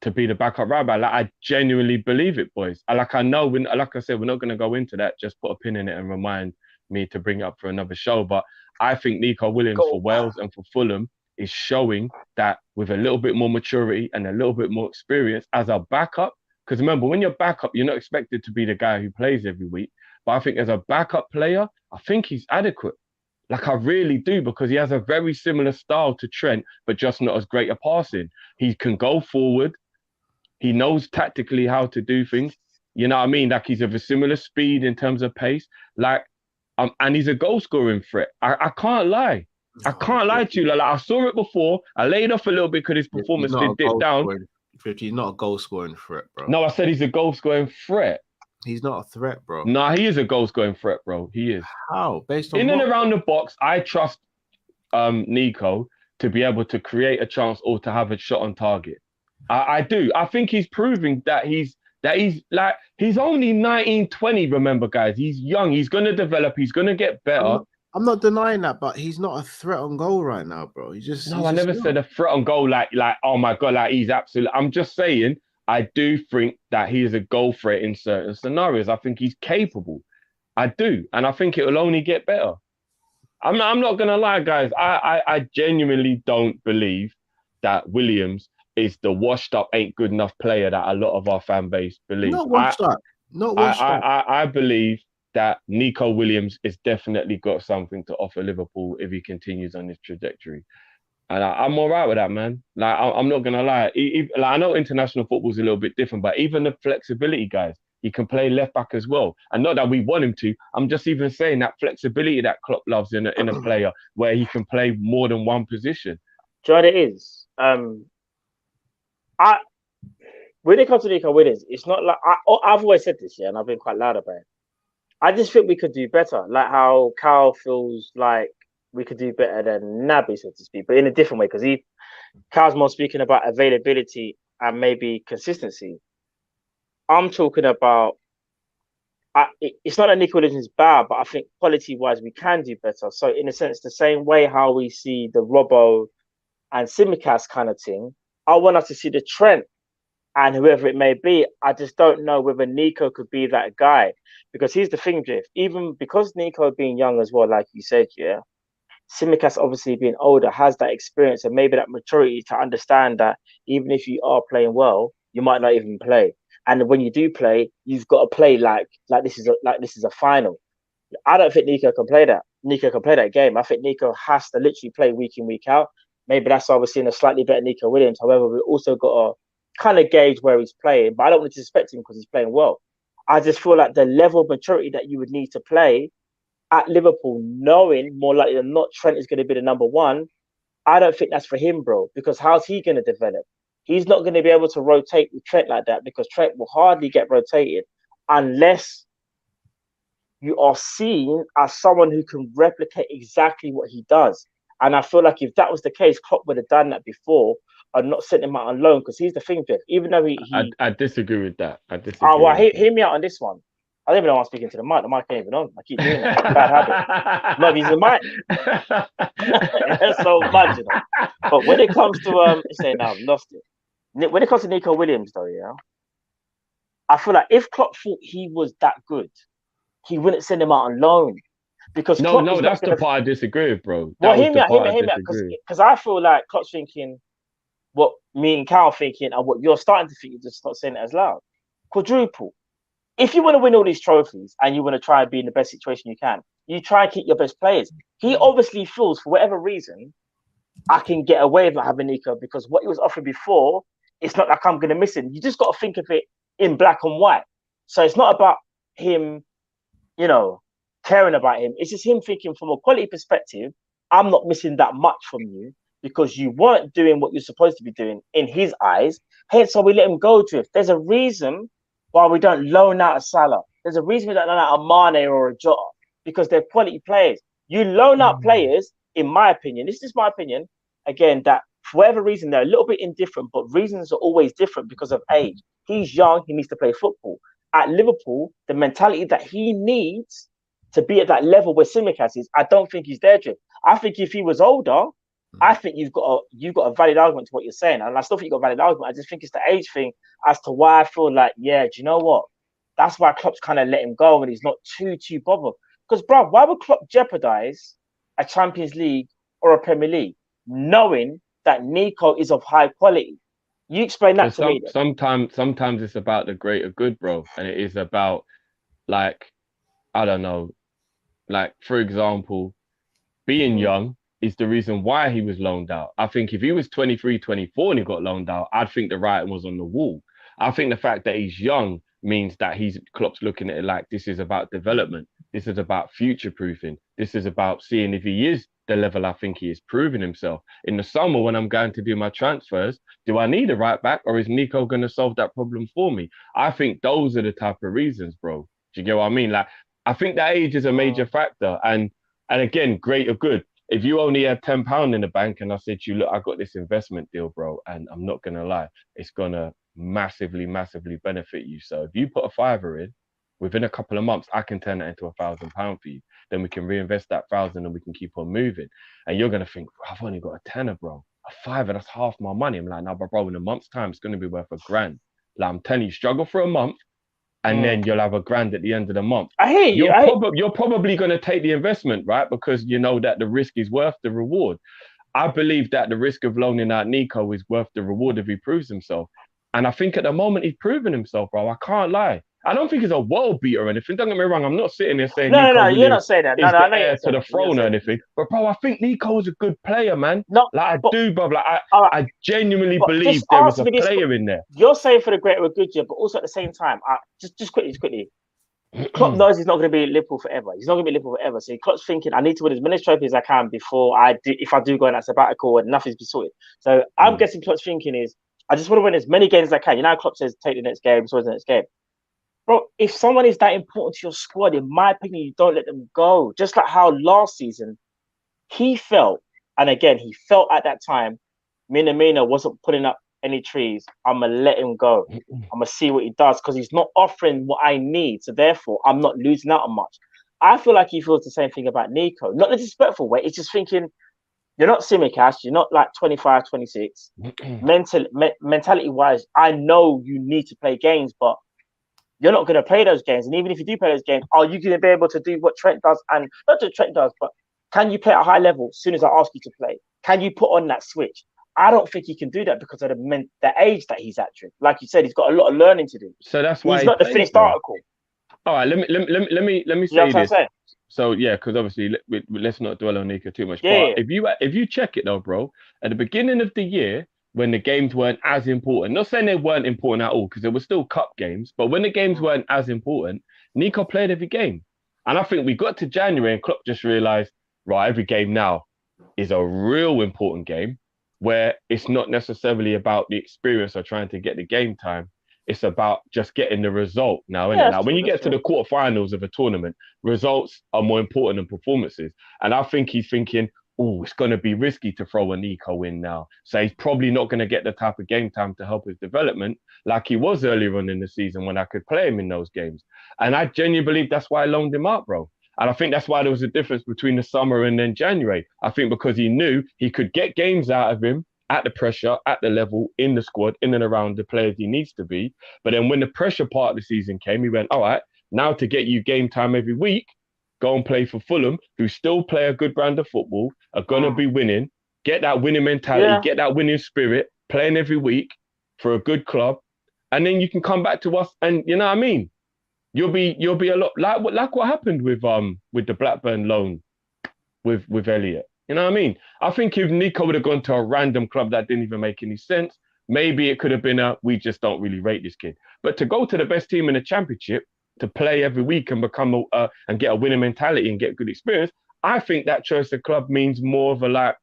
to be the backup right back. Like, I genuinely believe it, boys. I know, like I said, we're not going to go into that. Just put a pin in it and remind me to bring it up for another show. But I think Nico Williams for Wales and for Fulham is showing that with a little bit more maturity and a little bit more experience as a backup. Because remember, when you're backup, you're not expected to be the guy who plays every week. But I think as a backup player, I think he's adequate. Like, I really do, because he has a very similar style to Trent, but just not as great a passing. He can go forward. He knows tactically how to do things. You know what I mean? Like, he's of a similar speed in terms of pace. Like, and he's a goal scoring threat. I can't lie. I can't lie to you. Like, I saw it before. I laid off a little bit because his performance did dip down. He's not a goal scoring threat, bro. No, I said he's a goal scoring threat. He's not a threat, bro. Nah, he is a goal scoring threat, bro. He is. How? Based on in and around the box, I trust Nico to be able to create a chance or to have a shot on target. I do. I think he's proving that he's only 19, 20, remember, guys. He's young. He's going to develop. He's going to get better. I'm not denying that, but he's not a threat on goal right now, bro. I never said a threat on goal like oh my god, like he's absolute. I'm just saying I do think that he is a goal threat in certain scenarios. I think he's capable. I do, and I think it will only get better. I'm not gonna lie, guys. I genuinely don't believe that Williams is the washed up, ain't good enough player that a lot of our fan base believes. Not washed up. Not washed up. I believe that Nico Williams has definitely got something to offer Liverpool if he continues on this trajectory. And I'm all right with that, man. Like, I'm not going to lie. Like, I know international football is a little bit different, but even the flexibility, guys, he can play left back as well. And not that we want him to. I'm just even saying that flexibility that Klopp loves in a player where he can play more than one position. Do you know what it is? When it comes to Nico Williams, it's not like I've always said this, yeah, and I've been quite loud about it. I just think we could do better, like how Carl feels like we could do better than Naby, so to speak, but in a different way, because Carl's more speaking about availability and maybe consistency. I'm talking about it's not that Nico Williams is bad, but I think quality-wise we can do better. So in a sense, the same way how we see the Robbo and Tsimikas kind of thing, I want us to see the Trent and whoever it may be. I just don't know whether Nico could be that guy. Because here's the thing, Jeff. Even because Nico being young as well, like you said, yeah, Tsimikas obviously being older has that experience and maybe that maturity to understand that even if you are playing well, you might not even play. And when you do play, you've got to play like this is a final. I don't think Nico can play that. Nico can play that game. I think Nico has to literally play week in, week out. Maybe that's why we're seeing a slightly better Nico Williams. However, we've also got to kind of gauge where he's playing. But I don't want to disrespect him because he's playing well. I just feel like the level of maturity that you would need to play at Liverpool, knowing more likely than not Trent is going to be the number one, I don't think that's for him, bro. Because how's he going to develop? He's not going to be able to rotate with Trent like that because Trent will hardly get rotated unless you are seen as someone who can replicate exactly what he does. And I feel like if that was the case, Klopp would have done that before and not sent him out on loan. Because here's the thing, Jeff. Even though I disagree with that. I disagree. Oh, well, hear me out on this one. I don't even know I'm speaking to the mic. The mic ain't even on. I keep doing that. Bad habit. Not using the mic. So much, you know. But when it comes to saying now I've lost it. When it comes to Nico Williams, though, yeah, I feel like if Klopp thought he was that good, he wouldn't send him out on loan. Because no, that's the part I disagree with, bro. Well, hear me out, because I feel like Klopp's thinking what me and Cal thinking and what you're starting to think. You're just not saying it as loud. Quadruple. If you want to win all these trophies and you want to try and be in the best situation you can, you try and keep your best players. He obviously feels, for whatever reason, I can get away with not having Nico because what he was offering before, it's not like I'm going to miss him. You just got to think of it in black and white. So it's not about him, you know, caring about him. It's just him thinking from a quality perspective, I'm not missing that much from you because you weren't doing what you're supposed to be doing in his eyes. Hence why we let him go to it. There's a reason why we don't loan out a Salah. There's a reason we don't loan out a Mane or a Jota because they're quality players. You loan out players, in my opinion, this is my opinion, again, that for whatever reason, they're a little bit indifferent, but reasons are always different because of age. He's young, he needs to play football. At Liverpool, the mentality that he needs to be at that level where Tsimikas is, I don't think he's there, Jim. I think if he was older, I think you've got a valid argument to what you're saying. And I still think you've got a valid argument. I just think it's the age thing as to why I feel like, yeah, do you know what? That's why Klopp's kind of let him go and he's not too bothered. Because, bro, why would Klopp jeopardize a Champions League or a Premier League knowing that Nico is of high quality? You explain that to me. Sometimes it's about the greater good, bro. And it is about, like, I don't know, like, for example, being young is the reason why he was loaned out. I think if he was 23, 24 and he got loaned out, I'd think the writing was on the wall. I think the fact that he's young means that Klopp's looking at it like this is about development. This is about future-proofing. This is about seeing if he is the level I think he is, proving himself. In the summer, when I'm going to do my transfers, do I need a right back or is Nico going to solve that problem for me? I think those are the type of reasons, bro. Do you get what I mean? Like, I think that age is a major factor. And again, great or good. If you only had £10 in the bank and I said to you, look, I got this investment deal, bro, and I'm not going to lie, it's going to massively benefit you. So if you put a £5 in, Within a couple of months, I can turn that into £1,000 for you. Then we can reinvest that 1,000 and we can keep on moving. And you're going to think, I've only got a tenner, bro. A fiver, that's half my money. I'm like, no, but bro, in a month's time, it's going to be worth £1,000. Like, I'm telling you, struggle for a month and then you'll have £1,000 at the end of the month. I hear you. You're probably going to take the investment, right? Because you know that the risk is worth the reward. I believe that the risk of loaning out Nico is worth the reward if he proves himself. And I think at the moment he's proven himself, bro. I can't lie. I don't think he's a world beater or anything. Don't get me wrong. I'm not sitting there saying no, you're not saying that. No, I know heir to the throne or anything. But bro, I think Nico's a good player, man. No, like I do, bro. Like I genuinely believe there is a player in there. You're saying for the greater good, but also at the same time, just quickly. Klopp knows he's not going to be at Liverpool forever. He's not going to be at Liverpool forever. So Klopp's thinking, I need to win as many trophies as I can before if I do go on that sabbatical and nothing's been sorted. So I'm guessing Klopp's thinking is, I just want to win as many games as I can. You know how Klopp says, take the next game, so the next game. Bro, if someone is that important to your squad, in my opinion, you don't let them go. Just like how last season, he felt, and again, he felt at that time, Minamino wasn't putting up any trees. I'm going to let him go. I'm going to see what he does because he's not offering what I need. So therefore, I'm not losing out on much. I feel like he feels the same thing about Nico. Not in a disrespectful way. It's just thinking, you're not Simicast. You're not like 25, 26. Mentality-wise, I know you need to play games, but you're not going to play those games. And even if you do play those games, are you going to be able to do what Trent does? And not just Trent does, but can you play at a high level as soon as I ask you to play? Can you put on that switch? I don't think he can do that because of the age that he's at. Like you said, he's got a lot of learning to do. So that's why he's not the finished article. All right, let me say this. So yeah, because obviously let's not dwell on Nico too much. Yeah, but if you check it though, bro, at the beginning of the year, when the games weren't as important. Not saying they weren't important at all, because there were still cup games, but when the games weren't as important, Nico played every game. And I think we got to January and Klopp just realised, right, every game now is a real important game where it's not necessarily about the experience or trying to get the game time. It's about just getting the result now, isn't it? Now, when you get to the quarterfinals of a tournament, results are more important than performances. And I think he's thinking, oh, it's going to be risky to throw a Nico in now. So he's probably not going to get the type of game time to help his development like he was earlier on in the season when I could play him in those games. And I genuinely believe that's why I loaned him out, bro. And I think that's why there was a difference between the summer and then January. I think because he knew he could get games out of him at the pressure, at the level, in the squad, in and around the players he needs to be. But then when the pressure part of the season came, he went, all right, now to get you game time every week, go and play for Fulham, who still play a good brand of football, are going to be winning, get that winning mentality, get that winning spirit, playing every week for a good club. And then you can come back to us and, you know what I mean? You'll be a lot like what happened with the Blackburn loan with Elliott. You know what I mean? I think if Nico would have gone to a random club that didn't even make any sense, maybe it could have been we just don't really rate this kid. But to go to the best team in the championship, to play every week and become and get a winning mentality and get good experience, I think that choice of club means more of a like,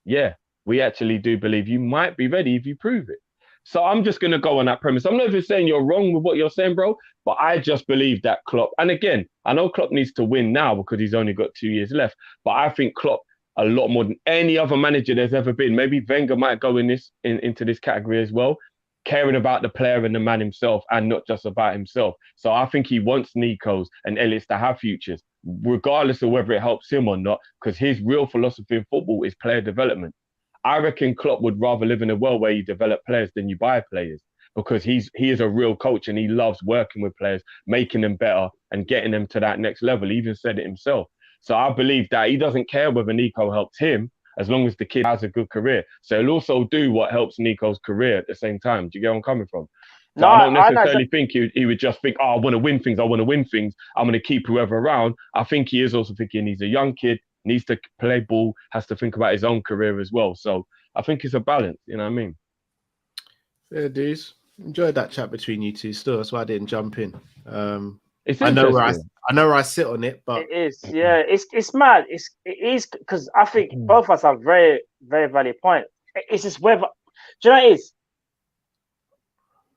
yeah, we actually do believe you might be ready if you prove it. So I'm just going to go on that premise. I'm not even saying you're wrong with what you're saying, bro, but I just believe that Klopp, and again, I know Klopp needs to win now because he's only got 2 years left, but I think Klopp, a lot more than any other manager there's ever been, maybe Wenger might go into this category as well, caring about the player and the man himself and not just about himself. So I think he wants Nico's and Elliott's to have futures, regardless of whether it helps him or not, because his real philosophy in football is player development. I reckon Klopp would rather live in a world where you develop players than you buy players, because he is a real coach and he loves working with players, making them better and getting them to that next level. He even said it himself. So I believe that he doesn't care whether Nico helps him as long as the kid has a good career. So he'll also do what helps Nico's career at the same time. Do you get where I'm coming from? So I don't necessarily think he would just think, oh, I want to win things. I'm going to keep whoever around. I think he is also thinking he's a young kid, needs to play ball, has to think about his own career as well. So I think it's a balance, you know what I mean? Yeah, dudes. Enjoyed that chat between you two still. That's why I didn't jump in. It's I know where I sit on it, but it is, yeah. It's mad. It is because I think both of us have very, very valid point. It's just whether, do you know what it is?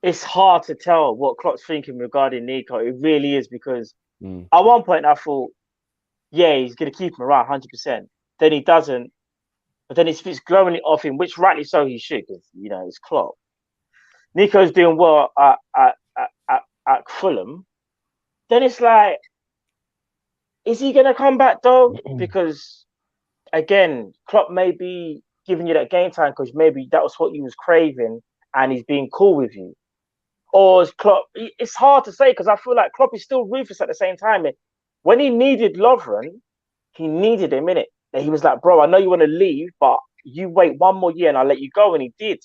It's hard to tell what Klopp's thinking regarding Nico. It really is, because at one point I thought, yeah, he's going to keep him around 100%. Then he doesn't. But then he speaks glowingly of him, which rightly so he should, because, you know, it's Klopp. Nico's doing well at Fulham. then it's like, is he going to come back though? Because again, Klopp may be giving you that game time because maybe that was what he was craving and he's being cool with you. Or is Klopp, it's hard to say because I feel like Klopp is still ruthless at the same time. When he needed Lovren, he needed him, innit? And he was like, bro, I know you want to leave, but you wait one more year and I'll let you go. And he did.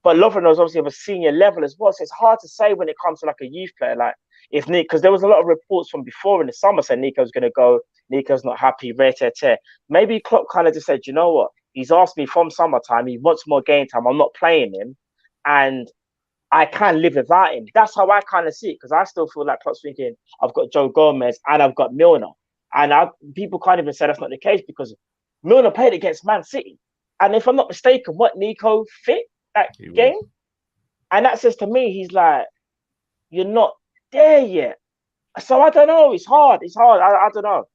But Lovren was obviously of a senior level as well. So it's hard to say when it comes to like a youth player. Like if Nick, because there was a lot of reports from before in the summer saying Nico's going to go, Nico's not happy, rare. Maybe Klopp kind of just said, you know what? He's asked me from summertime. He wants more game time. I'm not playing him. And I can't live without him. That's how I kind of see it because I still feel like Klopp's thinking, I've got Joe Gomez and I've got Milner. And people can't even say that's not the case because Milner played against Man City. And if I'm not mistaken, what Nico fit that game? And that says to me, he's like, you're not there yet. So I don't know. It's hard. I don't know.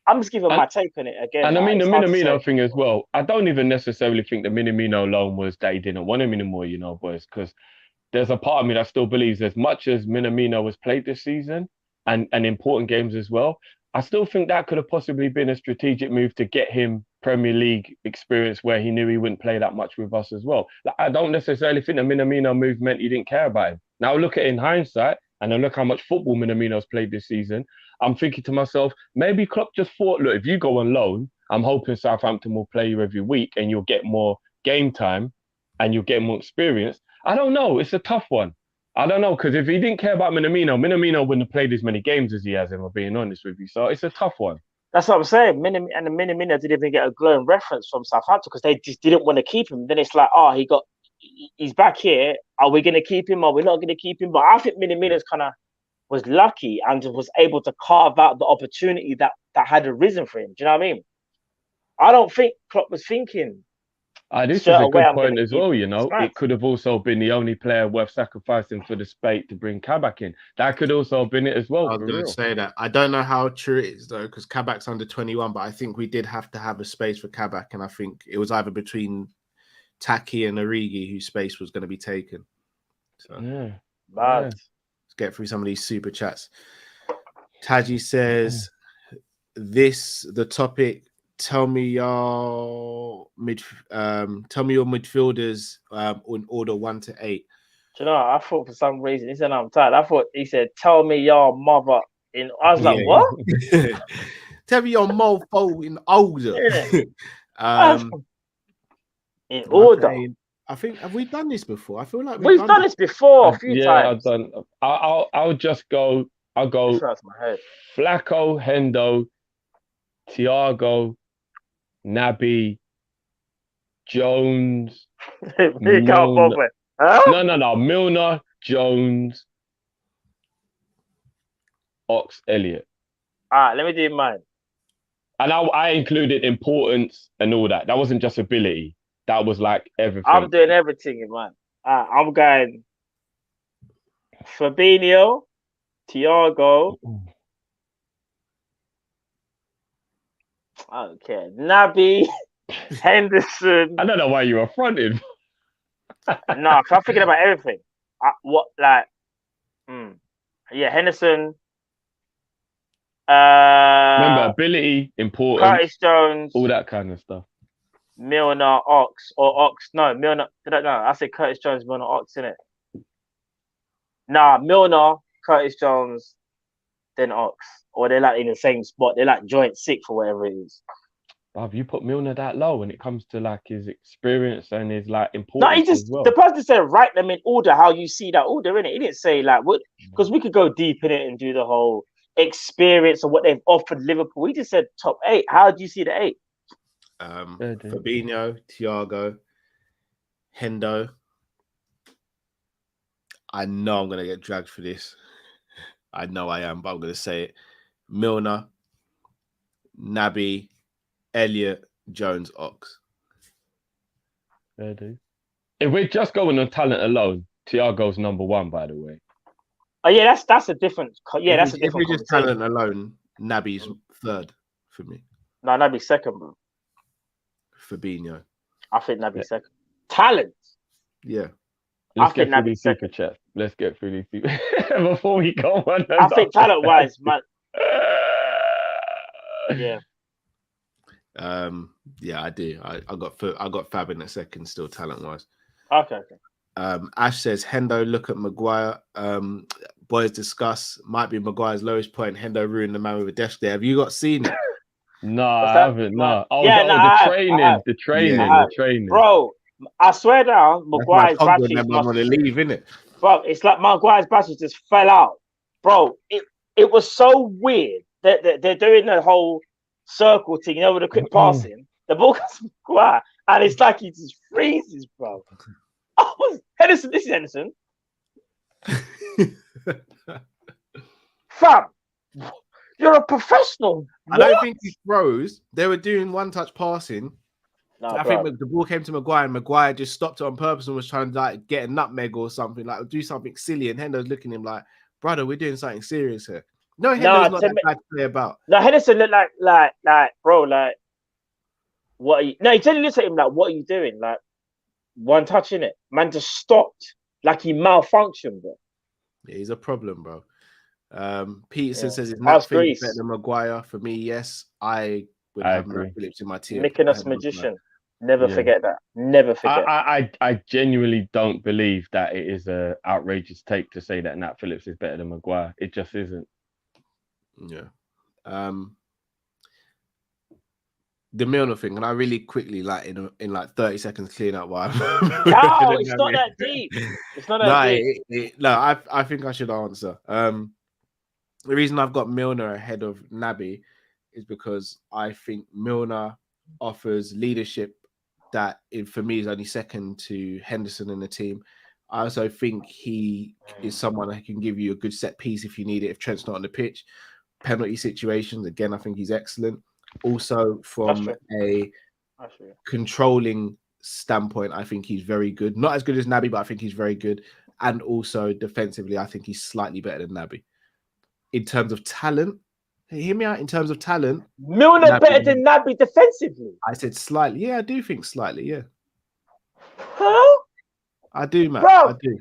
I'm just giving my take on it again. And I mean, the Minamino thing as well. I don't even necessarily think the Minamino loan was that he didn't want him anymore, you know, boys, because there's a part of me that still believes as much as Minamino was played this season and important games as well, I still think that could have possibly been a strategic move to get him Premier League experience where he knew he wouldn't play that much with us as well. Like, I don't necessarily think the Minamino move meant he didn't care about him. Now look at it in hindsight and I look how much football Minamino's played this season. I'm thinking to myself, maybe Klopp just thought, look, if you go on loan, I'm hoping Southampton will play you every week and you'll get more game time and you'll get more experience. I don't know. It's a tough one. I don't know, because if he didn't care about Minamino wouldn't have played as many games as he has, if I'm being honest with you. So it's a tough one. That's what I'm saying. Minamino didn't even get a glowing reference from Southampton because they just didn't want to keep him. Then it's like, he's back here. Are we going to keep him? Are we not going to keep him? But I think Minamino's kind of was lucky and was able to carve out the opportunity that had arisen for him. Do you know what I mean? I don't think Klopp was thinking. This is a good point as well, you know. It could have also been the only player worth sacrificing for the spate to bring Kabak in. That could also have been it as well. I was going to say that. I don't know how true it is, though, because Kabak's under 21, but I think we did have to have a space for Kabak, and I think it was either between Taki and Origi whose space was going to be taken. So, let's get through some of these super chats. Taji says, the topic... Tell me your midfielders in order 1 to 8. Do you know, I thought for some reason he said I'm tired. I thought he said, "Tell me your mother in." I was like, "What?" Tell me your mofo in order. In order. I think have we done this before? I feel like we've done this before a few times. I've done. I'll just go. I'll go. Flacco, Hendo, Thiago, Naby, Jones. Milner. No. Milner, Jones, Ox, Elliott. All right, let me do mine. And I included importance and all that. That wasn't just ability. That was like everything. I'm doing everything in mine. I'm going Fabinho, Thiago. Okay, Naby, Henderson. I don't know why you were fronted. No, because I'm thinking about everything. Henderson. Remember, ability, importance, Curtis Jones, all that kind of stuff. Milner, Ox, or Ox. No, Milner. I said Curtis Jones, Milner, Ox, innit? Nah, Milner, Curtis Jones, then Ox. Or they're like in the same spot. They're like joint sixth or whatever it is. Bruv, you put Milner that low when it comes to like his experience and his like importance. No, he just the person said write them in order how you see that order, innit? He didn't say like what, because we could go deep in it and do the whole experience of what they've offered Liverpool. He just said top 8. How do you see the 8? Fabinho, Thiago, Hendo. I know I'm gonna get dragged for this. I know I am, but I'm gonna say it. Milner, Naby, Elliott, Jones, Ox. Fair do. If we're just going on talent alone, Thiago's number 1, by the way. Oh yeah, that's a different. Yeah, that's a different. If we're just talent alone, Naby's 3rd for me. No, Naby's 2nd, bro. Fabinho. I think Naby's 2nd. Talent. Yeah. Let's get through these super chats. let's get through these before we go on. I think talent-wise, man. Yeah. Yeah, I do. I got Fab in a second, still talent-wise. Okay. Ash says, Hendo, look at Maguire. Boys discuss, might be Maguire's lowest point. Hendo ruined the man with a desk there. Have you seen it? No, I haven't. No. Oh, yeah, the training. Bro, I swear down, Maguire's batteries must want to leave, innit? Bro, it's like Maguire's batteries just fell out. Bro, it was so weird that they're doing the whole circle thing, with the quick passing. The ball goes to Maguire, and it's like he just freezes, bro. Henderson, this is Henderson. Fam, you're a professional. I don't think he froze. They were doing one-touch passing. No, I think the ball came to Maguire, and Maguire just stopped it on purpose and was trying to like get a nutmeg or something, like do something silly. And Hendo's looking at him like, "Brother, we're doing something serious here." No, Hendo's not that bad to play about. No, Henderson looked like, bro, like, what are you? No, he generally looks at him like, "What are you doing?" Like, one touch in it, man, just stopped, like he malfunctioned, bro. Yeah, he's a problem, bro. Peterson says it's not better than Maguire. For me, yes, I would have Matt Phillips in my team. Mykonos magician. Never forget that. Never forget. I genuinely don't believe that it is a outrageous take to say that Nat Phillips is better than Maguire. It just isn't. Yeah. The Milner thing, and I really quickly, like in like 30 seconds, clean up why. No, it's not that deep. It's not that deep. I think I should answer. The reason I've got Milner ahead of Naby is because I think Milner offers leadership that, for me, is only second to Henderson in the team. I also think he is someone that can give you a good set piece if you need it, if Trent's not on the pitch. Penalty situations, again, I think he's excellent. Also, from a controlling standpoint, I think he's very good. Not as good as Naby, but I think he's very good. And also, defensively, I think he's slightly better than Naby. In terms of talent, hear me out. In terms of talent, Milner better than Naby defensively. I said slightly. Yeah, I do think slightly. Yeah. Huh? I do, man. Bro, I do.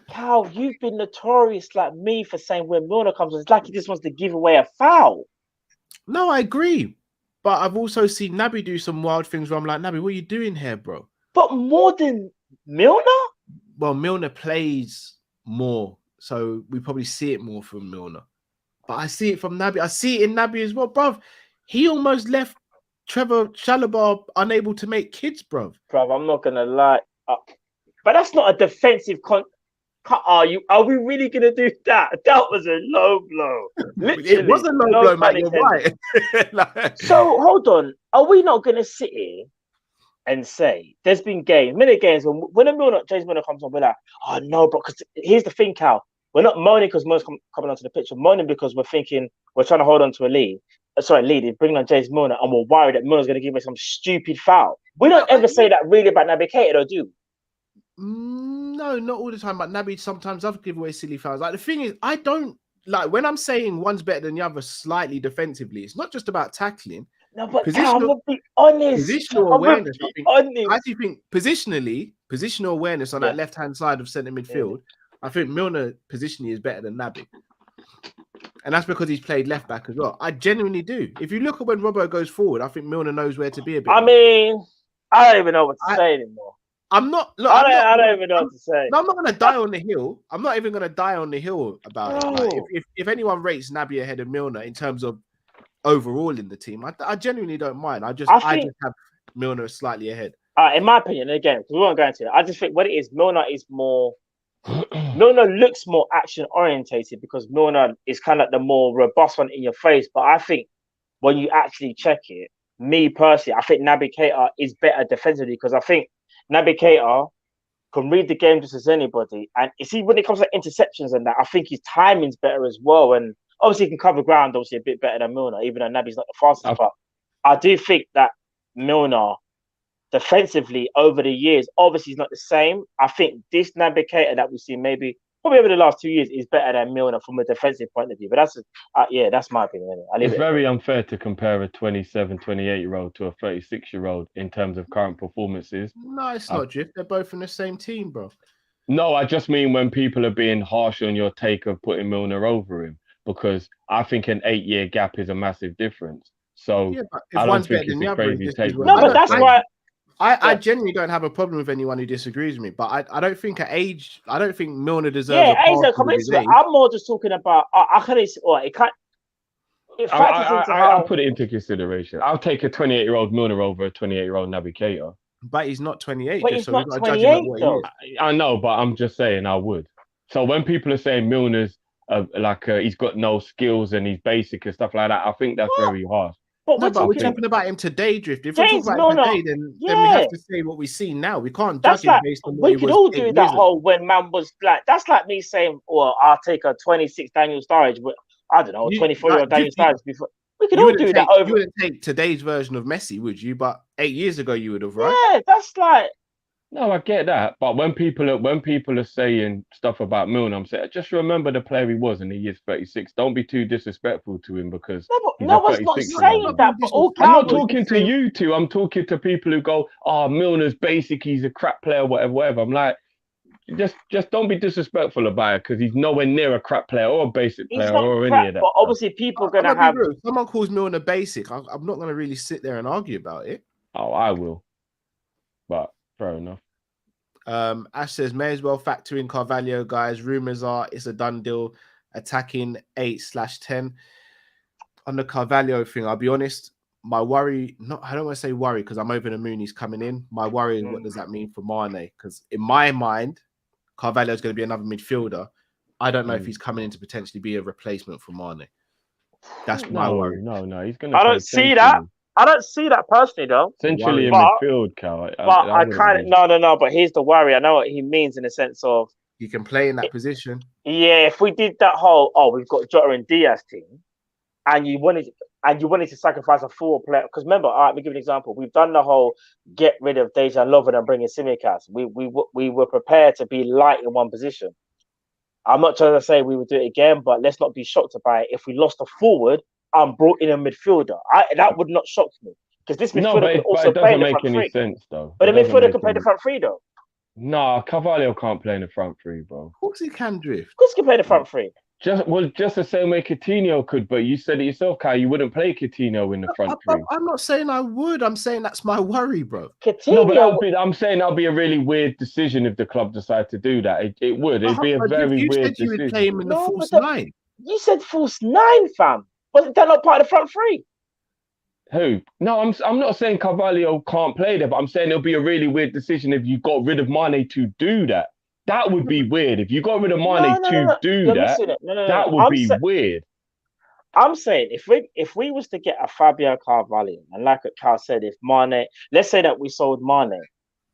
Cal, you've been notorious like me for saying when Milner comes, it's like he just wants to give away a foul. No, I agree. But I've also seen Naby do some wild things where I'm like, Naby, what are you doing here, bro? But more than Milner? Well, Milner plays more, so we probably see it more from Milner. But I see it from Naby. I see it in Naby as well, bruv. He almost left Trevor Chalobah unable to make kids, bruv. Bruv, I'm not gonna lie. But that's not a defensive Are we really gonna do that? That was a low blow. Literally, it was a low blow, man. You're right. So hold on. Are we not gonna sit here and say there's been many games when James Milner comes on, we're like, oh no, bro. Because here's the thing, Cal. We're not moaning because Milner's coming onto the pitch. We're moaning because we're thinking we're trying to hold on to a lead. Bringing on James Milner, and we're worried that Milner's gonna give us some stupid foul. We don't ever say that really about Naby Keita, do we? No, not all the time. But Naby sometimes does give away silly fouls. Like the thing is, I don't like when I'm saying one's better than the other slightly defensively. It's not just about tackling. No, but I'm gonna be honest. Positional awareness. I do think positional awareness on that left-hand side of centre midfield. I think Milner positionally is better than Naby. And that's because he's played left back as well. I genuinely do. If you look at when Robbo goes forward, I think Milner knows where to be a bit. I mean, I don't even know what to say anymore. I don't even know what to say. No, I'm not going to die on the hill. I'm not even going to die on the hill about it. Like, if anyone rates Naby ahead of Milner in terms of overall in the team, I genuinely don't mind. I just have Milner slightly ahead. In my opinion, again, because we won't go into it, I just think what it is, Milner is more. Milner looks more action orientated because Milner is kind of the more robust one in your face. But I think when you actually check it, me personally, I think Naby Keita is better defensively because I think Naby Keita can read the game just as anybody. And you see, when it comes to interceptions and that, I think his timing's better as well. And obviously, he can cover ground, obviously, a bit better than Milner, even though Naby's not the fastest. But I do think that Milner, defensively, over the years, obviously, he's not the same. I think this Naby Keita that we've seen probably over the last 2 years is better than Milner from a defensive point of view. But that's my opinion. It's very unfair to compare a 27, 28-year-old to a 36-year-old in terms of current performances. No, it's not, Drift. They're both in the same team, bro. No, I just mean when people are being harsh on your take of putting Milner over him, because I think an 8-year gap is a massive difference. So Yeah, but if I don't one's think better than it's the a other, crazy take. No, but that's why. I genuinely don't have a problem with anyone who disagrees with me, but I don't think I don't think Milner deserves a Yeah, pass come with his age. I'm more just talking about. I couldn't. Or it can't. It factors into how. I put it into consideration. I'll take a 28-year-old Milner over a 28-year-old Navigator. But he's not 28. But Just he's so not we've got to judge him at what 28 though. he is. I know, but I'm just saying I would. So when people are saying Milner's he's got no skills and he's basic and stuff like that, I think that's very harsh. But No, but we're talking about him today, Drift. If James we're talking about Milner, him today, then we have to say what we see now. We can't judge him based on what we he could was all 8 do years that ago. whole when man was like. That's like me saying, "Well, I'll take a 26 Daniel Sturridge," but I don't know, 24-year-old Daniel Sturridge before. We could all do that over. You wouldn't take today's version of Messi, would you? But 8 years ago, you would have, right? Yeah, that's like. No, I get that, but when people are saying stuff about Milner, I'm saying just remember the player he was, and he is 36. Don't be too disrespectful to him because no one's not saying that. But I'm not talking to you two. I'm talking to people who go, "Oh, Milner's basic. He's a crap player, whatever." I'm like, just don't be disrespectful about it because he's nowhere near a crap player or a basic player or any of that. But obviously, people are gonna have. If someone calls Milner basic, I'm not gonna really sit there and argue about it. Oh, I will, but. Fair enough. Ash says, may as well factor in Carvalho, guys. Rumors are it's a done deal. Attacking 8/10. On the Carvalho thing, I'll be honest. My worry, I don't want to say worry because I'm over the moon he's coming in. My worry is what does that mean for Mane? Because in my mind, Carvalho is going to be another midfielder. I don't know if he's coming in to potentially be a replacement for Mane. That's my worry. No, he's going to. I don't see that. I don't see that personally, though. Essentially in midfield, Cal. I kind of no. But here's the worry. I know what he means in the sense of he can play in that position. Yeah, if we did that whole we've got Jota and Diaz team, and you wanted to sacrifice a forward player because remember, all right, let me give you an example. We've done the whole get rid of Dejan Lovren and bring in Tsimikas. We were prepared to be light in one position. I'm not trying to say we would do it again, but let's not be shocked about it if we lost a forward and brought in a midfielder. That would not shock me because this midfielder could also play in the front three. It doesn't make any sense though. But the midfielder could play the front three though. No, Carvalho can't play in the front three, bro. Of course he can, Drift. Of course he can play the front three. Just the same way Coutinho could, but you said it yourself, Kai. You wouldn't play Coutinho in the front three. I'm not saying I would. I'm saying that's my worry, bro. Coutinho. No, but I'm saying that'll be a really weird decision if the club decide to do that. It would. It'd be a very weird decision. You said you would play him in the false nine. You said false nine, fam. Wasn't that not part of the front three? Who? No, I'm not saying Carvalho can't play there, but I'm saying it'll be a really weird decision if you got rid of Mane to do that. That would be weird. If you got rid of Mane to do that, that would be weird. I'm saying if we was to get a Fabio Carvalho, and like Carl said, if Mane, let's say that we sold Mane,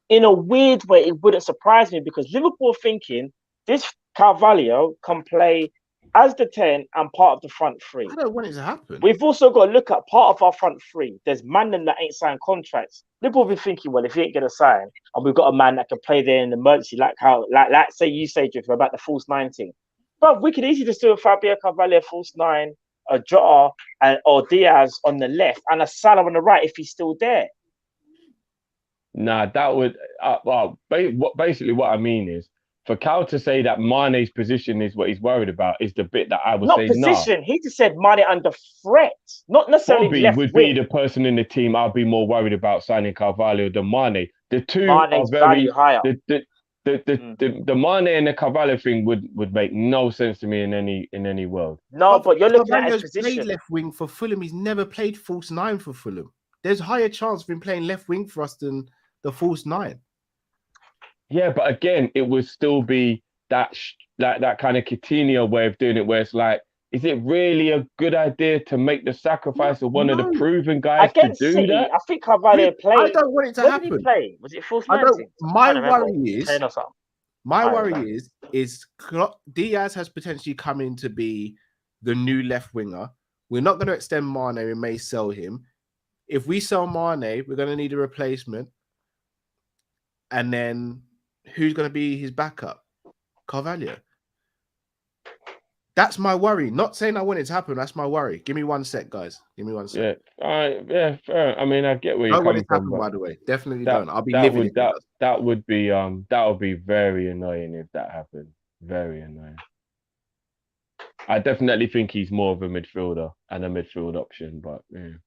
in a weird way, it wouldn't surprise me because Liverpool thinking this Carvalho can play as the 10 and part of the front three. I don't want it to happen. We've also got to look at part of our front three. There's man that ain't signed contracts. Liverpool be thinking, well, if he ain't going to sign, and we've got a man that can play there in the emergency, like say you say, Drift, about the false 9 team. But we could easily just do a Fabio Carvalho false 9, a Jota or Diaz on the left, and a Salah on the right if he's still there. Nah, that would basically what I mean is for Cal to say that Mane's position is what he's worried about is the bit that I would say no. Not position. He just said Mane under threat, not necessarily Bobby left would wing. be the person in the team I'd be more worried about signing Carvalho than Mane. The two Mane's are very higher. The Mane and the Carvalho thing would make no sense to me in any world. No, but you're looking at his position. Played left wing for Fulham. He's never played false 9 for Fulham. There's higher chance of him playing left wing for us than the false 9. Yeah, but again, it would still be that kind of Coutinho way of doing it, where it's like, is it really a good idea to make the sacrifice of one of the proven guys to do City, that? I think Carvalho played. I don't want it to happen. Did he play? Was it false 9? My worry is Diaz has potentially come in to be the new left winger. We're not going to extend Mane. We may sell him. If we sell Mane, we're going to need a replacement. And then who's going to be his backup? Carvalho. That's my worry. Not saying I want it to happen. That's my worry. Give me 1 sec, guys. Give me 1 sec. Yeah, all right, yeah, fair. I mean, I get where you're coming from. By the way. Definitely that, don't. I'll be living that would be very annoying if that happened. Very annoying. I definitely think he's more of a midfielder and a midfield option, but yeah.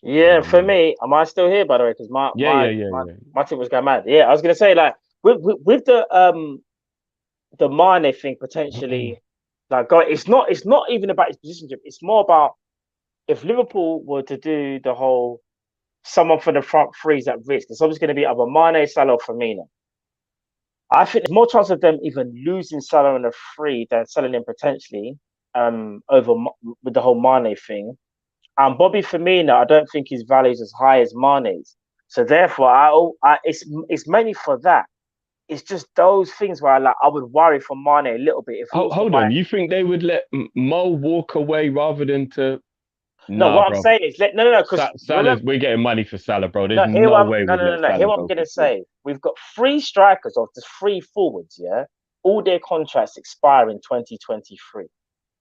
Yeah, for me, am I still here by the way? Because my team was going mad. Yeah, I was gonna say like with the Mane thing potentially, like it's not even about his position. It's more about if Liverpool were to do the whole someone for the front threes at risk. It's always going to be either Mane, Salah, or Firmino. I think there's more chance of them even losing Salah in a free than selling him potentially over with the whole Mane thing. And Bobby Firmino, I don't think his value is as high as Mane's. So therefore, it's mainly for that. It's just those things where I would worry for Mane a little bit. If hold on, you think they would let Mo walk away rather than to? No, what I'm saying is no, because we're getting money for Salah, bro. There's no way. No. Hear what I'm gonna say. We've got 3 strikers of the 3 forwards. Yeah, all their contracts expire in 2023.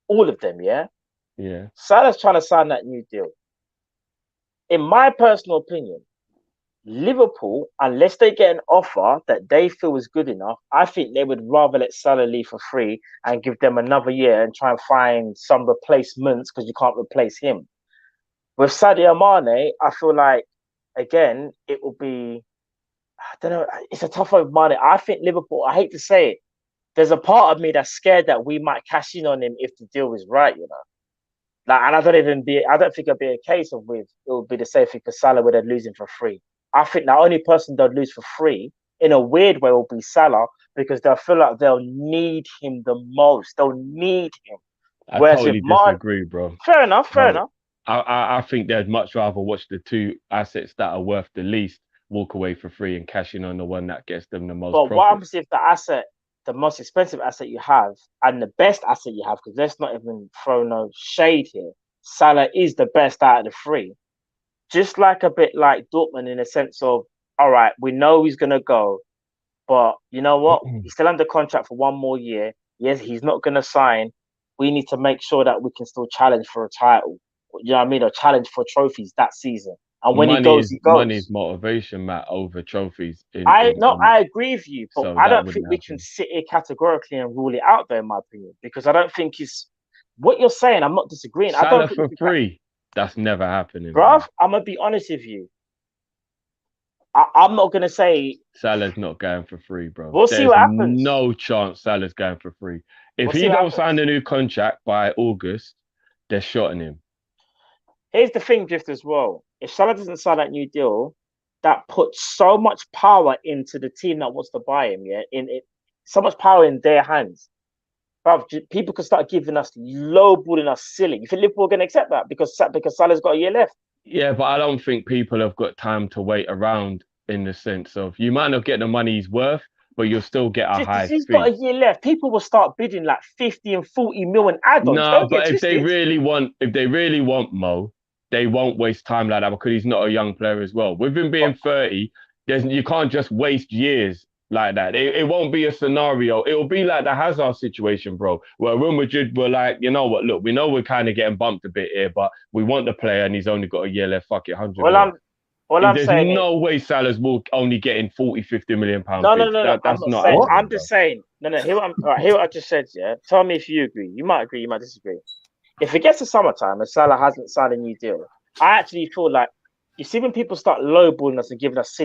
All of them. Yeah. Yeah. Salah's trying to sign that new deal. In my personal opinion, Liverpool, unless they get an offer that they feel is good enough, I think they would rather let Salah leave for free and give them another year and try and find some replacements because you can't replace him. With Sadio Mane, I feel like, again, it will be, I don't know, it's a tough one with Mane. I think Liverpool, I hate to say it, there's a part of me that's scared that we might cash in on him if the deal is right, you know. Like, and I don't think it'll be a case of it will be the same thing for Salah where they're losing for free. I think the only person they'll lose for free in a weird way will be Salah because they'll feel like they'll need him the most. They'll need him. Whereas totally disagree, bro. Fair enough. I think they'd much rather watch the 2 assets that are worth the least walk away for free and cash in on the one that gets them the most profit. What happens if the most expensive asset you have and the best asset you have, because let's not even throw no shade here, Salah is the best out of the 3. Just like a bit like Dortmund in a sense of, all right, we know he's going to go, but you know what? He's still under contract for 1 more year. Yes, he's not going to sign. We need to make sure that we can still challenge for a title. You know what I mean? Or challenge for trophies that season. And when he goes. Money's motivation, Matt, over trophies. I agree with you, but so I don't think we can sit here categorically and rule it out, though, in my opinion, because I don't think it's what you're saying. I'm not disagreeing. Salah I don't think for free. That's never happening. Bruv, I'm going to be honest with you. I'm not going to say... Salah's not going for free, bro. We'll see what happens. No chance Salah's going for free. If he don't sign a new contract by August, they're shotting him. Here's the thing, Drift, as well. If Salah doesn't sign that new deal, that puts so much power into the team that wants to buy him, yeah? So much power in their hands. Bruv, people could start giving us low-balling us silly. You think Liverpool are going to accept that because Salah's got a year left? Yeah, but I don't think people have got time to wait around in the sense of you might not get the money he's worth, but you'll still get a high fee. He's got a year left. People will start bidding like 50 and 40 mil and add-ons. No, but if they really want Mo, they won't waste time like that because he's not a young player as well. With him being 30, you can't just waste years like that. It won't be a scenario. It will be like the Hazard situation, bro, where Real Madrid were like, you know what, look, we know we're kind of getting bumped a bit here, but we want the player and he's only got a year left. Fuck it, 100 million. There's no way Salah's only getting 40, 50 million pounds. No. I'm just saying. No. Hear what I just said, yeah? Tell me if you agree. You might agree, you might disagree. If it gets to summertime and Salah hasn't signed a new deal, I actually feel like, you see when people start lowballing us and giving us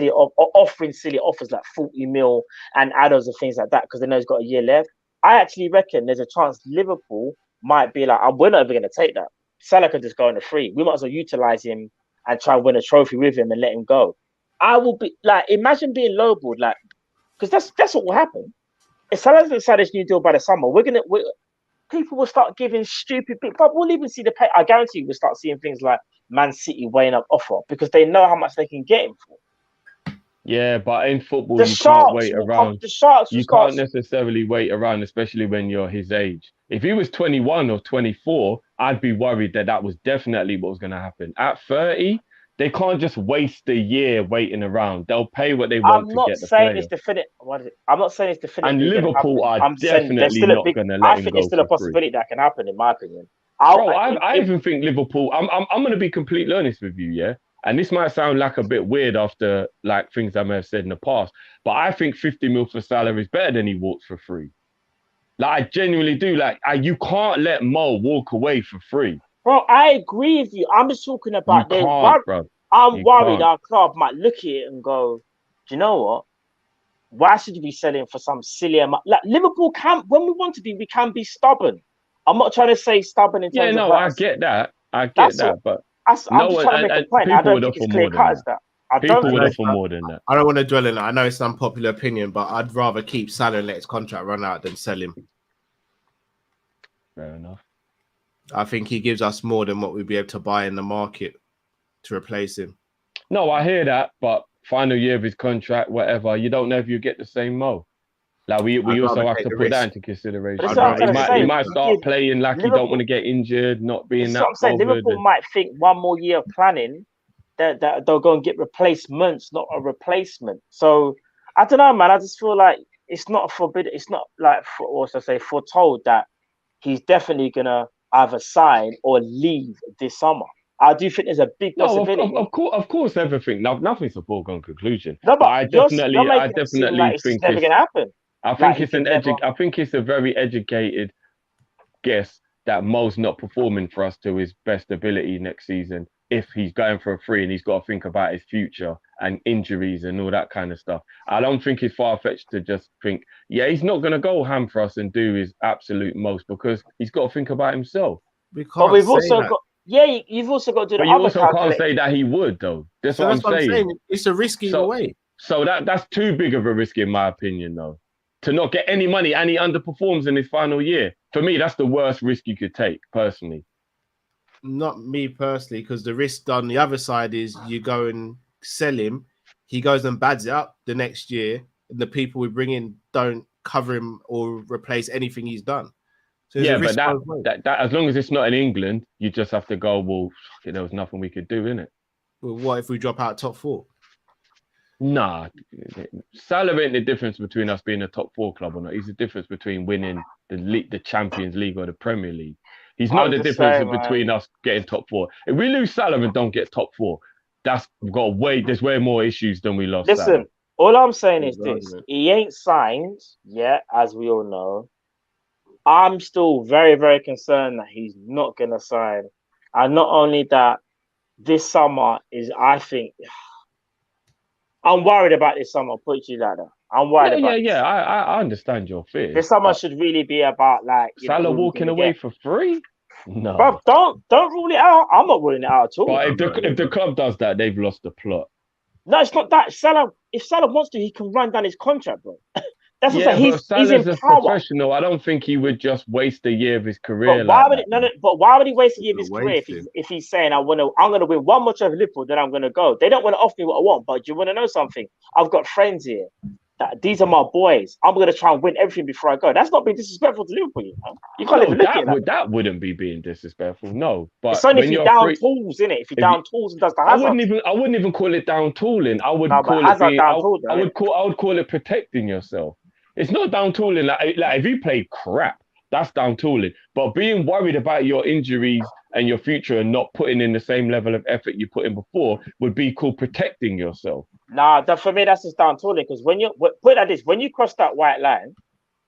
offering silly offers like 40 mil and add-ons and things like that because they know he's got a year left, I actually reckon there's a chance Liverpool might be like, we're not ever going to take that. Salah could just go on a free. We might as well utilise him and try and win a trophy with him and let him go. I will be like, imagine being lowballed, like, because that's what will happen. If Salah doesn't sign this new deal by the summer, people will start giving stupid big, but we'll even see the pay. I guarantee we'll start seeing things like Man City weighing up offer because they know how much they can get him for. Yeah, but in football, you can't wait around. You can't necessarily wait around, especially when you're his age. If he was 21 or 24, I'd be worried that was definitely what was going to happen. At 30, They can't just waste a year waiting around. They'll pay what they want to get the player. I'm not saying it's definitive. And Liverpool are definitely not going to let him go. I think there's still a possibility that can happen, in my opinion. I even think Liverpool. I'm going to be completely honest with you, yeah. And this might sound like a bit weird after like things I may have said in the past, but I think 50 mil for Salah is better than he walks for free. Like I genuinely do. Like you can't let Mo walk away for free. Bro, I agree with you. I'm just talking about I'm worried our club might look at it and go, do you know what? Why should you be selling for some silly amount? Like Liverpool can, when we want to be, we can be stubborn. I'm not trying to say stubborn in terms of. I get that. I'm just trying to make a point. I don't think it's clear cut as that. People would offer more than that. I don't want to dwell on that. I know it's an unpopular opinion, but I'd rather keep Salah and let his contract run out than sell him. Fair enough. I think he gives us more than what we'd be able to buy in the market to replace him. No, I hear that, but final year of his contract, whatever, you don't know if you get the same Mo. Like we also have to put that into consideration. He might start playing like he don't want to get injured, not being that. I'm saying Liverpool might think one more year of planning that they'll go and get replacements, not a replacement. So I don't know, man. I just feel like it's not forbidden. It's not like foretold that he's definitely gonna either sign or leave this summer. I do think there's a big possibility. Of course, everything. Nothing's a foregone conclusion. No, but I definitely think it's never gonna happen. I think it's a very educated guess that Mo's not performing for us to his best ability next season. If he's going for a free and he's got to think about his future and injuries and all that kind of stuff. I don't think it's far-fetched to just think, he's not going to go ham for us and do his absolute most because he's got to think about himself. You've also got to do the But you also can't say that he would, though. That's what I'm saying. It's a risk either way. So that's too big of a risk, in my opinion, though. To not get any money and he underperforms in his final year. For me, that's the worst risk you could take, personally. Not me personally, because the risk on the other side is you go and sell him, he goes and bads it up the next year, and the people we bring in don't cover him or replace anything he's done. So but that as long as it's not in England, you just have to go, well, there was nothing we could do, innit? Well, what if we drop out top 4? Nah, Salah ain't the difference between us being a top 4 club or not. He's the difference between winning the Champions League or the Premier League. He's not the difference between us getting top 4. If we lose Salah and don't get top 4, there's way more issues than we lost. Listen, Salah. All I'm saying is this: he ain't signed yet, as we all know. I'm still very, very concerned that he's not gonna sign, and not only that, this summer is, I think, I'm worried about this summer. I'll put it to you like that. I'm worried about. I understand your fear. This summer should really be about like Salah walking away for free. No, bro, don't rule it out. I'm not ruling it out at all. But if the club does that, they've lost the plot. No, it's not that. If Salah wants to, he can run down his contract, bro. That's what I'm saying. He's in power. Professional. I don't think he would just waste a year of his career. But why would he waste a year of his career if he's saying I'm gonna win one more trophy of Liverpool, then I'm gonna go? They don't want to offer me what I want, but do you want to know something? I've got friends here. These are my boys. I'm gonna try and win everything before I go. That's not being disrespectful to Liverpool, you know. You can't even look at that. That wouldn't be being disrespectful. No, but it's only if you're down tools, innit? If you're down tools and does the hazard. I wouldn't even call it down tooling. I would call it protecting yourself. It's not down tooling. Like if you play crap, that's down tooling. But being worried about your injuries and your future and not putting in the same level of effort you put in before would be called protecting yourself. Nah, for me that's just down tooling. Because when you put it like this, when you cross that white line,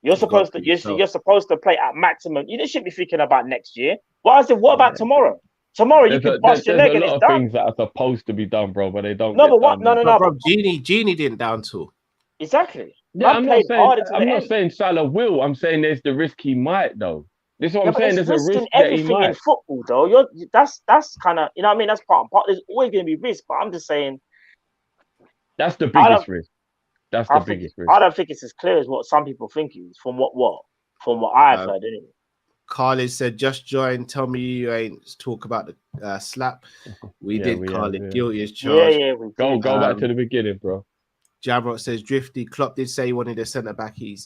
you're supposed to play at maximum. You shouldn't be thinking about next year. What about tomorrow? Tomorrow you can bust your leg and it's done. There's a lot of things that are supposed to be done, bro, but they don't. No, but what? No. Bro, Genie didn't down tool. Exactly. Yeah, I'm not saying Salah will. I'm saying there's the risk he might, though. This is what I'm saying. There's a risk that he might. In football, though, that's kind of, you know what I mean? That's part and part. There's always going to be risk, but I'm just saying. That's the biggest risk. That's the biggest risk. I don't think it's as clear as what some people think it is, from what I've heard, anyway. Carly said, just join. Tell me you ain't talk about the slap. We did, Carly. Guilty as charged. Yeah, go back to the beginning, bro. Jamrock says, Drifty, Klopp did say he wanted a centre-back. He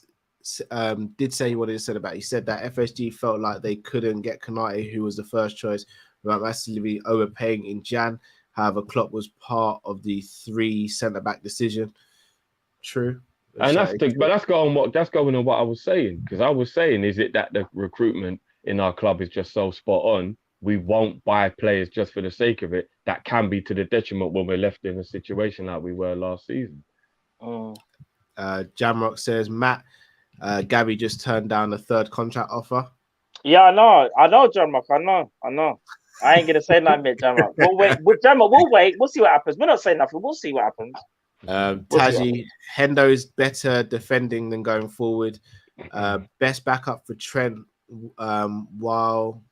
said that FSG felt like they couldn't get Konate, who was the first choice, without massively overpaying in Jan. However, Klopp was part of the 3 centre-back decision. True. And that's going on what I was saying, because I was saying, is it that the recruitment in our club is just so spot on? We won't buy players just for the sake of it. That can be to the detriment when we're left in a situation like we were last season. Jamrock says, Matt, Gabby just turned down the 3rd contract offer. Yeah, I know, Jamrock. I know. I ain't gonna say nothing, mate, Jamrock. We'll wait. We'll wait. We'll see what happens. We're not saying nothing. We'll see what happens. Taji, Hendo is better defending than going forward. Best backup for Trent, while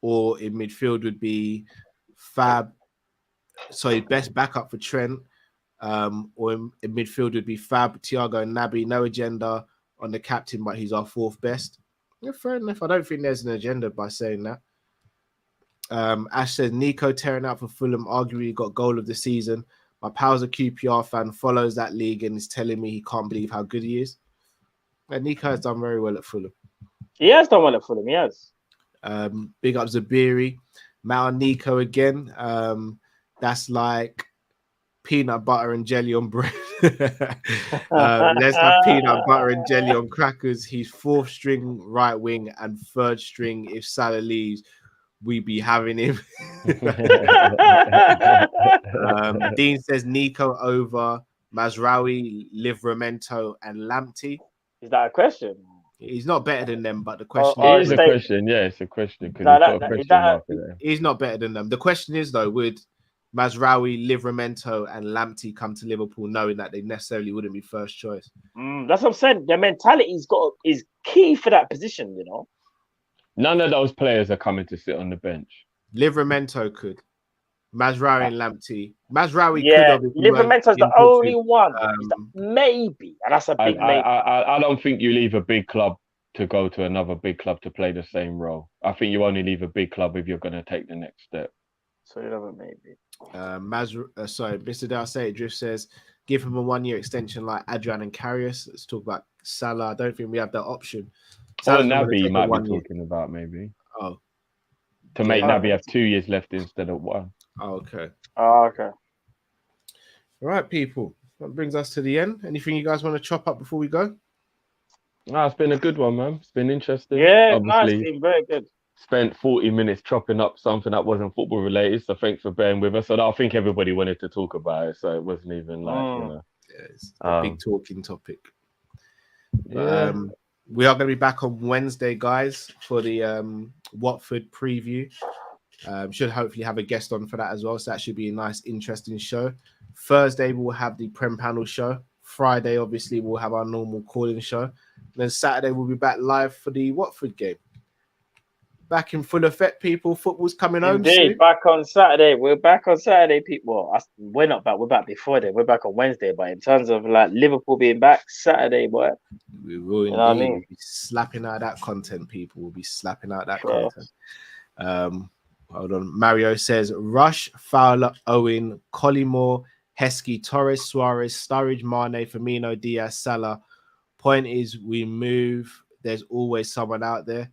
or in midfield would be Fab. Sorry, best backup for Trent, or in midfield would be Fab, Thiago, and Naby. No agenda on the captain, but he's our 4th best. Yeah, fair enough. I don't think there's an agenda by saying that. Ash says Nico tearing out for Fulham, arguably got goal of the season. My pal's a QPR fan, follows that league and is telling me he can't believe how good he is. And Nico has done very well at Fulham. He has done well at Fulham, yes. Big up Zabiri. Matt and Nico again. That's like peanut butter and jelly on bread. Let's have peanut butter and jelly on crackers. He's 4th string right wing and 3rd string if Salah leaves. We be having him. Dean says Nico over Mazraoui, Livramento, and Lamptey. Is that a question? He's not better than them, but the question is a question. Yeah, it's a question. He's not better than them. The question is though, would Mazraoui, Livramento, and Lamptey come to Liverpool knowing that they necessarily wouldn't be first choice? That's what I'm saying. Their mentality is key for that position, you know. None of those players are coming to sit on the bench. Livramento could. Mazraoui and Lamptey. Mazraoui could. Livramento's the only one. Maybe. And that's a big maybe. I don't think you leave a big club to go to another big club to play the same role. I think you only leave a big club if you're going to take the next step. So you have a maybe. Mr. Dalsay Drift says, give him a 1-year extension like Adrian and Karius. Let's talk about Salah. I don't think we have that option. Or Naby you might be talking about, maybe. Oh. To make Naby have 2 years left instead of 1. Oh, okay. Okay. All right, people. That brings us to the end. Anything you guys want to chop up before we go? No, it's been a good one, man. It's been interesting. Yeah, nice. It's been very good. Spent 40 minutes chopping up something that wasn't football related, so thanks for bearing with us. I think everybody wanted to talk about it, so it wasn't even like, it's a big talking topic. Yeah. We are going to be back on Wednesday, guys, for the Watford preview. Should hopefully have a guest on for that as well. So that should be a nice, interesting show. Thursday, we'll have the Prem Panel show. Friday, obviously, we'll have our normal calling show. Then Saturday, we'll be back live for the Watford game. Back in full effect, people. Football's coming home soon. Back on Saturday. We're back on Saturday, people. Well, we're not back. We're back before then. We're back on Wednesday. But in terms of like Liverpool being back, Saturday, boy. We will indeed. We'll be slapping out that content, people. We'll be slapping out that content. Hold on. Mario says, Rush, Fowler, Owen, Collymore, Heskey, Torres, Suarez, Sturridge, Mane, Firmino, Diaz, Salah. Point is, we move. There's always someone out there.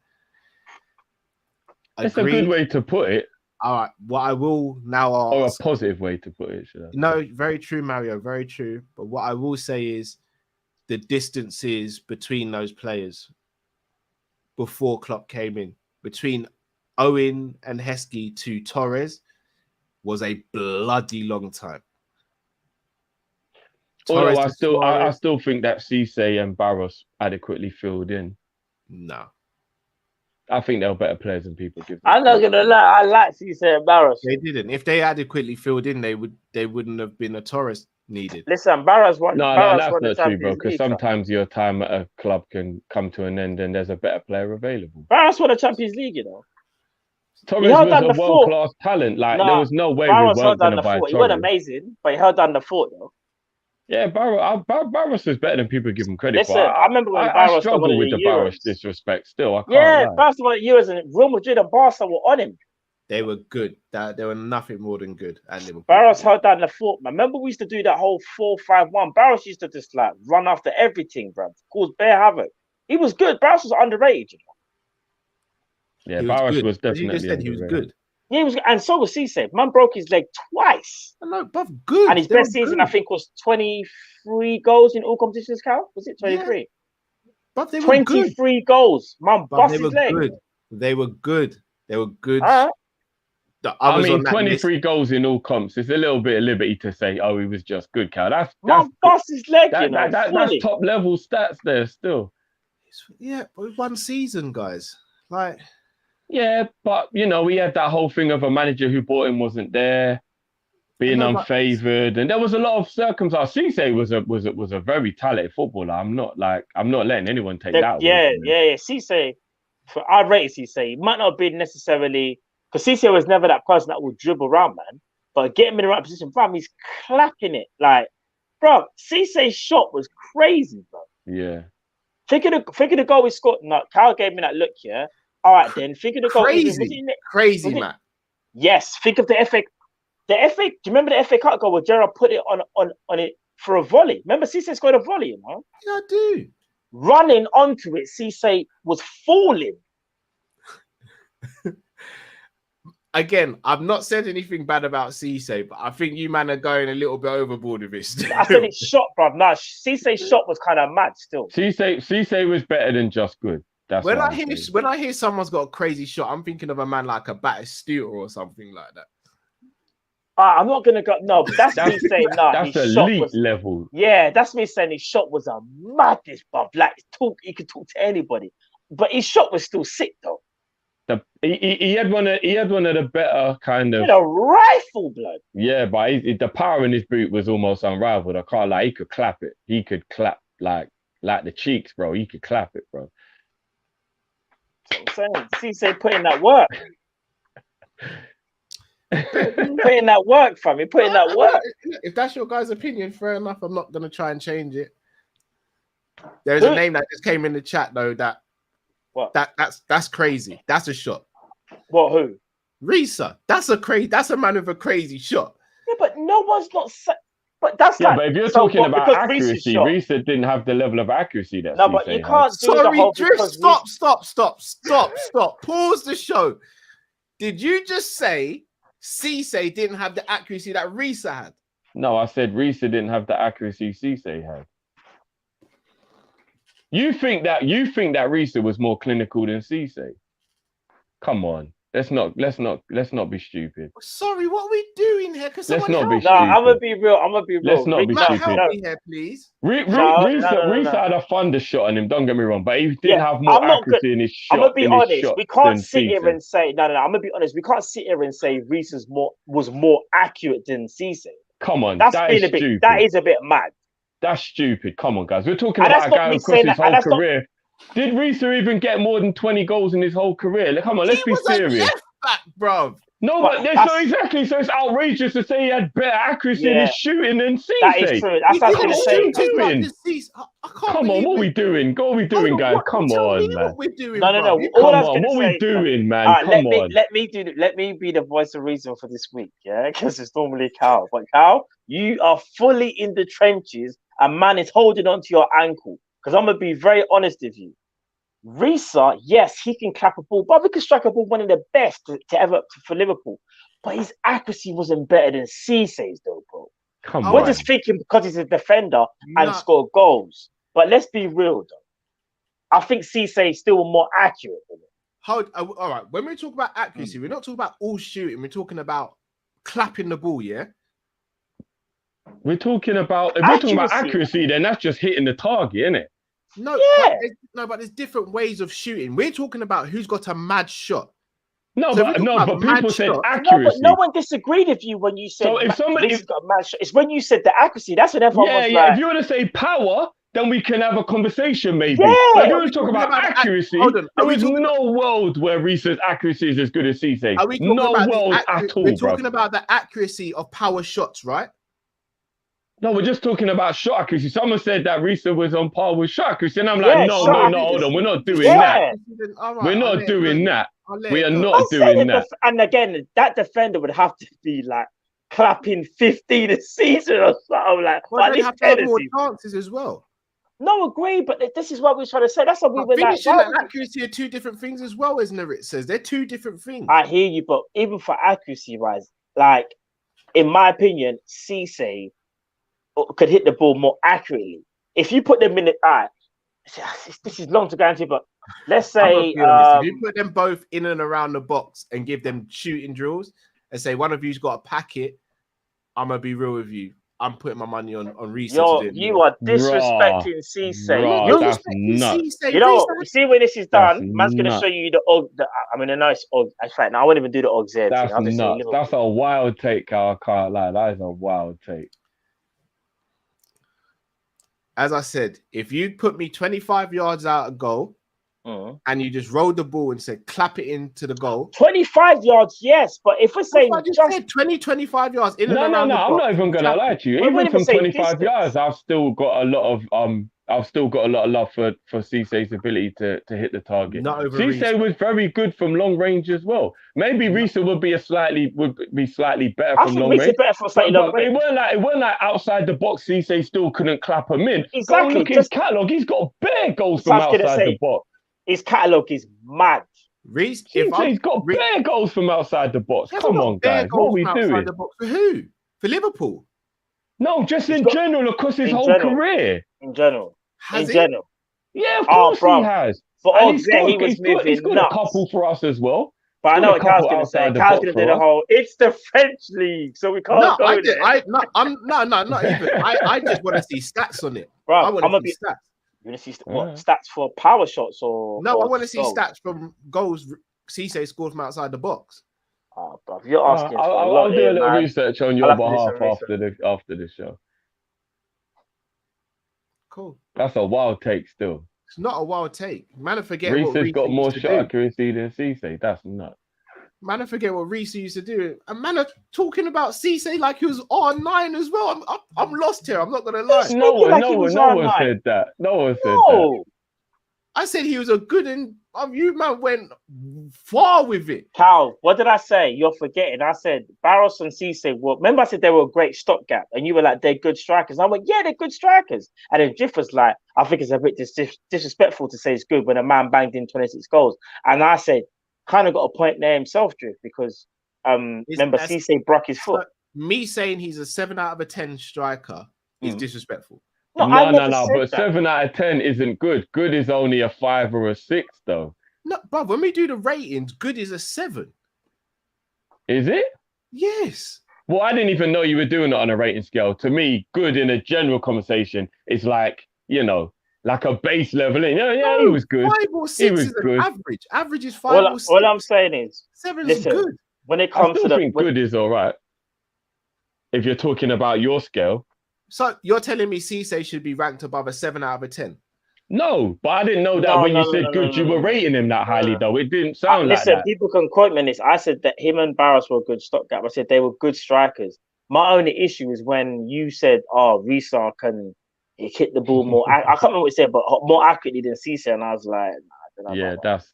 That's a good way to put it. All right. What I will now ask... Or a positive way to put it. No, very true, Mario. Very true. But what I will say is the distances between those players before Klopp came in, between Owen and Heskey to Torres, was a bloody long time. Although I still think that Cisse and Barros adequately filled in. No. I think they're better players than people give them. I'm not gonna lie. I like Cisse and Barros. They didn't. If they adequately filled in, they wouldn't have been a Torres needed. Listen, Barros won. No, that's not true, bro. Because sometimes your time at a club can come to an end, and there's a better player available. Barros won the Champions League, you know. Torres was a world-class talent. Like there was no way Barros we weren't going to buy Torres. He wasn't amazing, but he held down the fort, though. Yeah, Barros was better than people give him credit for. I remember when Barros struggle with the Barros disrespect still. Barros won the Euros and Real Madrid and Barca were on him. They were good. They were nothing more than good. And Barros held down the fort, man. Remember we used to do that whole 4-5-1. Barros used to just like run after everything, bro. Cause bare havoc. He was good. Barros was underrated. Yeah, Barros was definitely you just said he was good. Yeah, he was, and so was Cisse. Man broke his leg twice. No, but good. And his best season, I think, was 23 goals in all competitions. Cal, was it 23? Yeah. But they were 23 goals. Man, bust his leg. Good. They were good. They were good. I mean, 23 goals in all comps. It's a little bit of liberty to say, oh, he was just good, Cal. That's bust his leg. That's top level stats there still. Yeah, but one season, guys. Like, yeah, but you know, we had that whole thing of a manager who bought him wasn't there, being unfavored, and there was a lot of circumstances. Cisse was a very talented footballer. I'm not letting anyone take that. Yeah. Cisse, I'd rate Cisse. He might not be necessarily. Because Cisse was never that person that would dribble around, man. But get him in the right position, fam, he's clapping it. Like, bro, Cisse's shot was crazy, bro. Yeah. Think of the goal he scored. No, Carl gave me that look, yeah. All right, then. Think of the goal. Crazy, man. Yes. Think of the FA. Do you remember the FA Cup goal where Gerrard put it on it for a volley? Remember Cisse scored a volley, you know? Yeah, I do. Running onto it, Cisse was falling. Again, I've not said anything bad about Cisse, but I think you man are going a little bit overboard with this. I said it's shot, bruv. No, Cisse's shot was kind of mad still. Cisse was better than just good. That's when I hear someone's got a crazy shot, I'm thinking of a man like a Batistuta or something like that. I'm not gonna go. No, but that's me saying no. That's elite level. Yeah, that's me saying his shot was a madness, bruv. Like he could talk to anybody, but his shot was still sick though. He had one of the better kind of a rifle, blood. Yeah, but the power in his boot was almost unrivaled. I can't lie. He could clap it. He could clap like the cheeks, bro. He could clap it, bro. That's what I'm saying. Cisse put in that work. Put in that work, fam. He put in that work. If that's your guys' opinion, fair enough. I'm not gonna try and change it. There's a name that just came in the chat though that. What? That's crazy. That's a shot. What? Who? Risa. That's a man with a crazy shot. Yeah, but no one's not. But that's but if you're talking about accuracy, Risa didn't have the level of accuracy that. No, but you can't do the whole. Stop. Pause the show. Did you just say Cisse didn't have the accuracy that Risa had? No, I said Risa didn't have the accuracy Cisse had. You think that Risa was more clinical than Cisse? Come on, let's not be stupid. Sorry, what are we doing here? Let's not be stupid. No, I'm gonna be real. Let's not be stupid. Help me here, please. Risa had a thunder shot on him. Don't get me wrong, but he didn't have more accuracy in his shot. I'm gonna be honest. We can't sit here and say no. I'm gonna be honest. We can't sit here and say Risa's was more accurate than Cisse. Come on, that is a bit mad. That's stupid. Come on, guys. We're talking about a guy who across his whole career. Did Risa even get more than 20 goals in his whole career? Come on, let's be serious. He was a left back, bro. No, but so exactly. So it's outrageous to say he had better accuracy in his shooting than Cisse. That is true. That's what I'm saying. Come on, what are we doing? What are we doing, guys? Come on, man. What we're doing, no. Come on, what are we doing, man? Come on. Let me be the voice of reason for this week, yeah? Because it's normally Cal. But Cal, you are fully in the trenches, and man is holding on to your ankle. Because I'm gonna be very honest with you. Risa, yes, he can clap a ball. Bobby can strike a ball, one of the best to ever for Liverpool. But his accuracy wasn't better than Cisse's, though, bro. Come on. We're just thinking because he's a defender and scored goals. But let's be real, though. I think Cisse is still more accurate than him. All right. When we talk about accuracy, we're not talking about all shooting. We're talking about clapping the ball, yeah? We're talking about accuracy, then that's just hitting the target, isn't it? No, but there's different ways of shooting. We're talking about who's got a mad shot. But people said accuracy. No one disagreed with you when you said got a mad shot. It's when you said the accuracy. That's when everyone was like... If you want to say power, then we can have a conversation, maybe. Yeah. But if you want to talk about accuracy, there is no world where Risa's accuracy is as good as Cisse's. No world at all, We're talking about the accuracy of power shots, right? No, we're just talking about shot accuracy. Someone said that Risa was on par with shot accuracy, and I'm like, no, hold on. We're not doing that. We're not doing that. We are not doing that. And again, that defender would have to be like clapping 15 a season or something. Like, they have to have more chances as well. No, agree, but this is what we're trying to say. That's what we were like. Finishing and accuracy are two different things as well, isn't it? It says they're two different things. I hear you, but even for accuracy wise, like in my opinion, Cisse could hit the ball more accurately. If you put them in the this is long to go into, but let's say if you put them both in and around the box and give them shooting drills and say one of you's got a packet, I'm gonna be real with you. I'm putting my money on Reece. You are disrespecting Cisse. That's nuts. You know, you see when this is done, man's going to show you a nice in fact, I won't even do the odds there. That's nuts. That's a wild take, Carl. I can't lie. That is a wild take. As I said, if you put me 25 yards out of goal and you just rolled the ball and said, clap it into the goal. 25 yards, yes. But if we're saying just said 25 yards in and around the box. I'm not even going to lie to you. Even from 25 yards, I've still got a lot of love for Cisse's ability to hit the target. Cisse was very good from long range as well. Maybe Reece would be slightly better from long range. Better from slightly long range. It weren't like outside the box. Cisse still couldn't clap him in. Exactly. Look at his catalogue. He's got bare goals from outside the box. His catalogue is mad. Reece, he's got bare goals from outside the box. Come on, guys. What are we doing? The box for who? For Liverpool? No, just in general, across his whole career. In general. Yeah, of course he has. For odds, he was moving He's got a couple for us as well. But I know what Cal's going to say. Cal's going to do the whole, it's the French league, so we can't go there. Not even. I just want to see stats on it. Bro, I want to see stats. You want to see what stats for power shots or? No, I want to see stats from goals Cisse scored from outside the box. Oh, bro, you're asking. I'll do a little research on your behalf after the show. Cool. That's a wild take still. It's not a wild take. Man, I forget Reece what has Reece got more used shot to do. accuracy than Cisse. That's nuts. Man, I forget what Reece used to do. And man, are talking about Cisse like he was R9 as well. I'm lost here. I'm not gonna lie. No one said that. No one said that. I said he was a good and you man went far with it. Cal, what did I say? You're forgetting. I said Barros and Cisse were. Remember, I said they were a great stopgap, and you were like, they're good strikers. And I went, yeah, they're good strikers. And then Jiff was like, I think it's a bit disrespectful to say it's good when a man banged in 26 goals. And I said, kind of got a point there himself, Drift, because remember Cisse broke his foot. Me saying he's a 7 out of 10 striker is disrespectful. No. But 7 out of 10 isn't good. Good is only a 5 or a 6, though. No, but when we do the ratings, good is a 7. Is it? Yes. Well, I didn't even know you were doing it on a rating scale. To me, good in a general conversation is like, like a base level. He was good. 5 or 6 is an average. Average is 5 or 6. All I'm saying is 7 is good. When it comes to good is all right. If you're talking about your scale. So you're telling me Cisse should be ranked above a 7 out of 10? No, but I didn't know that when you said good, you were rating him that highly, though. It didn't sound like that. Listen, people can quote me on this. I said that him and Barros were a good stopgap. I said they were good strikers. My only issue is when you said, Reece can hit the ball more. I can't remember what you said, but more accurately than Cisse. And I was like, that's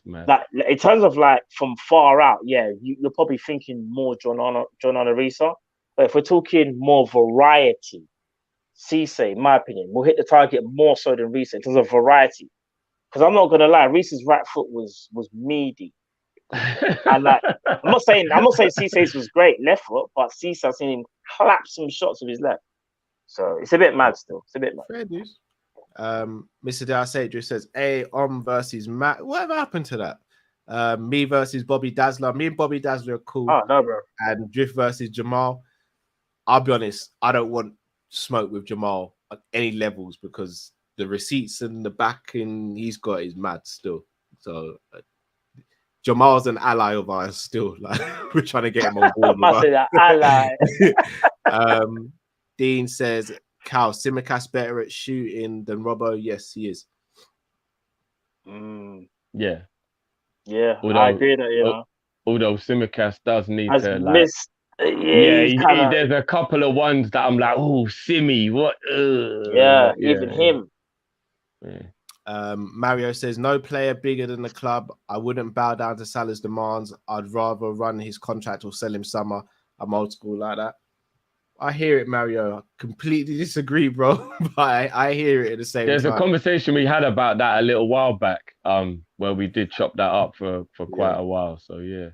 mad. Like in terms of like from far out, you're probably thinking more John on Reece. But if we're talking more variety, Cisse, in my opinion, will hit the target more so than Reece in terms of variety. Because I'm not gonna lie, Reece's right foot was meaty. And like I'm not saying Cisse's was great left foot, but Cisse, I've seen him clap some shots with his left. So it's a bit mad still. It's a bit mad. Fair news. Mr. Darsadra says versus Matt. Whatever happened to that? Me versus Bobby Dazzler. Me and Bobby Dazzler are cool. Oh no, bro. And Drift versus Jamal. I'll be honest, I don't want smoke with Jamal at any levels because the receipts and the backing he's got is mad still. So Jamal's an ally of ours still. Like we're trying to get him on board. Must say that ally. Dean says, Cal, Simicast better at shooting than Robbo. Yes, he is. Yeah. I agree that, although Simicast does need to missed. There's a couple of ones that I'm like, Simi, what? Even him. Yeah. Mario says, no player bigger than the club. I wouldn't bow down to Salah's demands. I'd rather run his contract or sell him summer. I'm old school like that. I hear it, Mario. I completely disagree, bro. But I hear it at the same time. There's a conversation we had about that a little while back, where we did chop that up for quite a while. So yeah.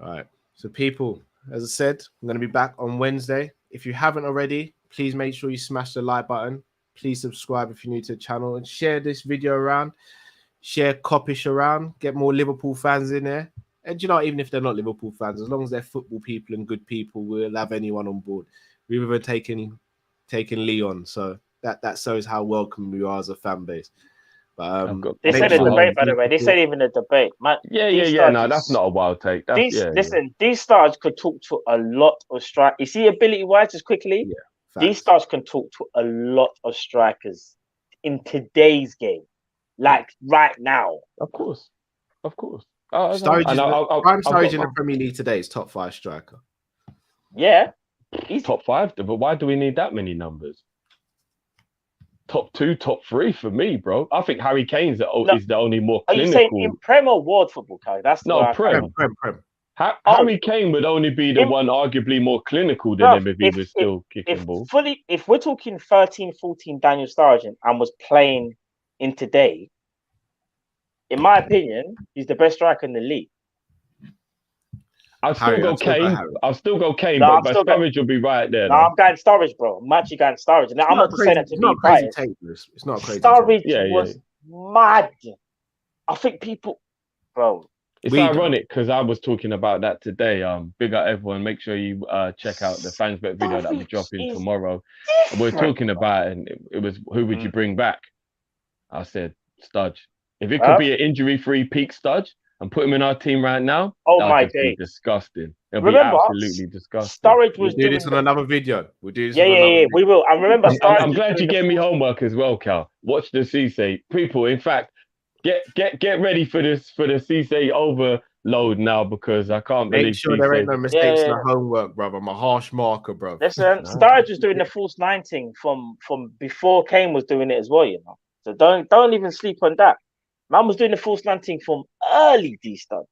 All right. So people, as I said, I'm going to be back on Wednesday. If you haven't already, please make sure you smash the like button. Please subscribe if you're new to the channel and share this video around. Share Kop-Ish around. Get more Liverpool fans in there. And you know, even if they're not Liverpool fans, as long as they're football people and good people, we'll have anyone on board. We've even taken Leon, so that shows how welcome we are as a fan base. But, they said a debate, by the way. They said even a debate. Man, yeah. No, that's not a wild take. Listen, these stars could talk to a lot of strikers. You see, ability-wise, just quickly, these stars can talk to a lot of strikers in today's game, like right now. Of course. Sturridge in the Premier League today is top 5 striker. Yeah, he's top 5. But why do we need that many numbers? Top 2, top 3 for me, bro. I think Harry Kane's is the only more clinical. Are you saying in Prem or World football, Kai? That's Prem. Harry Kane would only be the one arguably more clinical than him if he was still kicking ball. If we're talking 13, 14 Daniel Sturridge and was playing in today, in my opinion, he's the best striker in the league. I'll still go Kane, but Sturridge will be right there. No, I'm going Sturridge, bro. I'm actually going Sturridge. Now, I'm not saying that to be biased. It's not crazy. Sturridge was mad. I think people, bro. It's ironic because I was talking about that today. Big up everyone. Make sure you check out the fans bet video that we're dropping tomorrow. We're talking about it, and it was who would you bring back? I said Studge. If it could be an injury-free peak Studge and put him in our team right now, that would be disgusting. It'll be absolutely disgusting. Sturridge was doing this on another video. We'll do this. Yeah, we will. And remember, I'm glad you gave me homework as well, Cal. Watch the Cisse. People, in fact, get ready for the Cisse overload now because I can't believe. Make sure there ain't no mistakes in the homework, brother. I'm a harsh marker, bro. Listen, Sturridge was doing the false 19 from before Kane was doing it as well, you know. So don't even sleep on that. Man was doing the false 19 from early D-Studge.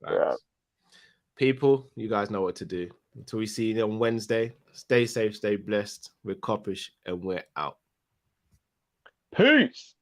Yeah. People, you guys know what to do. Until we see you on Wednesday, stay safe, stay blessed. We're Kopish and we're out. Peace.